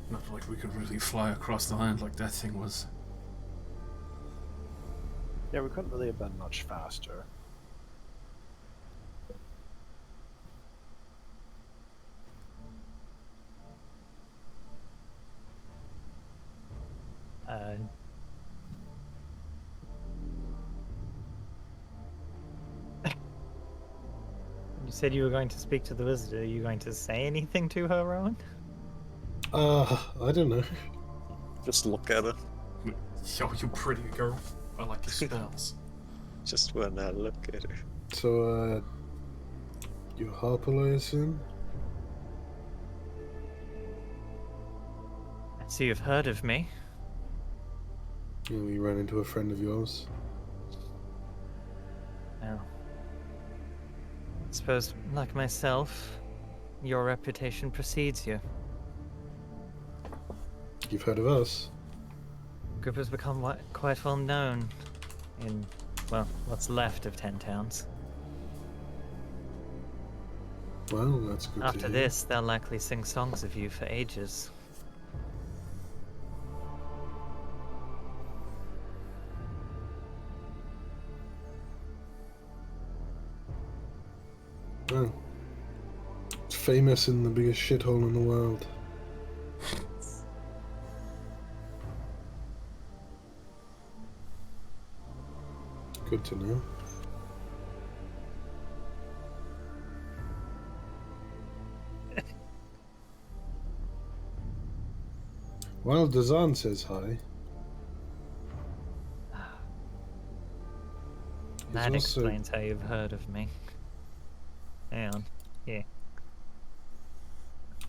S5: not like we could really fly across the land like that thing was.
S6: Yeah, we couldn't really have been much faster.
S4: Uh, you said you were going to speak to the wizard. Are you going to say anything to her, Rowan?
S3: I don't know.
S7: Just look at her.
S5: Yo, you pretty girl. I like your spells.
S7: Just when I look at her.
S3: So, you're Harper, I assume?
S4: I see you've heard of me.
S3: Yeah, we ran into a friend of yours.
S4: Well, I suppose, like myself, your reputation precedes you.
S3: You've heard of us?
S4: Group has become quite well known in, well, what's left of 10 towns.
S3: Well, that's good to
S4: After
S3: hear.
S4: this, they'll likely sing songs of you for ages.
S3: Well, it's famous in the biggest shithole in the world. Good to know. Well, Dazan says hi.
S4: That
S3: also-
S4: explains how you've heard of me. Hang on. Yeah.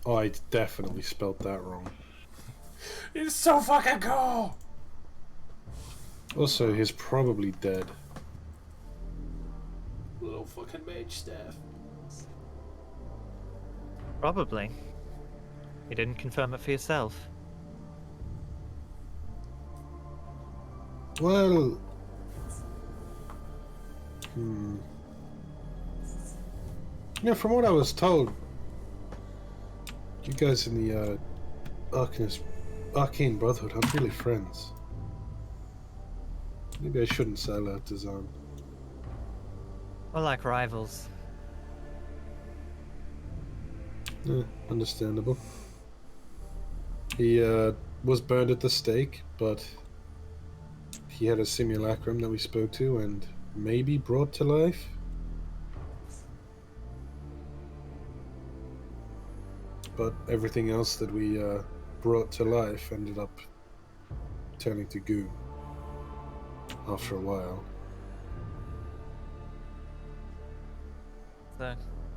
S3: Oh, I definitely spelt that wrong.
S5: It's so fucking cool!
S3: Also, he's probably dead.
S5: Little fucking mage staff.
S4: Probably. You didn't confirm it for yourself.
S3: Well... Yeah, from what I was told, you guys in the Arcane Brotherhood aren't really friends. Maybe I shouldn't sell out to Zan.
S4: We're like rivals.
S3: Understandable. He was burned at the stake, but he had a simulacrum that we spoke to and maybe brought to life. But everything else that we brought to life ended up turning to goo after a while.
S4: So,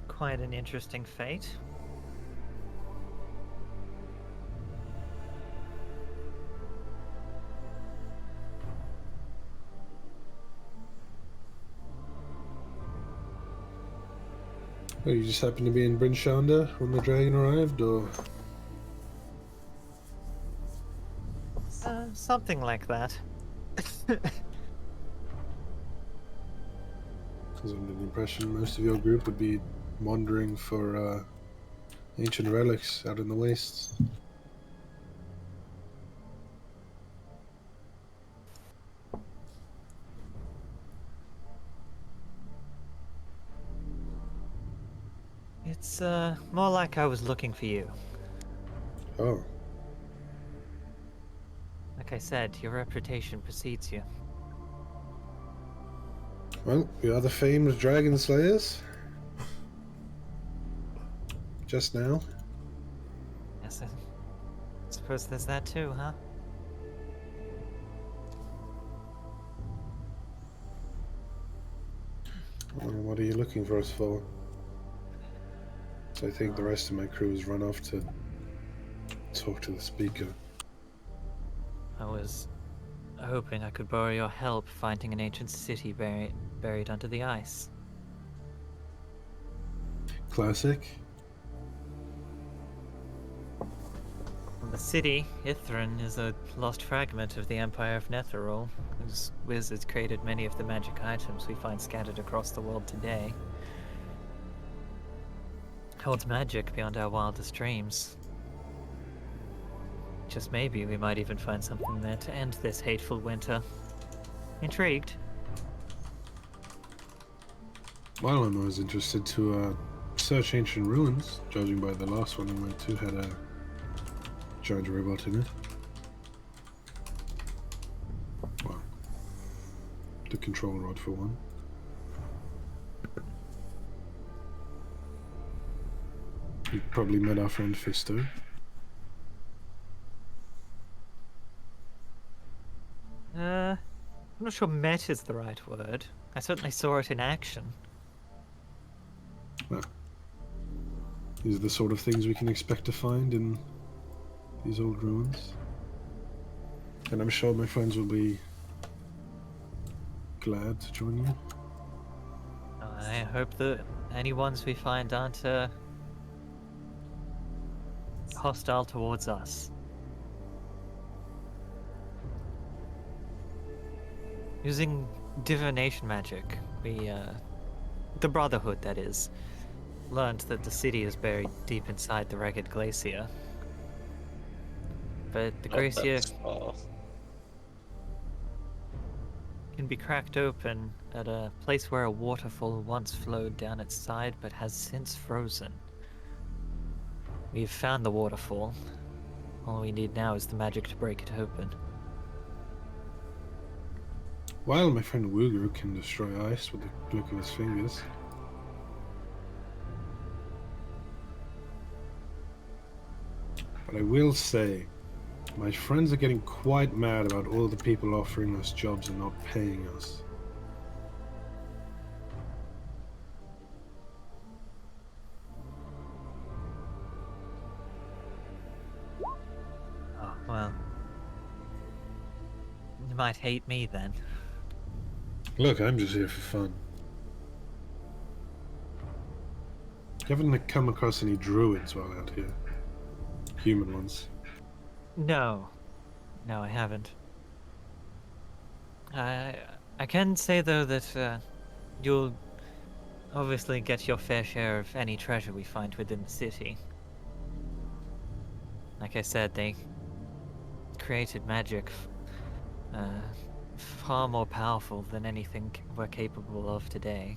S4: quite an interesting fate.
S3: Oh, you just happened to be in Bryn Shanda when the dragon arrived, or...?
S4: Something like that.
S3: Because I'm under the impression most of your group would be wandering for ancient relics out in the wastes.
S4: It's more like I was looking for you.
S3: Oh.
S4: Like I said, your reputation precedes you.
S3: Well, we are the famed dragon slayers. Just now.
S4: Yes, I suppose there's that too, huh?
S3: Well, what are you looking for us for? So I think the rest of my crew has run off to talk to the speaker.
S4: I was hoping I could borrow your help finding an ancient city buried under the ice.
S3: Classic.
S4: The city, Ithrin, is a lost fragment of the Empire of Netheril, whose wizards created many of the magic items we find scattered across the world today.
S8: holds magic beyond our wildest dreams. Just maybe we might even find something there to end this hateful winter. Intrigued?
S3: Well, I'm always interested to search ancient ruins. Judging by the last one I went to, had a giant robot in it. Well, the control rod for one. You probably met our friend Fisto.
S8: I'm not sure met is the right word. I certainly saw it in action.
S3: Well, these are the sort of things we can expect to find in these old ruins. And I'm sure my friends will be glad to join you.
S8: I hope that any ones we find aren't hostile towards us. Using divination magic, we, the Brotherhood, that is, learned that the city is buried deep inside the Ragged Glacier. But the glacier
S7: That's far.
S8: can be cracked open at a place where a waterfall once flowed down its side but has since frozen. We've found the waterfall. All we need now is the magic to break it open.
S3: While my friend Wugru can destroy ice with the click of his fingers. But I will say, my friends are getting quite mad about all the people offering us jobs and not paying us.
S8: Oh, well. You might hate me then.
S3: Look, I'm just here for fun. You haven't come across any druids while out here? Human ones.
S8: No. No, I haven't. I can say, though, that you'll obviously get your fair share of any treasure we find within the city. Like I said, they created magic far more powerful than anything we're capable of today.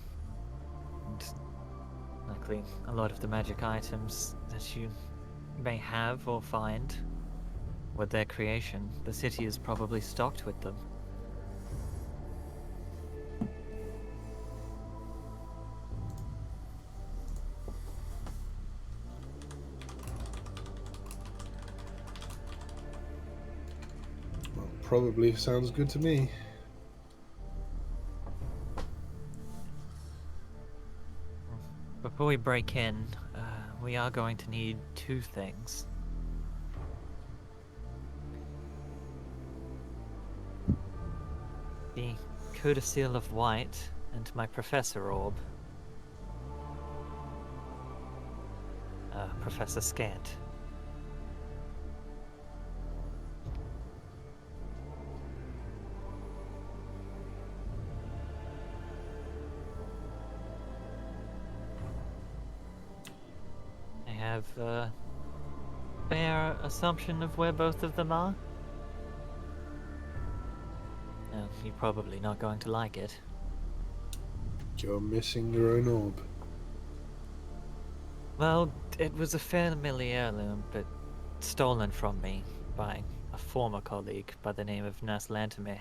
S8: And luckily, a lot of the magic items that you may have or find were their creation. The city is probably stocked with them.
S3: Well, probably sounds good to me.
S8: Before we break in, we are going to need two things. The Codicil of White and my Professor Orb. Professor Scant. I have a fair assumption of where both of them are. No, you're probably not going to like it.
S3: You're missing your own orb.
S8: Well, it was a family heirloom, but stolen from me by a former colleague by the name of Nas Lantime.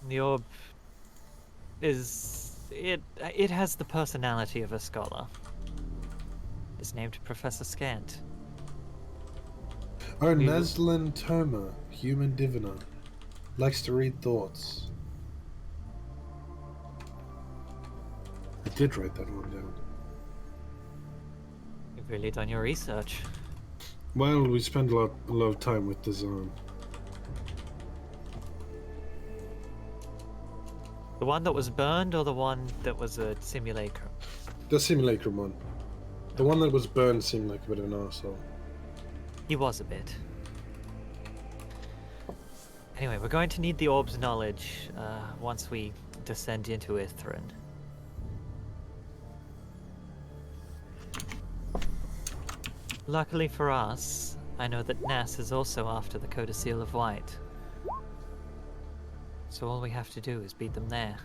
S8: The orb is... It has the personality of a scholar. It's named Professor Scant.
S3: Oh, Neslan Toma, human diviner. Likes to read thoughts. I did write that one down.
S8: You've really done your research.
S3: Well, we spent a lot of time with the Zan.
S8: The one that was burned or the one that was a simulacrum?
S3: The simulacrum one. The one that was burned seemed like a bit of an arsehole.
S8: He was a bit. Anyway, we're going to need the orb's knowledge once we descend into Ithrin. Luckily for us, I know that Nass is also after the Codicil of White. So all we have to do is beat them there.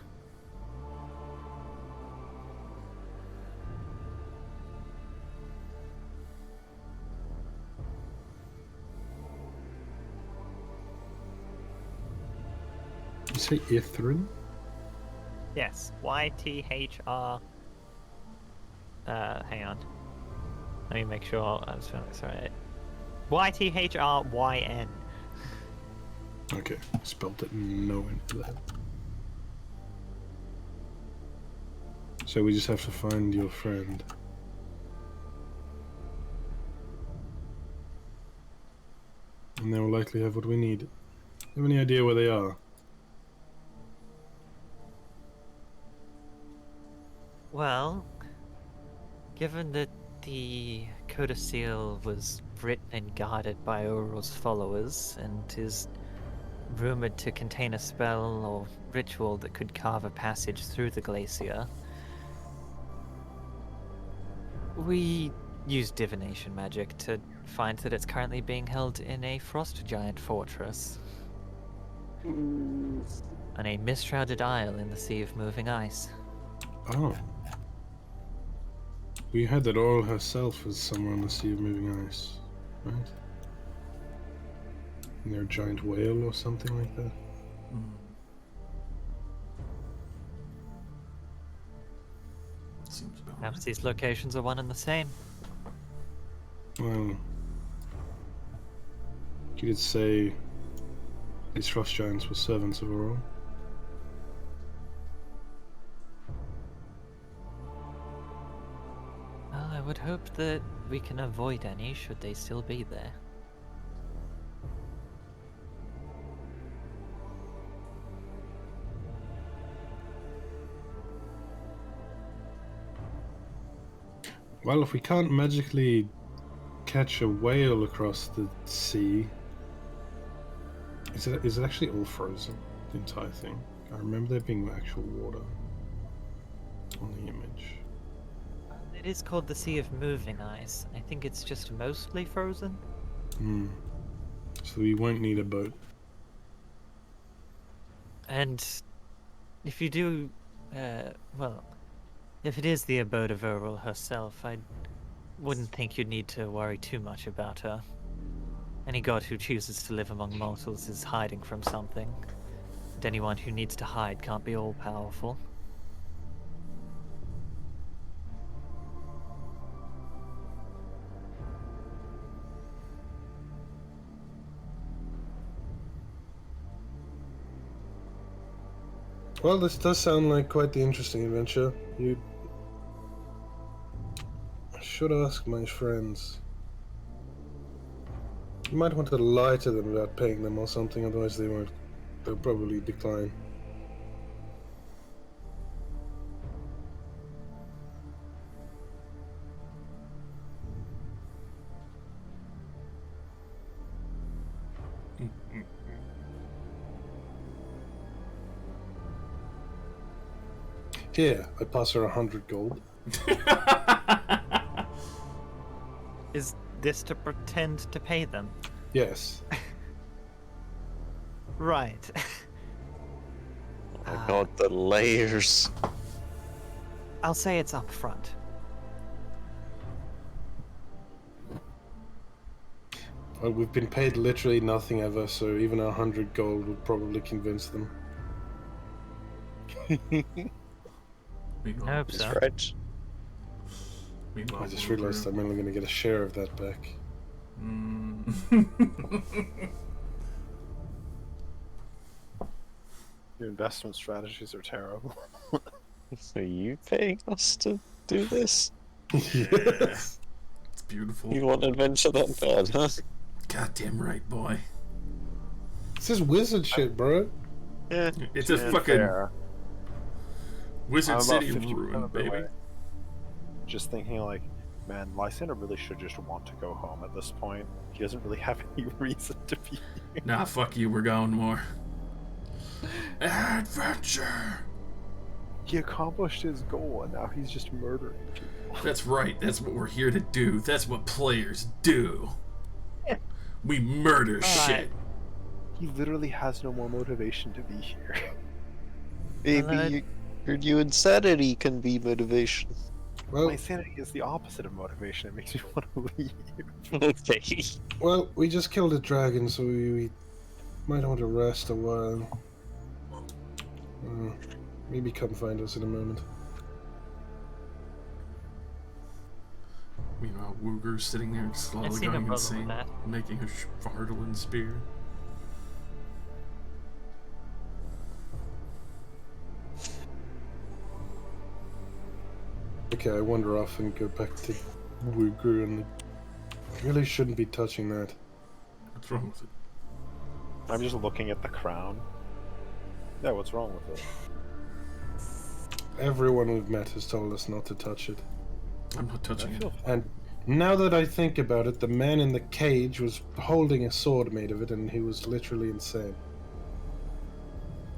S3: You say Ithrin?
S4: Yes, Y-T-H-R... hang on. Let me make sure I'm spelling this right. Y-T-H-R-Y-N.
S3: Okay, spelled it no into that. So we just have to find your friend. And they will likely have what we need. Have any idea where they are?
S8: Well, given that the Codicil was written and guarded by Urul's followers and is rumored to contain a spell or ritual that could carve a passage through the glacier, we used divination magic to find that it's currently being held in a frost giant fortress on a mist-shrouded isle in the Sea of Moving Ice.
S3: Oh. We had that all herself as somewhere on the Sea of Moving Ice, right? And they're a giant whale or something like that?
S5: Seems about right.
S8: Perhaps these locations are one and the same.
S3: Well, you did say these frost giants were servants of Aurora.
S8: Well, I would hope that we can avoid any should they still be there.
S3: Well, if we can't magically catch a whale across the sea, is it actually all frozen, the entire thing? I remember there being actual water on the image.
S8: It is called the Sea of Moving Ice. I think it's just mostly frozen.
S3: So we won't need a boat.
S8: And if you do, well, if it is the abode of Urul herself, I wouldn't think you'd need to worry too much about her. Any god who chooses to live among mortals is hiding from something, and anyone who needs to hide can't be all-powerful.
S3: Well, this does sound like quite the interesting adventure. I should ask my friends. You might want to lie to them about paying them or something, otherwise they won't. They'll probably decline. Here, I pass her 100 gold.
S4: Is this to pretend to pay them?
S3: Yes.
S4: Right.
S7: Oh my god, the layers.
S4: I'll say it's up front.
S3: Well, we've been paid literally nothing ever, so even 100 gold would probably convince them.
S5: Meanwhile,
S8: Hope so.
S7: Stretch.
S5: meanwhile,
S3: I just
S5: we're-
S3: realized I'm only going to get a share of that back.
S6: Your investment strategies are terrible.
S7: Are you paying us to do this?
S3: Yes.
S5: It's beautiful.
S7: You want adventure that bad, huh?
S5: Goddamn right, boy.
S3: This is wizard shit, bro.
S7: Yeah.
S5: It's a
S6: And
S5: fucking
S6: fair.
S5: Wizard
S6: I'm about
S5: City
S6: 50%
S5: ruin,
S6: of the
S5: baby.
S6: way. Just thinking like, man, Lysander really should just want to go home at this point. He doesn't really have any reason to be here.
S5: Nah, fuck you, we're going more. Adventure!
S6: He accomplished his goal, and now he's just murdering people.
S5: That's right. That's what we're here to do. That's what players do. We murder shit.
S6: He literally has no more motivation to be here.
S7: Maybe your insanity can be motivation.
S3: Well,
S6: My sanity is the opposite of motivation. It makes me want to leave.
S7: Okay.
S3: well, we just killed a dragon, so we might want to rest a while. Maybe come find us in a moment.
S5: Meanwhile, Wooger's sitting there slowly
S4: see no
S5: going
S4: problem with
S5: insane,
S4: that.
S5: making a Fartland spear.
S3: Okay, I wander off and go back to Wooger, and really shouldn't be touching that.
S5: What's wrong with it?
S6: I'm just looking at the crown. Yeah, what's wrong with it?
S3: Everyone we've met has told us not to touch it.
S5: I'm not touching it.
S3: And now that I think about it, the man in the cage was holding a sword made of it, and he was literally insane.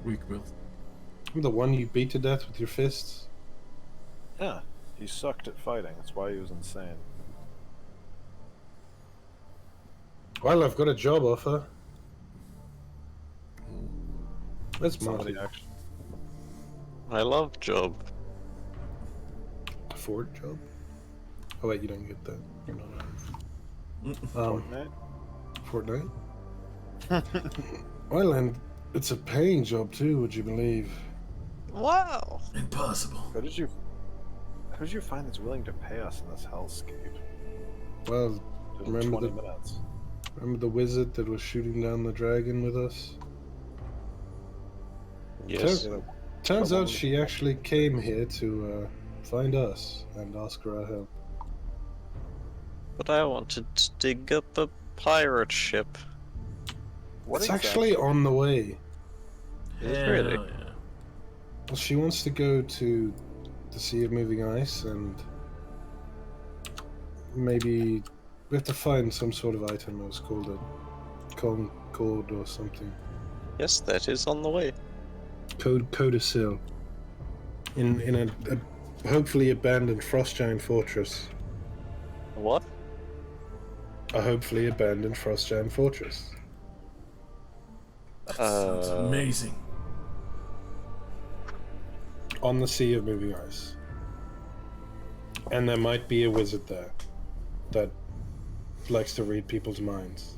S5: Weak will.
S3: The one you beat to death with your fists?
S6: Yeah, he sucked at fighting. That's why he was insane.
S3: Well, I've got a job offer. That's
S6: Somebody
S3: Marty.
S6: actually.
S7: I love job.
S3: A Ford job? Oh wait, you don't get that. You're not
S6: Fortnite?
S3: Fortnite? Well, and it's a paying job too, would you believe?
S7: Wow.
S5: Impossible.
S6: Who did you find that's willing to pay us in this hellscape?
S3: Well,
S6: Just
S3: Remember
S6: 20
S3: the-
S6: minutes.
S3: remember the wizard that was shooting down the dragon with us?
S7: Yes.
S3: Turns out she actually came here to find us and ask for our help.
S7: But I wanted to dig up a pirate ship.
S6: What
S3: It's
S6: exactly?
S3: actually on the way.
S7: Really?
S5: Hell yeah.
S3: Well, she wants to go to the Sea of Moving Ice, and maybe we have to find some sort of item. It was called a Concord or something.
S7: Yes, that is on the way.
S3: Codicil. In a hopefully abandoned frost giant fortress.
S7: What?
S3: A hopefully abandoned frost giant fortress.
S5: That sounds amazing.
S3: On the Sea of Moving Ice. And there might be a wizard there that likes to read people's minds.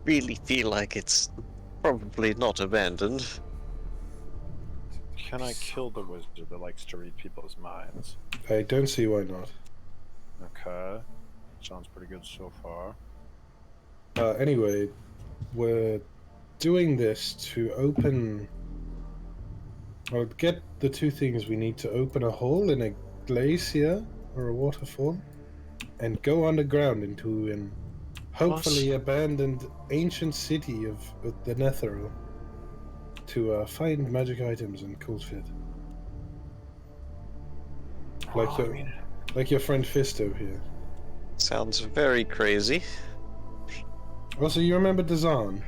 S7: Really feel like it's probably not abandoned.
S6: Can I kill the wizard that likes to read people's minds?
S3: I don't see why not.
S6: Okay. Sounds pretty good so far.
S3: Anyway, we're doing this to open. Well, get the two things we need to open a hole in a glacier or a waterfall and go underground into an hopefully abandoned ancient city of the Netheril to find magic items and cool shit. Like your friend Fisto here.
S7: Sounds very crazy.
S3: Also, you remember Dazan?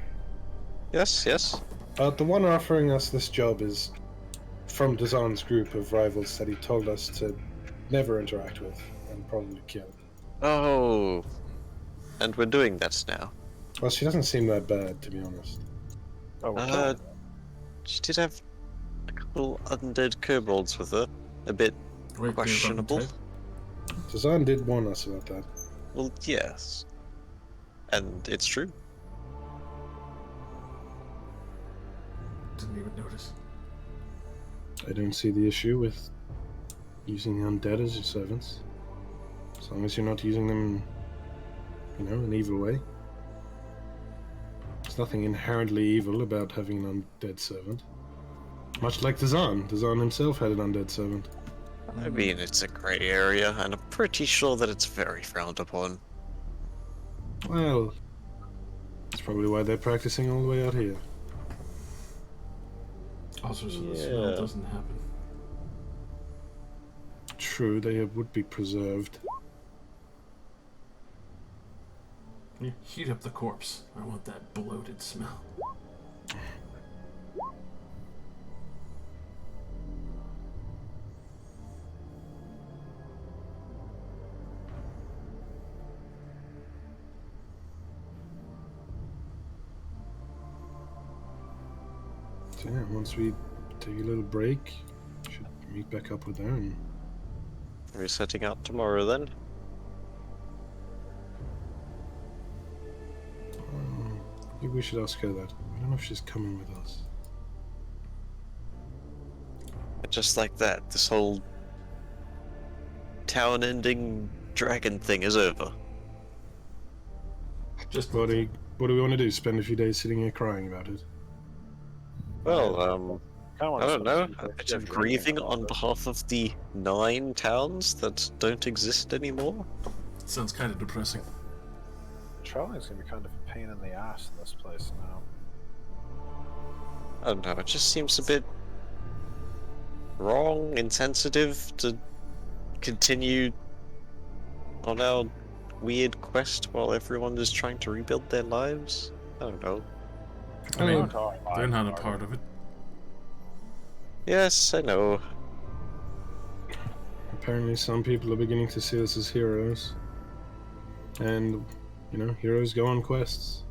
S7: Yes, yes.
S3: The one offering us this job is from Dazan's group of rivals that he told us to never interact with and probably kill.
S7: Oh. And we're doing that now.
S3: Well, she doesn't seem that bad, to be honest.
S6: Oh, we're
S7: She did have a couple undead kobolds with her. A bit
S5: Wait,
S7: questionable.
S3: Dazan did warn us about that.
S7: Well, yes. And it's true.
S5: Didn't even notice.
S3: I don't see the issue with using the undead as your servants. As long as you're not using them, an evil way. There's nothing inherently evil about having an undead servant. Much like Dazan. Dazan himself had an undead servant.
S7: I mean, it's a grey area, and I'm pretty sure that it's very frowned upon.
S3: Well, that's probably why they're practicing all the way out here.
S5: Also, so the smell
S7: Yeah.
S5: doesn't happen.
S3: True, they would be preserved.
S5: Yeah, heat up the corpse. I want that bloated smell.
S3: So yeah, once we take a little break, should meet back up with Aaron.
S7: Are we setting out tomorrow then?
S3: Maybe we should ask her that. I don't know if she's coming with us.
S7: Just like that, this whole town-ending dragon thing is over.
S5: Just
S3: What do we want to do? Spend a few days sitting here crying about it?
S7: Well,
S6: Kinda
S7: I don't know, a
S6: wanna
S7: bit
S6: spend
S7: of
S6: some
S7: grieving
S6: about
S7: on
S6: it.
S7: behalf of the 9 towns that don't exist anymore.
S5: sounds kind of depressing.
S6: Traveling is gonna be kind of a pain in the ass in this place now.
S7: I don't know, it just seems a bit wrong, insensitive to continue on our weird quest while everyone is trying to rebuild their lives. I don't know.
S5: I mean,
S6: Oh,
S5: they're not a part of it.
S7: Yes, I know.
S3: Apparently, some people are beginning to see us as heroes. And, you know, heroes go on quests.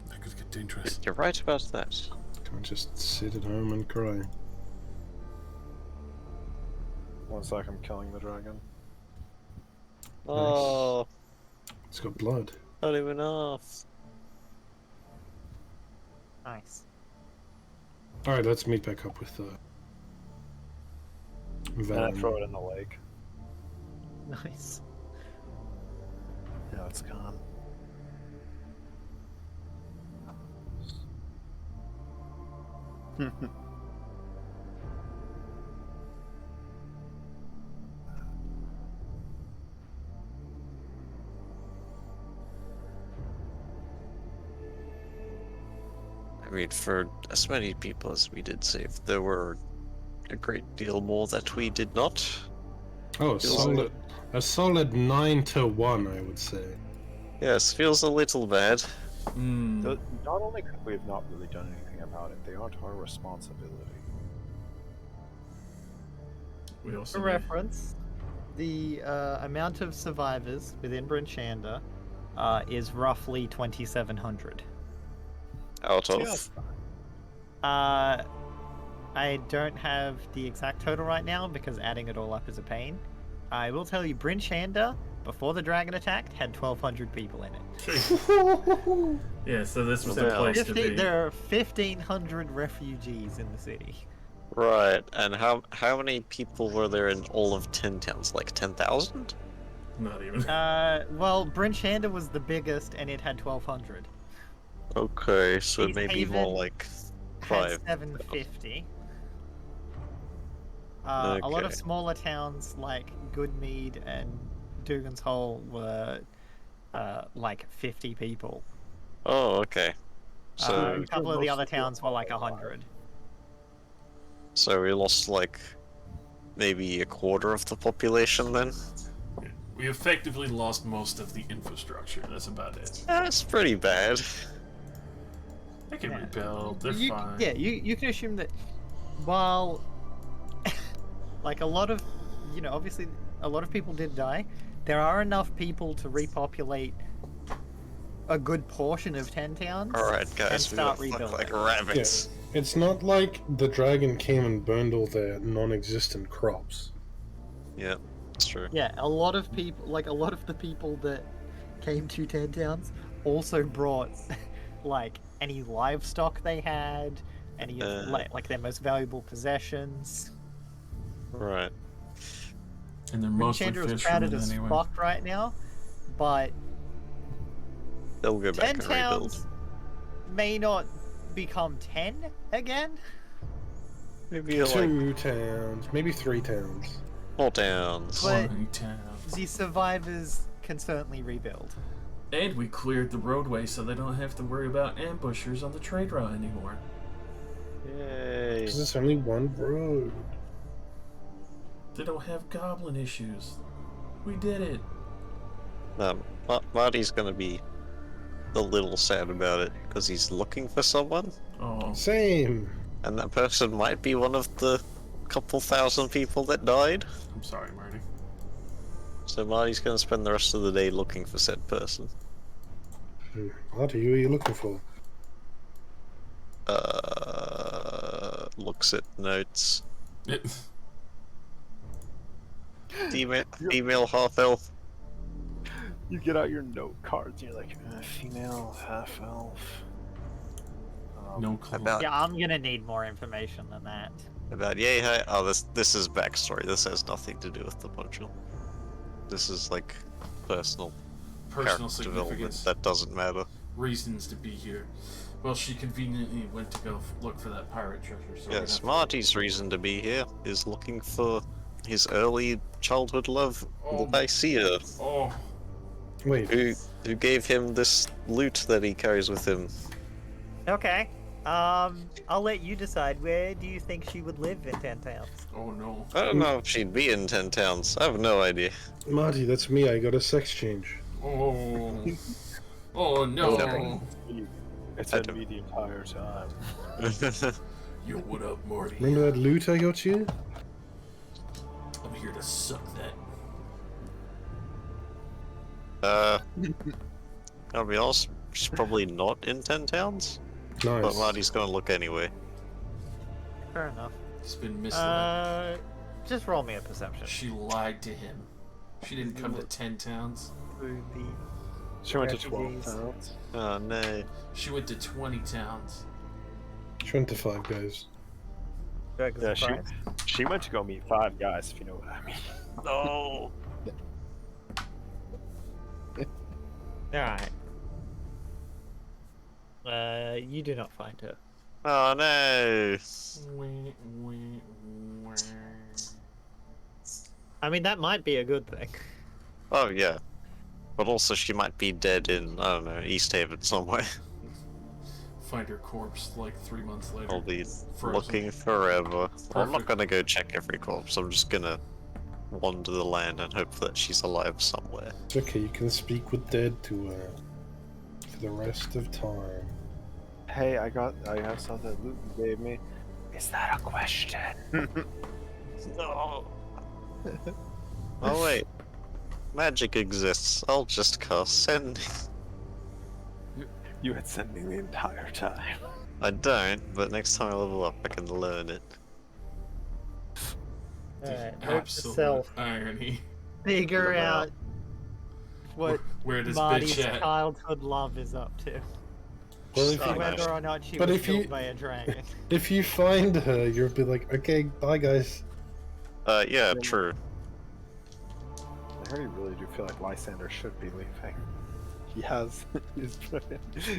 S5: That could get dangerous.
S7: You're right about that.
S3: Can't just sit at home and cry.
S6: One sec, I'm killing the dragon.
S7: Oh,
S3: It's got blood.
S7: not even half.
S4: Nice.
S3: Alright, let's meet back up with
S6: And I throw it in the lake.
S4: Nice.
S6: Yeah, it's gone.
S7: I mean, for as many people as we did save, there were a great deal more that we did not.
S3: Oh,
S7: Feels
S3: a solid 9 to 1, I would say.
S7: Yes, feels a little bad.
S6: Not only could we have not really done anything about it, they aren't our responsibility.
S5: We also
S4: For reference, the amount of survivors within Bryn Shander is roughly 2,700.
S7: Out of.
S6: Yes.
S4: I don't have the exact total right now because adding it all up is a pain. I will tell you, Bryn Shander, before the dragon attacked, had 1,200 people in it.
S5: yeah, so this was
S7: Well,
S5: the place to
S4: 50,
S5: be.
S4: there are 1,500 refugees in the city.
S7: Right, and how many people were there in all of 10 towns? Like 10,000?
S5: Not even.
S4: Well, Bryn Shander was the biggest and it had 1,200.
S7: Okay, so
S4: East
S7: maybe more
S4: Haven
S7: like
S4: Had
S7: 5.
S4: 750. A lot of
S7: Okay.
S4: smaller towns like Goodmead and Dugan's Hole were like 50 people.
S7: Oh, okay. So,
S4: A couple of the other towns were like 100.
S7: so we lost like maybe a quarter of the population then?
S5: We effectively lost most of the infrastructure. That's about it.
S7: That's pretty bad.
S5: They can
S4: Yeah.
S5: rebuild. They're
S4: You,
S5: fine.
S4: yeah, you can assume that while like a lot of, you know, obviously a lot of people did die, there are enough people to repopulate a good portion of 10 towns.
S7: Alright,
S4: And
S7: guys, we
S4: start
S7: got fucked like
S4: rebuilding.
S7: rabbits.
S3: It's not like the dragon came and burned all their non-existent crops.
S7: Yeah, that's true.
S4: Yeah, a lot of people, like a lot of the people that came to 10 towns also brought like any livestock they had, any of like their most valuable possessions.
S7: Right.
S5: And they're mostly
S4: Chandra is
S5: fishermen
S4: crowded as
S5: anyway.
S4: fuck right now, but
S7: They'll go
S4: 10
S7: back and rebuild.
S4: towns may not become 10 again.
S7: Maybe like
S3: 2 towns, maybe 3 towns.
S7: 4 towns.
S4: But
S5: 20 towns.
S4: the survivors can certainly rebuild.
S5: And we cleared the roadway so they don't have to worry about ambushers on the trade route anymore.
S7: Yay.
S3: Because there's only one road.
S5: They don't have goblin issues. We did it.
S7: Marty's gonna be a little sad about it because he's looking for someone,
S5: Oh,
S3: Same.
S7: and that person might be one of the couple thousand people that died.
S5: I'm sorry, Marty.
S7: So Marty's gonna spend the rest of the day looking for said person.
S3: What are you looking for?
S7: looks at notes.
S5: It,
S7: Female half-elf.
S6: You get out your note cards, and you're like, female, half elf.
S5: no clue.
S7: About
S4: Yeah, I'm gonna need more information than that.
S7: yay hi. Oh, this is backstory. This has nothing to do with the module. This is like personal
S5: Personal
S7: character development.
S5: significance.
S7: That doesn't matter.
S5: Reasons to be here. Well, she conveniently went to go look for that pirate treasure. So we're
S7: Yes,
S5: gonna-
S7: Marty's reason to be here is looking for his early childhood love,
S5: Oh.
S7: Lycia,
S5: Oh,
S3: Wait,
S7: who gave him this loot that he carries with him.
S4: Okay. I'll let you decide. Where do you think she would live in 10 Towns?
S5: oh no.
S7: I don't know if she'd be in 10 Towns. I have no idea.
S3: Marty, that's me. I got a sex change.
S5: Oh. Oh no.
S6: It's
S7: I
S6: been
S7: don't-
S6: me the entire time.
S5: Yo, what up, Morty?
S3: Remember that loot I got you?
S5: I'm here to suck that.
S7: I'll be honest, she's probably not in 10 Towns, but
S3: Nice.
S7: Marty's gonna look anyway.
S4: Fair enough.
S5: It's been misled.
S4: Just roll me a perception.
S5: She lied to him. She didn't come to 10 towns.
S4: Through the
S6: She went to 12
S4: Refugees.
S6: towns.
S7: Oh no.
S5: She went to 20 towns.
S3: 25 guys.
S4: Dragon's
S6: Yeah,
S4: Pride.
S6: she went to go meet 5 guys, if you know what I mean.
S7: No.
S4: Alright. You do not find her.
S7: Oh no.
S4: I mean, that might be a good thing.
S7: Oh yeah. But also she might be dead in, I don't know, East Haven somewhere.
S5: Find her corpse like 3 months later.
S7: I'll be
S5: Frozen.
S7: looking forever. I'm not
S5: Perfect.
S7: gonna go check every corpse, I'm just gonna wander the land and hope that she's alive somewhere.
S3: It's okay, you can speak with dead to her for the rest of time.
S6: Hey, I have something Luke gave me. Is that a question?
S7: No. Oh wait. Magic exists. I'll just cast sending.
S6: You had sending the entire time.
S7: I don't, but next time I level up I can learn it.
S4: Alright, note to
S5: Absolute
S4: self.
S5: irony.
S4: Figure out what
S5: Where does
S4: Marty's
S5: bitch at?
S4: childhood love is up to.
S3: Well, if
S7: Oh,
S3: you,
S7: no.
S4: Whether or not she
S3: But
S4: was
S3: if you-
S4: killed by a dragon.
S3: if you find her, you'll be like, okay, bye guys.
S7: Yeah, true.
S6: I really, really do feel like Lysander should be leaving. He has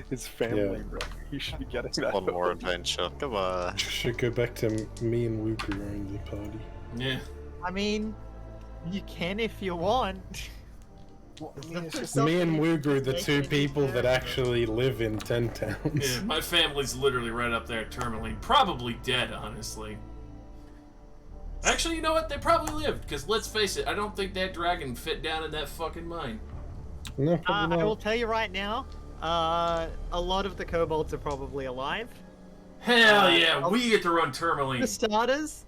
S6: his family,
S3: Yeah.
S6: bro. He should be getting that.
S7: One more adventure. Come on.
S3: Should go back to me and Luke around the party.
S5: Yeah.
S4: I mean, you can if you want.
S6: I mean, it's just
S3: Me and Luke are the
S4: Make
S3: two
S4: it
S3: people that
S4: easier.
S3: actually live in 10 towns.
S5: Yeah, my family's literally right up there, Tourmaline. Probably dead, honestly. Actually, you know what? They probably lived, because let's face it, I don't think that dragon fit down in that fucking mine.
S3: No, probably
S4: I will
S3: not.
S4: tell you right now, a lot of the kobolds are probably alive.
S5: Hell yeah,
S4: I'll-
S5: we get to run Tourmaline.
S4: For starters,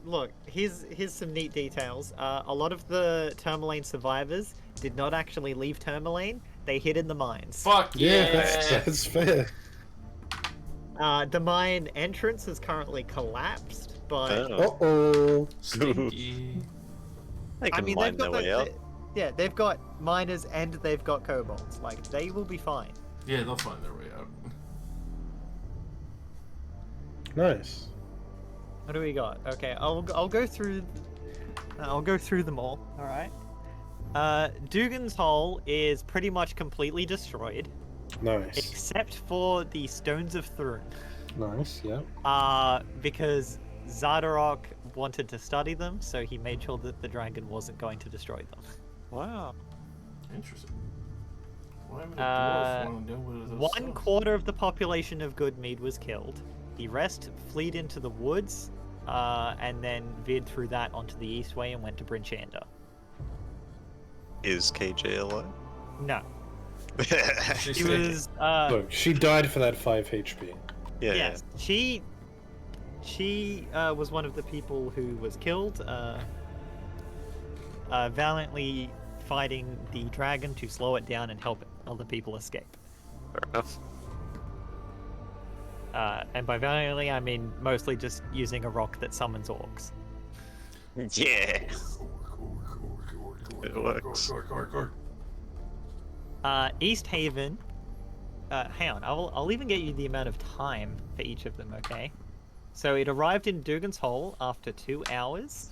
S4: look, here's some neat details. A lot of the Tourmaline survivors did not actually leave Tourmaline. They hid in the mines.
S5: Fuck yeah!
S3: Yeah, that's fair.
S4: The mine entrance is currently collapsed, but
S7: Oh.
S3: Uh-oh.
S5: Stinky.
S7: They
S4: I
S7: can
S4: mean,
S7: mine
S4: they've got
S7: their way out.
S4: yeah, they've got miners and they've got kobolds. Like, they will be fine.
S5: Yeah, they'll find their way out.
S3: Nice.
S4: What do we got? Okay, I'll go through them all. All right. Dugan's Hole is pretty much completely destroyed,
S3: Nice.
S4: except for the Stones of Thrun.
S3: Nice, yeah.
S4: Because Zardarok wanted to study them, so he made sure that the dragon wasn't going to destroy them.
S7: Wow.
S5: Interesting. Why would a
S4: Uh,
S5: dwarf want to know what those
S4: 1/4 of the population of Goodmead was killed. The rest fled into the woods, and then veered through that onto the Eastway and went to Brinchander.
S7: Is KJ alive?
S4: No,
S5: She's
S4: he
S5: thinking.
S4: was.
S3: Look, she died for that 5 HP.
S7: Yeah.
S4: Yes, she was one of the people who was killed, valiantly fighting the dragon to slow it down and help other people escape.
S7: Fair enough.
S4: And by valiantly, I mean mostly just using a rock that summons orcs.
S7: Yeah. It works.
S4: East Haven. Hang on, I'll even get you the amount of time for each of them, okay? So it arrived in Dugan's Hole after 2 hours.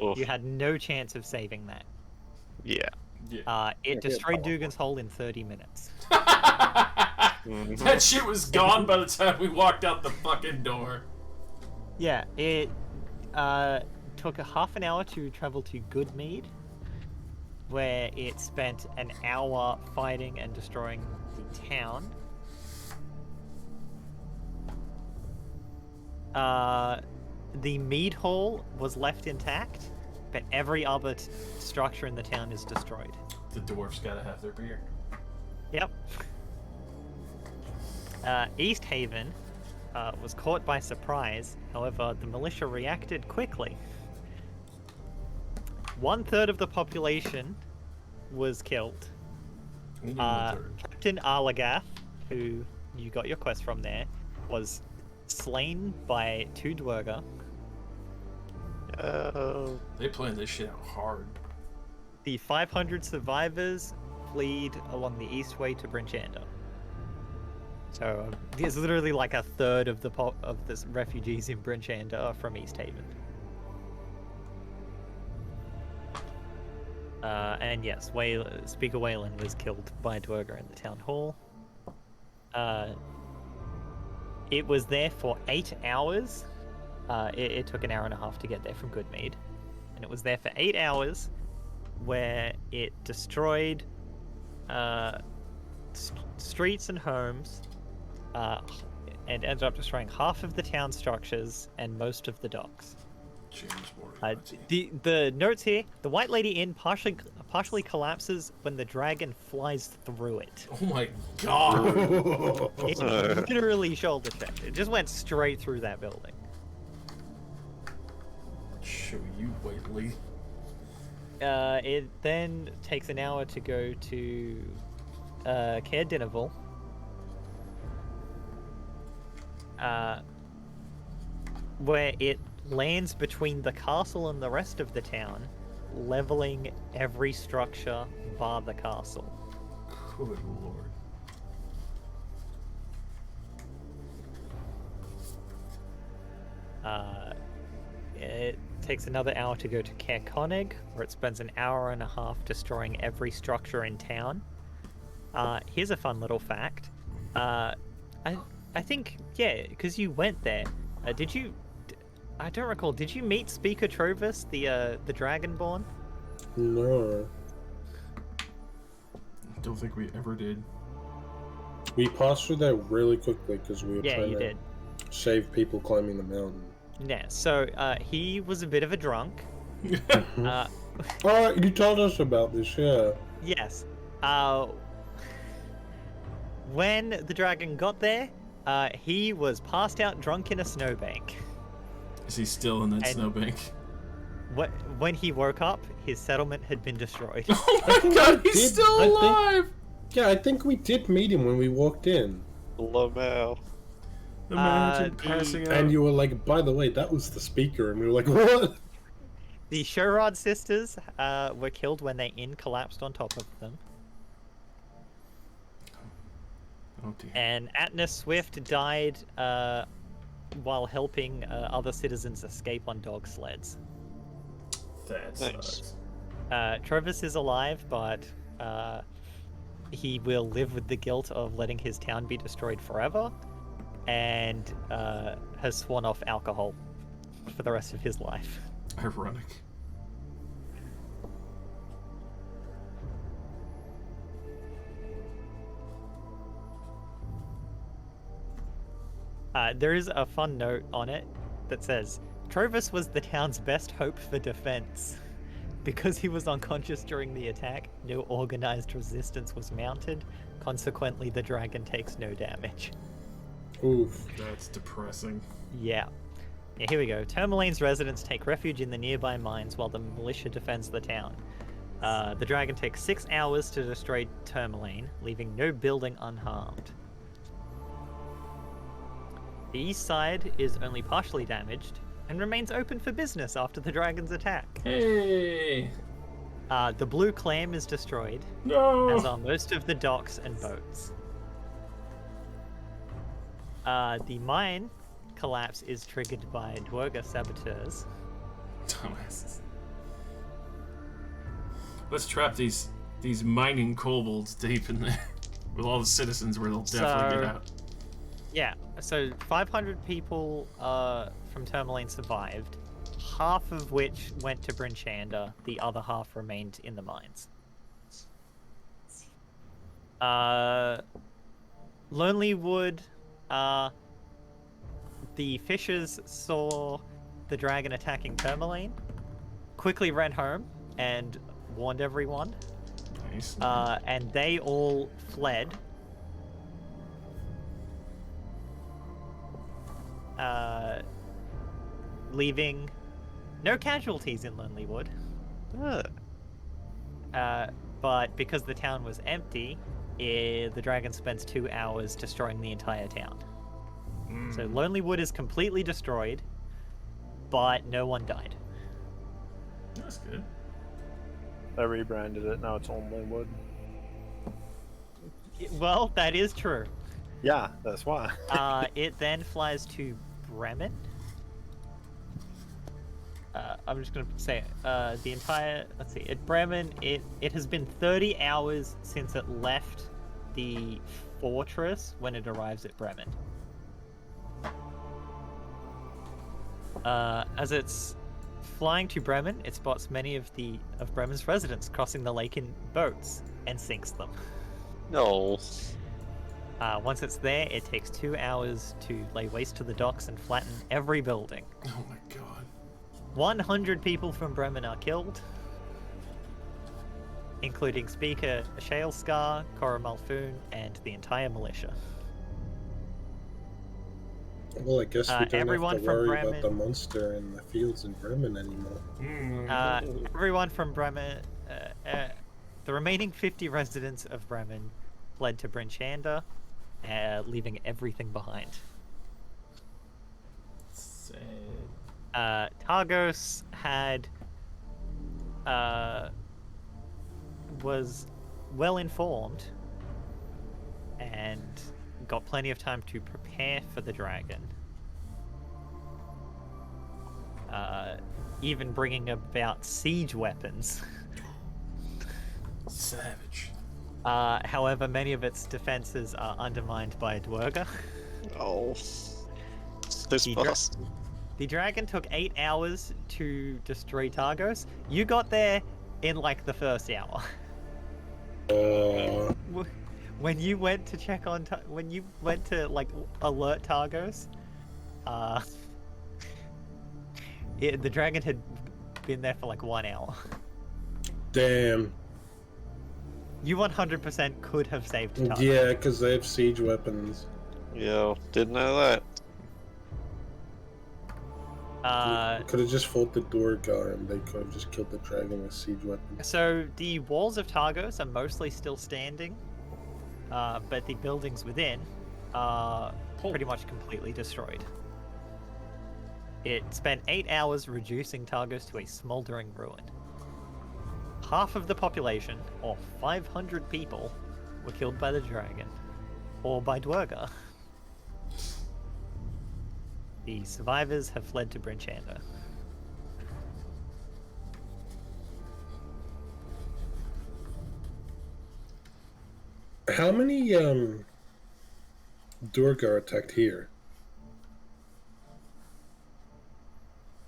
S7: Oof.
S4: You had no chance of saving that.
S7: Yeah.
S5: Yeah.
S4: It destroyed Dugan's Hole in 30 minutes.
S5: That shit was gone by the time we walked out the fucking door.
S4: Yeah, it took a half an hour to travel to Goodmead, where it spent an hour fighting and destroying the town. The Mead Hall was left intact, but every other structure in the town is destroyed.
S5: The dwarfs gotta have their beer.
S4: Yep. East Haven was caught by surprise. However, the militia reacted quickly. 1/3 of the population was killed. Captain Arlagath, who you got your quest from there, was slain by 2 Dwerger.
S5: They planned this shit out hard.
S4: The 500 survivors fled along the east way to Brinchander. So there's literally like 1/3 of the refugees in Brinchander are from East Haven. And yes, Speaker Wayland was killed by a Dwerger in the town hall. It was there for 8 hours. It took an hour and a half to get there from Goodmead. And it was there for 8 hours, where it destroyed streets and homes, and ended up destroying half of the town structures and most of the docks.
S5: James
S4: The notes here: the White Lady Inn partially collapses when the dragon flies through it.
S5: Oh my god!
S4: It literally shoulder checked. It just went straight through that building.
S5: Show you, Whiteley.
S4: It then takes an hour to go to Caer Dineval. Where it lands between the castle and the rest of the town, leveling every structure bar the castle.
S5: Good lord.
S4: It takes another hour to go to Caer Konig, where it spends an hour and a half destroying every structure in town. Here's a fun little fact. I think, yeah, because you went there. Did you? I don't recall. Did you meet Speaker Trovis, the Dragonborn?
S3: No.
S5: Don't think we ever did.
S3: We passed through there really quickly because we were trying
S4: you
S3: to
S4: did.
S3: save people climbing the mountain.
S4: Yeah, so he was a bit of a drunk.
S3: Oh, you told us about this, yeah.
S4: Yes. When the dragon got there, he was passed out drunk in a snowbank.
S5: Is he still in that snowbank?
S4: When he woke up, his settlement had been destroyed.
S5: Oh my god, he's still alive!
S3: I think we did meet him when we walked in.
S7: Lamau.
S5: Imagine passing out.
S3: And you were like, by the way, that was the speaker. And we were like, what?
S4: The Sherrod sisters were killed when their inn collapsed on top of them.
S5: Oh dear.
S4: And Atna Swift died while helping other citizens escape on dog sleds.
S5: That sucks.
S4: Trovis is alive, but he will live with the guilt of letting his town be destroyed forever, and has sworn off alcohol for the rest of his life.
S5: Ironic.
S4: There is a fun note on it that says, Trovis was the town's best hope for defense. Because he was unconscious during the attack, no organized resistance was mounted. Consequently, the dragon takes no damage.
S3: Oof.
S5: That's depressing.
S4: Yeah, here we go. Tourmaline's residents take refuge in the nearby mines while the militia defends the town. The dragon takes 6 hours to destroy Tourmaline, leaving no building unharmed. The east side is only partially damaged and remains open for business after the dragon's attack.
S5: Hey!
S4: The blue clam is destroyed,
S5: No!
S4: as are most of the docks and boats. The mine collapse is triggered by Dwerga saboteurs.
S5: Dumbasses. Let's trap these mining kobolds deep in there with all the citizens where they'll definitely get out.
S4: Yeah, so 500 people from Tourmaline survived, half of which went to Bryn Shander, the other half remained in the mines. Lonely Wood, the fishers saw the dragon attacking Tourmaline, quickly ran home and warned everyone,
S5: Nice.
S4: and they all fled. Leaving no casualties in Lonely Wood. But because the town was empty, the dragon spends 2 hours destroying the entire town. So Lonely Wood is completely destroyed, but no one died.
S5: That's good.
S6: I rebranded it. Now it's only wood.
S4: Well, that is true.
S6: Yeah, that's why.
S4: It then flies to Bremen. I'm just gonna say the entire. Let's see. At Bremen, it has been 30 hours since it left the fortress when it arrives at Bremen. As it's flying to Bremen, it spots many of Bremen's residents crossing the lake in boats and sinks them.
S7: No.
S4: Once it's there, it takes 2 hours to lay waste to the docks and flatten every building.
S5: Oh my god.
S4: 100 people from Bremen are killed, including Speaker Shaleskar, Cora Malfoon, and the entire militia.
S3: Well, I guess we don't
S4: everyone
S3: have to
S4: from
S3: worry
S4: Bremen-
S3: about the monster in the fields in Bremen anymore.
S4: Everyone from Bremen, the remaining 50 residents of Bremen fled to Bryn Shander, leaving everything behind.
S5: Sad.
S4: Targos was well informed and got plenty of time to prepare for the dragon. Even bringing about siege weapons.
S5: Savage.
S4: However, many of its defenses are undermined by Dwerga.
S7: Oh. This boss.
S4: The dragon took 8 hours to destroy Targos. You got there in like the first hour. When you went to check on, when you went to like alert Targos, the dragon had been there for like 1 hour.
S3: Damn.
S4: You 100% could have saved Targos.
S3: Yeah, because they have siege weapons.
S7: Yo, didn't know that.
S3: Could have just fought the Durgar and they could have just killed the dragon with siege weapons.
S4: So the walls of Targos are mostly still standing, but the buildings within are pretty much completely destroyed. It spent 8 hours reducing Targos to a smoldering ruin. Half of the population, or 500 people, were killed by the dragon, or by Dwerga. The survivors have fled to Bryn Shander.
S3: How many Durgar attacked here?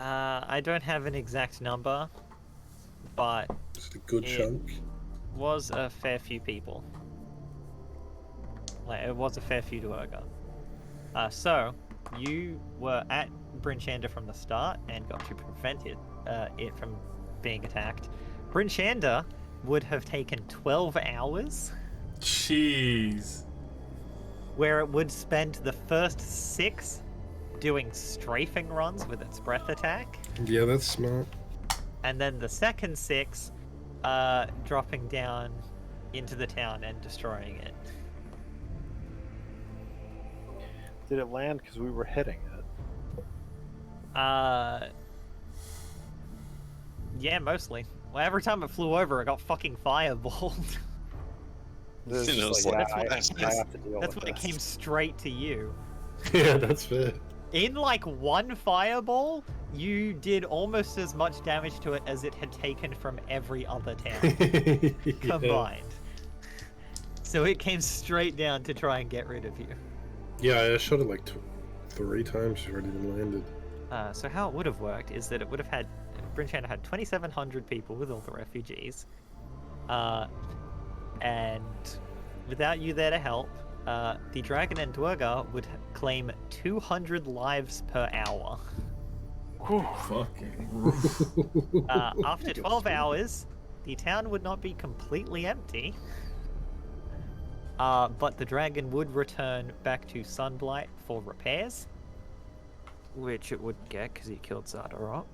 S4: I don't have an exact number, but
S3: Just a good
S4: It-
S3: chunk.
S4: was a fair few people. Like, it was a fair few Dwerga. So, you were at Bryn Shander from the start and got to prevent it from being attacked. Bryn Shander would have taken 12 hours,
S5: Jeez.
S4: where it would spend the first 6 doing strafing runs with its breath attack,
S3: Yeah, that's smart.
S4: and then the second 6 dropping down into the town and destroying it.
S6: Did it land because we were hitting it?
S4: Yeah, mostly. Well, every time it flew over, it got fucking fireballed.
S6: This is
S7: You know,
S6: just
S7: it's
S6: like,
S7: like-
S6: yeah, I have to deal
S4: That's
S6: with
S4: when it
S6: this.
S4: came straight to you.
S3: Yeah, that's fair.
S4: In like one fireball, you did almost as much damage to it as it had taken from every other town
S3: Yeah.
S4: combined. So it came straight down to try and get rid of you.
S3: Yeah, I shot it like 3 times before it even landed.
S4: So how it would have worked is that it would have had Brinchana had 2,700 people with all the refugees, and without you there to help, the dragon and Dwergar would claim 200 lives per hour.
S5: Fucking.
S4: After 12 hours, the town would not be completely empty, but the dragon would return back to Sunblight for repairs, which it wouldn't get because he killed Zardarok.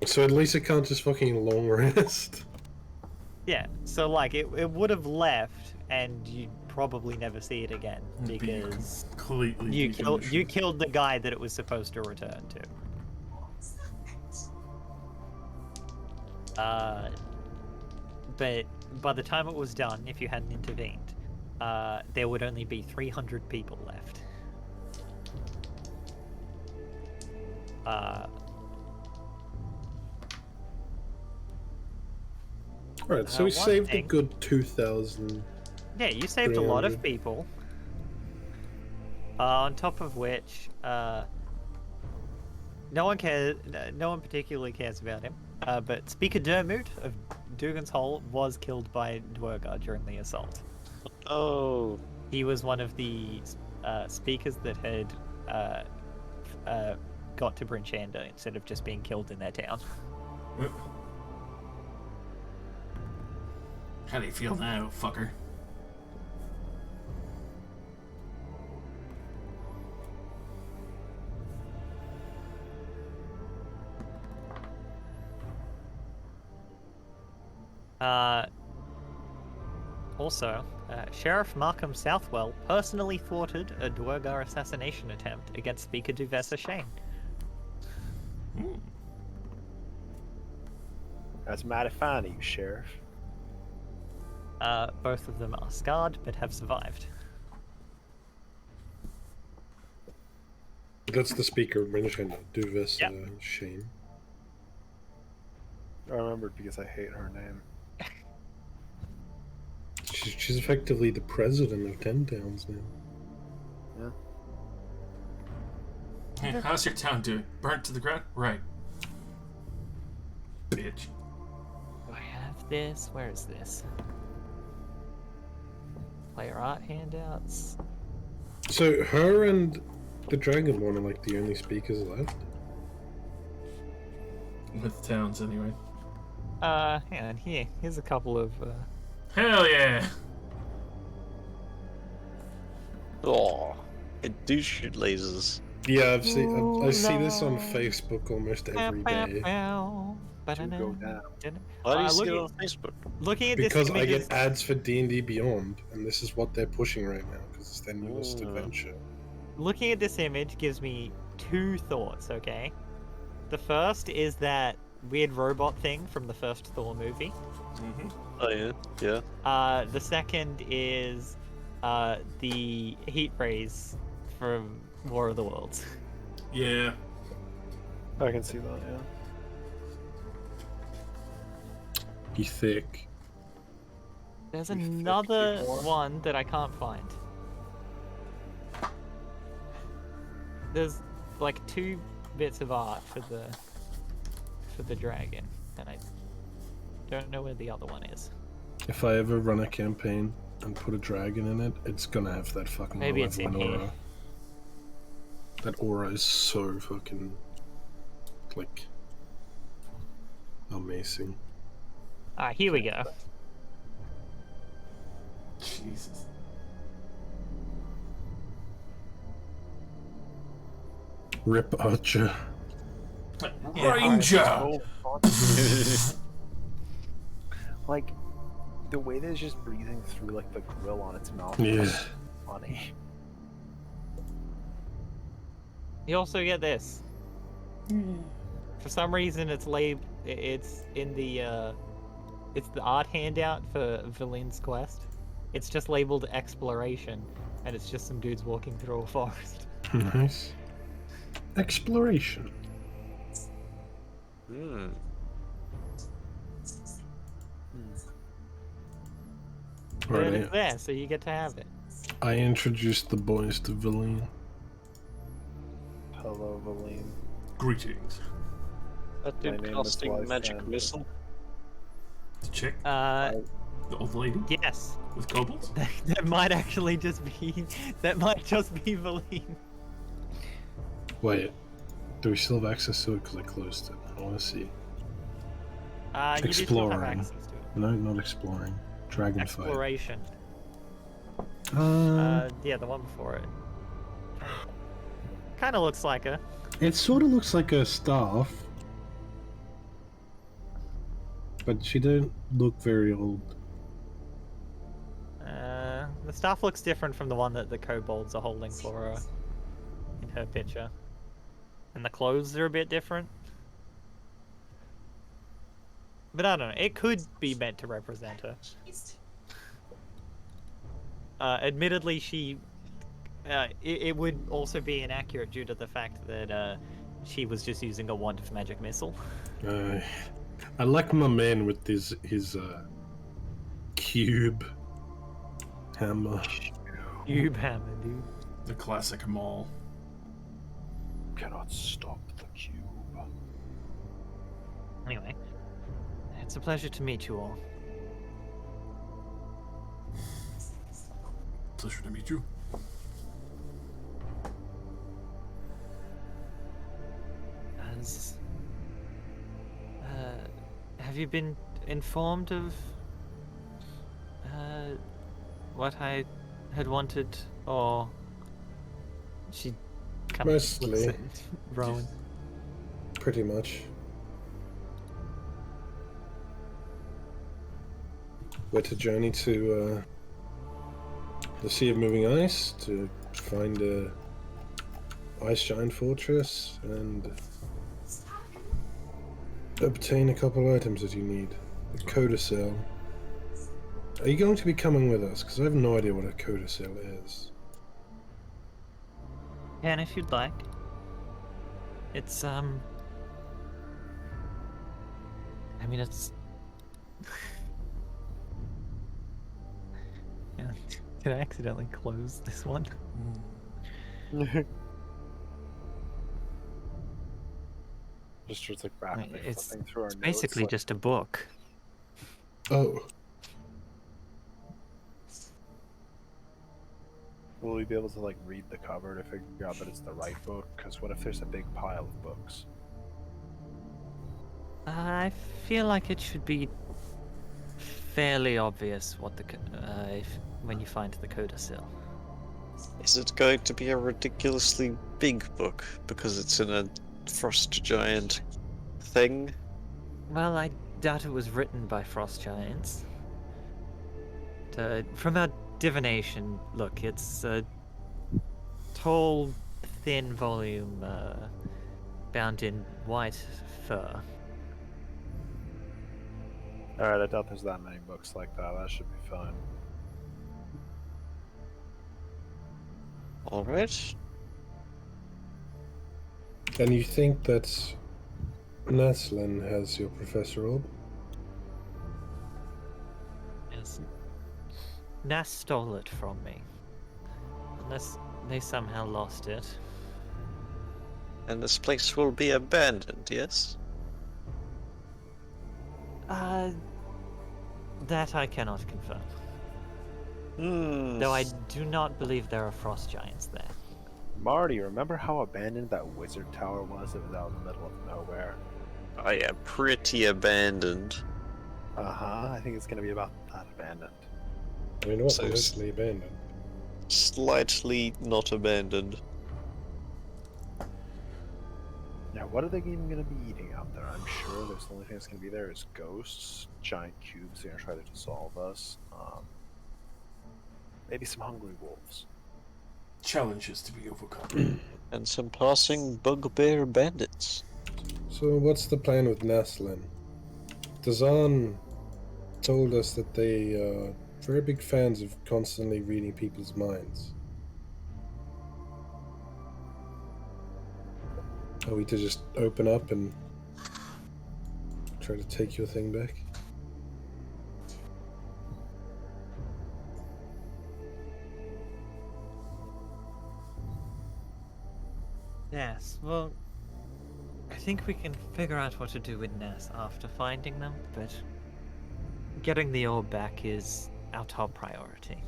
S3: So at least it can't just fucking long rest.
S4: Yeah, so like it would have left, and you'd probably never see it again
S5: Be
S4: because
S5: completely
S4: you killed the guy that it was supposed to return to. But by the time it was done, if you hadn't intervened, there would only be 300 people left.
S3: Alright, so we
S4: one
S3: saved a
S4: thing-
S3: good 2,000.
S4: Yeah, you saved a lot of
S3: 300.
S4: people. On top of which, no one cares. No one particularly cares about him. But Speaker Dermot of Dugan's Hole was killed by Dwergar during the assault.
S7: Oh,
S4: He was one of the speakers that had got to Bryn Shander instead of just being killed in their town.
S5: How do you feel now, fucker?
S4: Also, Sheriff Markham Southwell personally thwarted a Dwergar assassination attempt against Speaker Duvessa Shane.
S6: That's mighty fine of you, Sheriff.
S4: Both of them are scarred but have survived.
S3: That's the speaker, mentioned Duvis
S4: Yep.
S3: Shane.
S6: I remembered because I hate her name.
S3: She's effectively the president of 10 towns now.
S5: Hey, how's your town doing? Burnt to the ground? Right. Bitch.
S8: Do I have this? Where is this? Player art handouts.
S3: So her and the Dragonborn are like the only speakers left.
S5: With towns, anyway.
S8: Hang on, here's a couple of,
S5: Hell yeah!
S7: oh, it do shoot lasers.
S3: Yeah, I see this on Facebook almost every day.
S6: To go down.
S7: Why do you see
S4: look
S7: it
S4: at-
S7: on Facebook?
S4: Looking at this
S3: Because I
S4: images,
S3: get ads for D&D Beyond, and this is what they're pushing right now, because it's their newest adventure.
S4: looking at this image gives me two thoughts, okay? The first is that weird robot thing from the first Thor movie.
S7: Oh yeah, yeah.
S4: The second is the heat rays from War of the Worlds.
S5: Yeah.
S6: I can see that, yeah.
S3: Be thick.
S8: there's
S6: You thick
S8: another
S6: before.
S8: one that I can't find.
S4: There's like two bits of art for the dragon, and I don't know where the other one is.
S3: If I ever run a campaign and put a dragon in it, it's gonna have that fucking
S4: Maybe
S3: level
S4: it's in
S3: 1
S4: here.
S3: aura. That aura is so fucking like amazing.
S4: Here we go.
S5: Jesus.
S3: Rip Archer.
S5: Ranger!
S6: So fun. Like, the way that it's just breathing through, like, the grill on its mouth
S3: Yeah.
S6: is funny.
S4: You also get this. For some reason, it's in the it's the art handout for Valin's quest. It's just labeled exploration, and it's just some dudes walking through a forest.
S3: Nice. Exploration.
S7: Hmm.
S4: But
S3: Right,
S4: it's there, so you get to have it.
S3: I introduced the boys to Valine.
S6: Hello, Valine.
S5: Greetings.
S7: That
S6: My
S7: dude
S6: name is
S7: casting
S6: Life
S7: magic
S6: and-
S7: missile.
S5: The chick,
S4: Uh,
S5: the old lady
S4: yes.
S5: with kobolds.
S4: That might actually just be Valine.
S3: Wait, do we still have access to it? Because I closed it. I want to see.
S4: You do still have
S3: Exploring.
S4: access to it.
S3: No, not exploring. Dragonfight.
S4: Exploration. Yeah, the one before it. Kind of looks like her.
S3: It sort of looks like a staff. But she don't look very old.
S4: The staff looks different from the one that the kobolds are holding for her in her picture. And the clothes are a bit different. But I don't know, it could be meant to represent her. Admittedly, it would also be inaccurate due to the fact that she was just using a wand of magic missile.
S3: I like my man with his cube hammer.
S4: Cube hammer, dude.
S5: The classic mall.
S6: Cannot stop the cube.
S4: Anyway, it's a pleasure to meet you all.
S5: Pleasure to meet you.
S8: Have you been informed of what I had wanted, or she kind of looks
S3: Mostly.
S8: at Rowan?
S3: Pretty much. We're to journey to the Sea of Moving Ice to find a ice giant fortress and obtain a couple items that you need. A codicil. Are you going to be coming with us? Because I have no idea what a codicil is.
S8: Can, if you'd like. It's I mean, it's.
S4: Yeah. Did I accidentally close this one?
S6: Just like rapidly
S8: It's
S6: flipping through our notes.
S8: basically
S6: like,
S8: just a book.
S3: Oh,
S6: will we be able to like read the cover to figure out that it's the right book? Because what if there's a big pile of books?
S8: I feel like it should be fairly obvious what when you find the codicil.
S7: Is it going to be a ridiculously big book because it's in a frost giant thing?
S8: Well, I doubt it was written by frost giants. From our divination, look, it's a tall, thin volume bound in white fur.
S6: Alright, I doubt there's that many books like that. That should be fine.
S7: Alright.
S3: and you think that Naslin has your Professor Orb?
S8: Yes. Nas stole it from me. Unless they somehow lost it.
S7: And this place will be abandoned, yes?
S8: That I cannot confirm.
S7: Hmm.
S8: Though I do not believe there are frost giants there.
S6: Marty, remember how abandoned that wizard tower was? It was out in the middle of nowhere.
S7: Oh yeah, pretty abandoned.
S6: I think it's gonna be about that abandoned.
S3: I mean, it was
S7: So
S3: mostly abandoned.
S7: Slightly not abandoned.
S6: Now, what are they even gonna be eating out there? I'm sure there's the only thing that's gonna be there is ghosts, giant cubes. They're gonna try to dissolve us. Maybe some hungry wolves.
S5: Challenges to be overcome.
S7: And some passing bugbear bandits.
S3: So what's the plan with Naslin? Dazan told us that they are very big fans of constantly reading people's minds. Are we to just open up and try to take your thing back?
S8: Yes, well, I think we can figure out what to do with Ness after finding them, but getting the orb back is our top priority.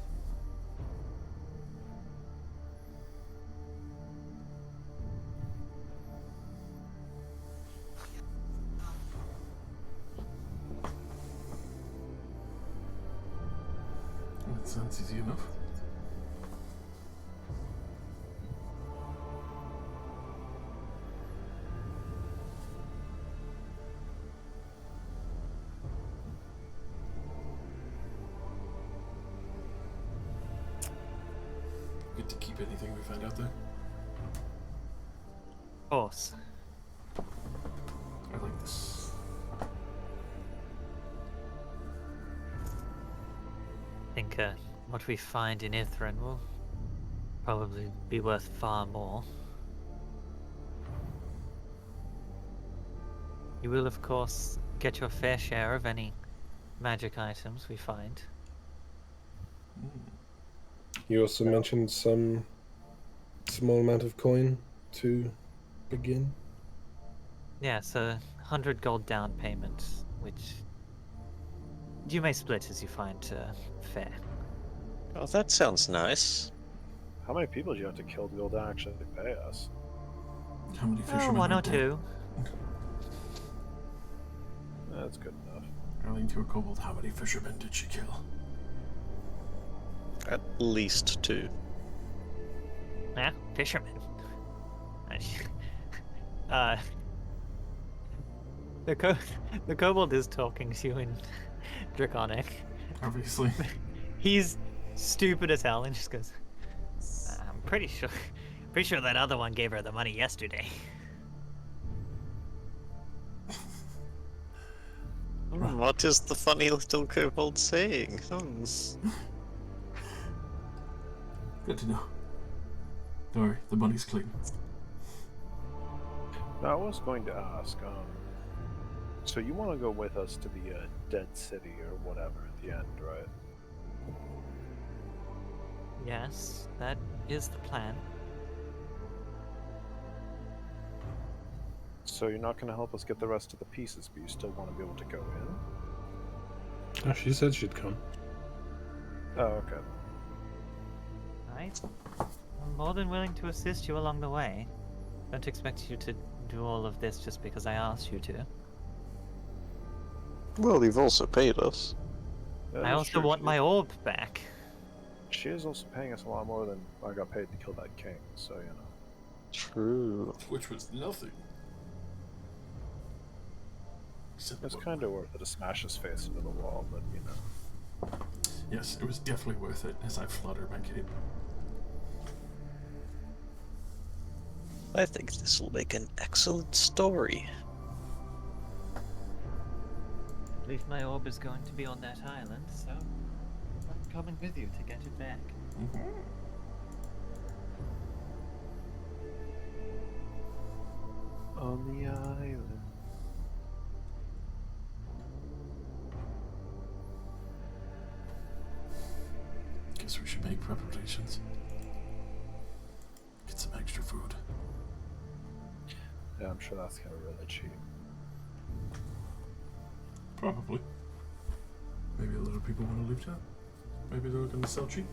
S5: That sounds easy enough. Good to keep anything we find out there.
S8: Of course.
S5: I like this.
S8: I think what we find in Ithran will probably be worth far more. You will, of course, get your fair share of any magic items we find.
S3: You also mentioned some small amount of coin to begin.
S8: Yes, 100 gold down payment, which you may split as you find fair.
S7: Oh, that sounds nice.
S6: How many people do you have to kill to be able to actually pay us?
S5: How many
S8: Oh,
S5: fishermen?
S8: one
S5: are
S8: or
S5: dead?
S8: two.
S6: That's good enough.
S5: Arlene to a kobold, how many fishermen did she kill?
S7: At least 2.
S8: Yeah, fisherman. The kobold is talking to you in Draconic.
S5: Obviously.
S8: He's stupid as hell and just goes, I'm pretty sure that other one gave her the money yesterday.
S7: What is the funny little kobold saying?
S5: Good to know. Don't worry, the money's clean.
S6: Now, I was going to ask, so you want to go with us to the dead city or whatever at the end, right?
S8: Yes, that is the plan.
S6: So you're not going to help us get the rest of the pieces, but you still want to be able to go in?
S3: Oh, she said she'd come.
S6: Oh, okay.
S8: Right? I'm more than willing to assist you along the way. Don't expect you to do all of this just because I asked you to.
S7: Well, you've also paid us.
S6: That
S8: I
S6: is
S8: also
S6: true.
S8: want my orb back.
S6: She is also paying us a lot more than I got paid to kill that king, so, you know.
S7: True.
S5: Which was nothing. Except
S6: It's
S5: what-
S6: kind of worth it to smash his face into the wall, but, you know.
S5: Yes, it was definitely worth it as I flutter my cape.
S7: I think this will make an excellent story.
S8: I believe my orb is going to be on that island, so I'm coming with you to get it back.
S6: On the island.
S5: Guess we should make preparations. Get some extra food.
S6: Yeah, I'm sure that's kind of really cheap.
S5: Probably. Maybe a lot of people want to live town. Maybe they're looking to sell cheap.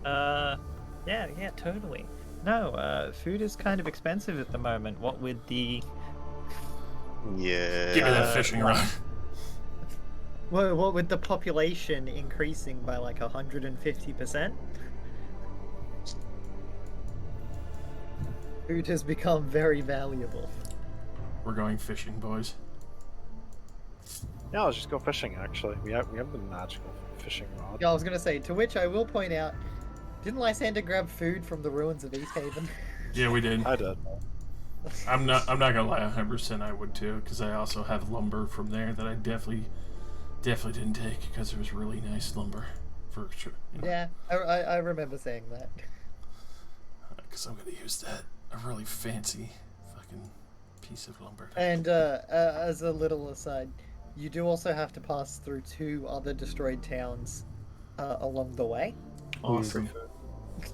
S4: Yeah, totally. No, food is kind of expensive at the moment. What with the
S7: Yeah.
S5: Give me that fishing rod.
S4: what with the population increasing by like 150%, food has become very valuable.
S5: We're going fishing, boys.
S6: Yeah, let's just go fishing, actually. We have the magical fishing rod.
S4: Yeah, I was gonna say, to which I will point out, Didn't Lysander grab food from the ruins of East Haven?
S5: Yeah, we did.
S6: I did.
S5: I'm not gonna lie, 100% I would too, because I also have lumber from there that I definitely didn't take because it was really nice lumber for sure.
S4: Yeah, I remember saying that.
S5: Because I'm gonna use that a really fancy fucking piece of lumber.
S4: And as a little aside, you do also have to pass through 2 other destroyed towns along the way,
S5: Awesome.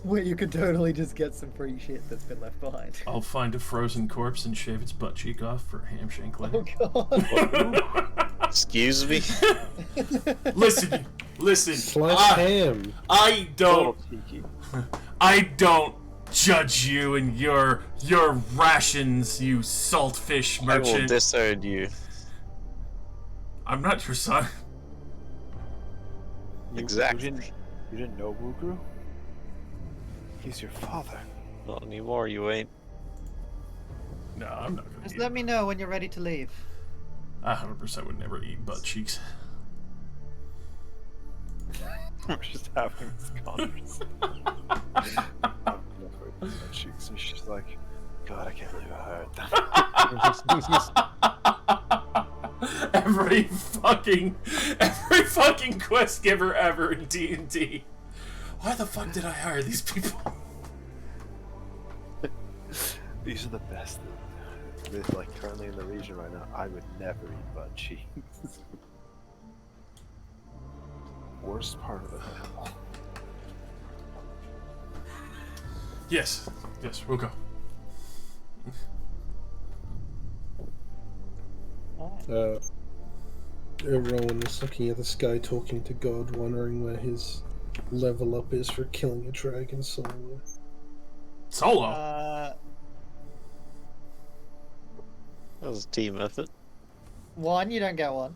S4: where you could totally just get some free shit that's been left behind.
S5: I'll find a frozen corpse and shave its butt cheek off for ham shank later.
S4: Oh god.
S7: Excuse me?
S5: Listen.
S3: Slice ham.
S5: I don't
S6: Cheeky.
S5: judge you and your rations, you saltfish
S7: I will
S5: merchant.
S7: disown you.
S5: I'm not your son.
S7: Exactly.
S6: You didn't know Wugru? He's your father.
S7: Not anymore, you ain't.
S5: No, I'm not gonna
S4: Just
S5: eat
S4: let
S5: it.
S4: me know when you're ready to leave.
S5: I 100% would never eat butt cheeks.
S6: We're just having this conversation. And she's like, God, I can't believe I heard that.
S5: every fucking quest giver ever in D&D. Why the fuck did I hire these people?
S6: These are the best. With, like, currently in the region right now, I would never eat butt cheeks. Worst part of it.
S5: Yes, we'll go.
S3: Rowan is looking at the sky, talking to God, wondering where his level up is for killing a dragon solo.
S5: Solo?
S7: That was a team effort.
S4: 1, you don't get 1.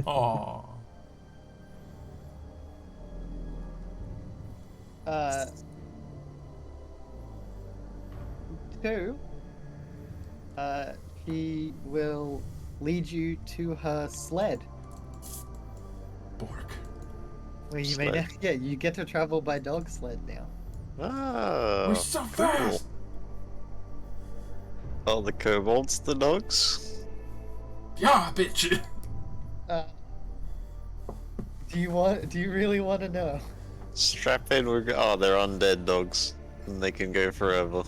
S5: Aww.
S4: 2, he will lead you to her sled.
S5: Bork.
S4: Where you may
S7: Sled.
S4: now, you get to travel by dog sled now.
S7: Ah,
S5: We're so fast!
S7: Oh, the kobolds, the dogs?
S5: Yeah, bitch!
S4: Do you really want to know?
S7: Strap in, oh, they're undead dogs. And they can go forever.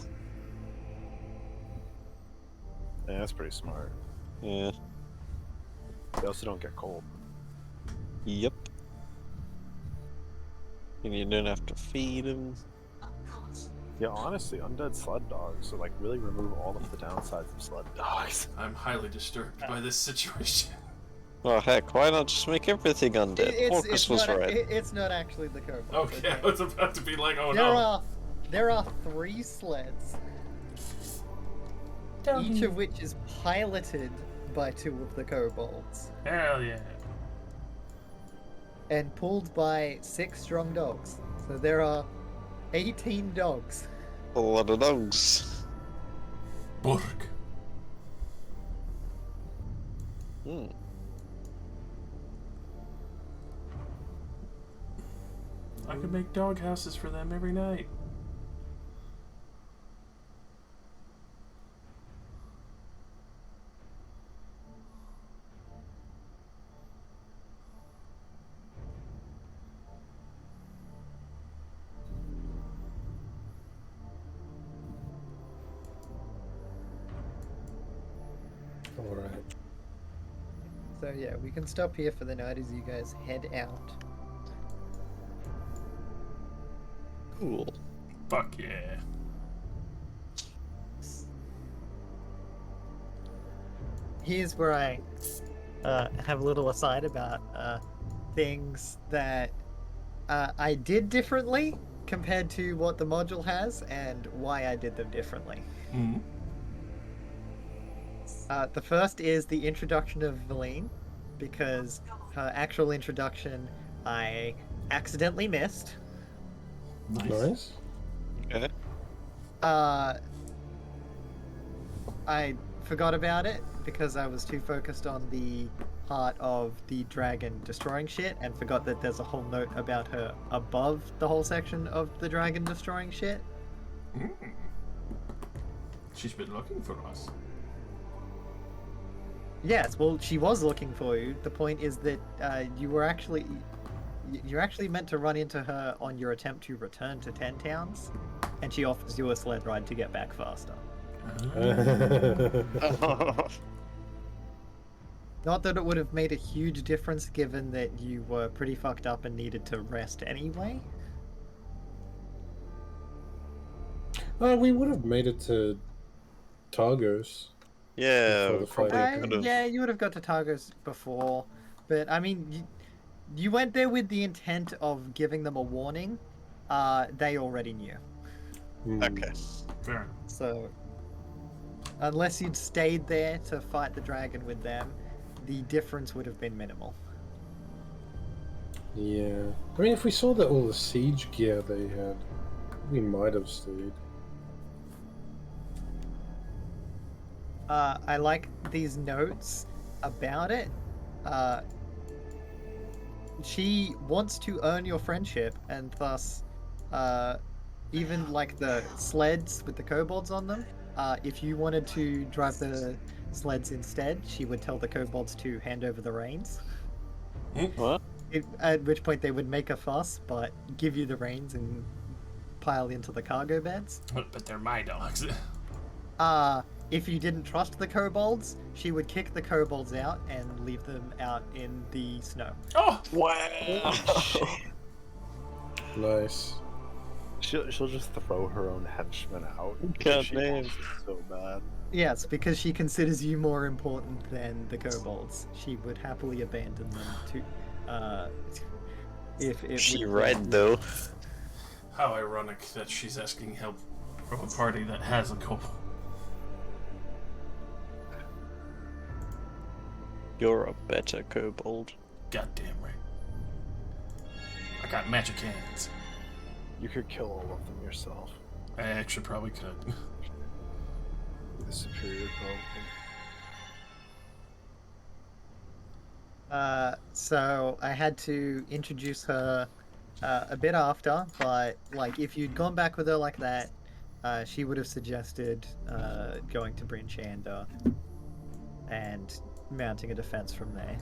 S6: Yeah, that's pretty smart.
S7: Yeah.
S6: They also don't get cold.
S7: Yep. And you don't have to feed them.
S6: Yeah, honestly, undead sled dogs. So, like, really remove all of the downsides of sled dogs.
S5: I'm highly disturbed by this situation.
S7: Oh heck, why not just make everything undead? Orcus was
S4: not,
S7: right.
S4: it's not actually the kobolds.
S5: Okay, I was about to be like, oh
S4: There
S5: no.
S4: are 3 sleds, each of which is piloted by 2 of the kobolds
S5: Hell yeah.
S4: and pulled by 6 strong dogs. So there are 18 dogs.
S7: A lot of dogs.
S5: Bork.
S7: Hmm.
S5: I could make dog houses for them every night.
S3: Alright.
S4: So yeah, we can stop here for the night as you guys head out.
S7: Cool.
S5: Fuck yeah.
S4: Here's where I have a little aside about things that I did differently compared to what the module has and why I did them differently.
S5: Mm-hmm.
S4: The first is the introduction of Valine, because her actual introduction I accidentally missed.
S3: Nice.
S7: Okay.
S4: I forgot about it because I was too focused on the part of the dragon destroying shit and forgot that there's a whole note about her above the whole section of the dragon destroying shit.
S5: She's been looking for us.
S4: Yes, well, she was looking for you. The point is that you're actually meant to run into her on your attempt to return to 10 Towns, and she offers you a sled ride to get back faster. Not that it would have made a huge difference given that you were pretty fucked up and needed to rest anyway.
S3: We would have made it to Targos.
S7: Yeah,
S3: Before the
S7: probably
S3: fight.
S7: could have.
S4: Yeah, you would have got to Targos before, but I mean, you went there with the intent of giving them a warning. They already knew.
S7: Okay.
S5: Fair.
S4: So, unless you'd stayed there to fight the dragon with them, the difference would have been minimal.
S3: Yeah. I mean, if we saw that all the siege gear they had, we might have stayed.
S4: I like these notes about it. She wants to earn your friendship, and thus, even like the sleds with the kobolds on them, if you wanted to drive the sleds instead, she would tell the kobolds to hand over the reins.
S7: What?
S4: At which point they would make a fuss, but give you the reins and pile into the cargo beds.
S5: But they're my dogs.
S4: If you didn't trust the kobolds, she would kick the kobolds out and leave them out in the snow.
S5: Oh!
S7: Wow.
S3: Nice.
S6: She'll just throw her own henchmen out. because
S7: God
S6: she
S7: damn.
S6: wants it so bad.
S4: Yes, because she considers you more important than the kobolds. She would happily abandon them to, if it
S7: She
S4: would-
S7: right though.
S5: How ironic that she's asking help from a party that has a kobold.
S7: You're a better kobold.
S5: Goddamn right. I got magic hands.
S6: You could kill all of them yourself.
S5: I actually probably could.
S6: Be the superior kobold.
S4: So I had to introduce her a bit after, but like if you'd gone back with her like that, she would have suggested going to Bryn Shander and mounting a defense from there.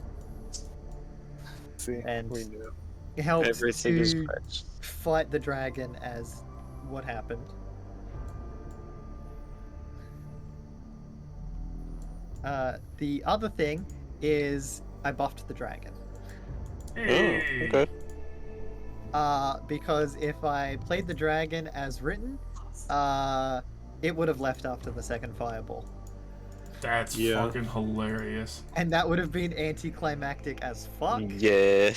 S6: See,
S4: And-
S6: we knew.
S4: It helps
S7: Everything is
S4: to
S7: correct.
S4: fight the dragon as what happened. The other thing is I buffed the dragon.
S5: Hey.
S7: Oh, okay.
S4: Because if I played the dragon as written, it would have left after the second fireball.
S5: That's
S3: Yeah.
S5: fucking hilarious.
S4: And that would have been anticlimactic as fuck.
S7: Yeah.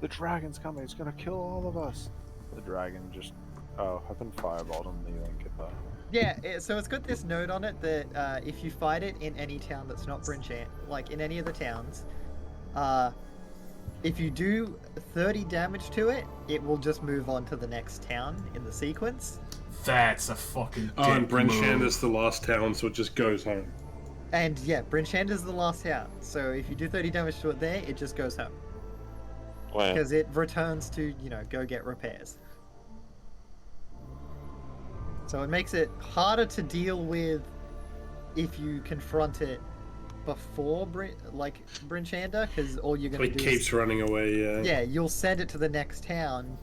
S6: The dragon's coming. It's gonna kill all of us. The dragon just. Oh, I've been fireballed on the Yonkipa.
S4: Yeah, so it's got this note on it that if you fight it in any town that's not Bryn Shander, like in any of the towns, if you do 30 damage to it, it will just move on to the next town in the sequence.
S5: That's a fucking
S3: Oh, and
S5: dick
S3: Bryn
S5: move.
S3: Shander's the last town, so it just goes home.
S4: And yeah, Bryn Shander's the last town. So if you do 30 damage to it there, it just goes home.
S7: Wow.
S4: Because it returns to, go get repairs. So it makes it harder to deal with if you confront it before Bryn Shander, because all you're
S3: So
S4: going
S3: it
S4: to do
S3: keeps
S4: is...
S3: running away, yeah.
S4: Yeah, you'll send it to the next town.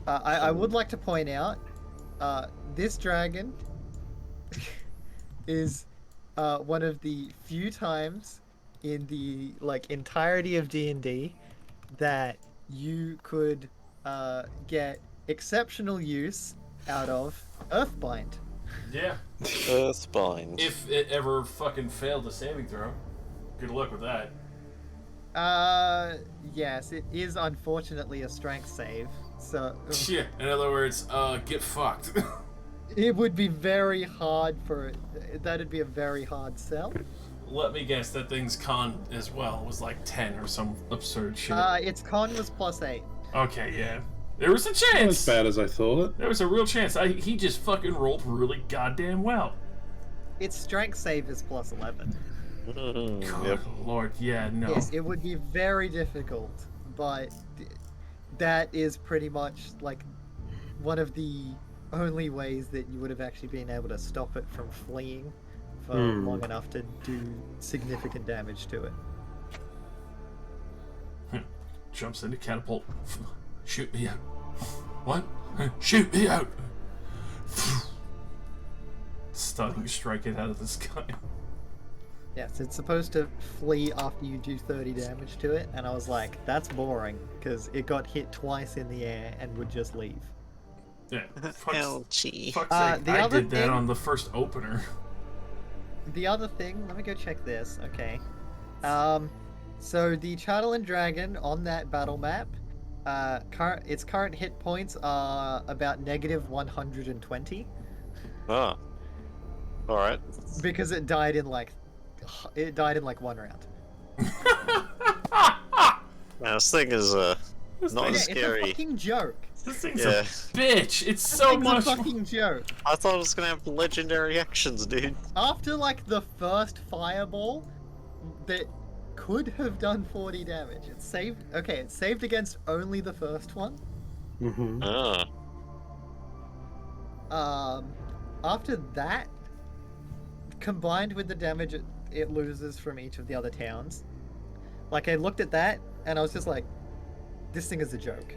S4: I would like to point out, this dragon is one of the few times in the entirety of D&D that you could get exceptional use out of Earthbind.
S5: Yeah.
S7: Earthbind.
S5: If it ever fucking failed a saving throw. Good luck with that.
S4: Yes, it is unfortunately a strength save, so
S5: Shit. In other words, get fucked.
S4: it would be very hard for it. That'd be a very hard sell.
S5: Let me guess, that thing's con as well was like 10 or some absurd shit.
S4: Its con was +8.
S5: Okay, yeah. There was a
S3: Not
S5: chance.
S3: as bad as I thought.
S5: There was a real chance. He just fucking rolled really goddamn well.
S4: its strength save is plus 11.
S5: God,
S7: Yep.
S5: Lord, yeah, no.
S4: Yeah, it would be very difficult, but that is pretty much like one of the only ways that you would have actually been able to stop it from fleeing for long enough to do significant damage to it.
S5: Jumps into catapult. Shoot me out. What? Shoot me out! Stunning strike it out of the sky.
S4: Yes, it's supposed to flee after you do 30 damage to it, and I was like, that's boring, because it got hit twice in the air and would just leave.
S5: Yeah,
S7: Ouchie.
S5: fuck's sake,
S4: the
S5: I
S4: other
S5: did that
S4: thing-
S5: on the first opener.
S4: The other thing, let me go check this, okay. So the Chatelain Dragon on that battle map, its current hit points are about negative 120,
S7: Ah. Alright.
S4: because it died in like one round.
S7: Now, this thing is, not
S4: Yeah,
S7: as
S4: it's a
S7: scary.
S4: fucking joke.
S5: This thing's
S7: Yeah.
S5: a bitch. It's so
S4: It's
S5: much.
S4: a fucking joke.
S7: I thought it was gonna have legendary actions, dude.
S4: After like the first fireball that could have done 40 damage, it saved. Okay, it saved against only the first one.
S3: Mm-hmm.
S7: Ah.
S4: After that, combined with the damage it loses from each of the other towns, like I looked at that and I was just like, this thing is a joke.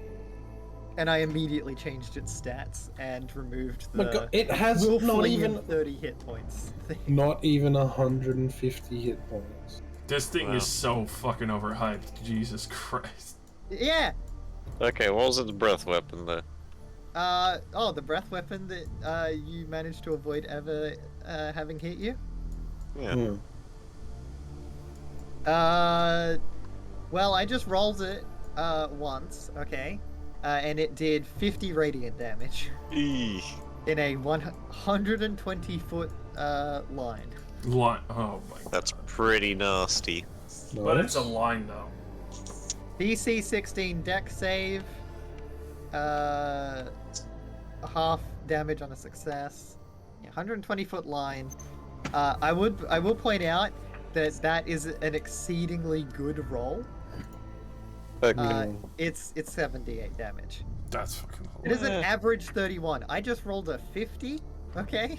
S4: And I immediately changed its stats and removed the
S3: My God, it has
S4: will
S3: not
S4: flee
S3: even
S4: in 30 hit points thing.
S3: not even 150 hit points.
S5: This thing
S7: Wow.
S5: is so fucking overhyped. Jesus Christ.
S4: Yeah.
S7: Okay, what was it, the breath weapon, though?
S4: The breath weapon that you managed to avoid ever having hit you.
S7: Yeah.
S3: Hmm.
S4: Well, I just rolled it once, okay, and it did 50 radiant damage
S7: Eesh.
S4: in a 120 foot line.
S5: Line. Oh my god.
S7: That's pretty nasty.
S5: But it's a
S3: Nice.
S5: line though.
S4: DC 16 deck save, half damage on a success. Yeah, 120 foot line. I will point out that is an exceedingly good roll.
S7: Okay.
S4: It's 78 damage.
S5: That's fucking
S4: It is an
S7: Yeah.
S4: average 31. I just rolled a 50. Okay.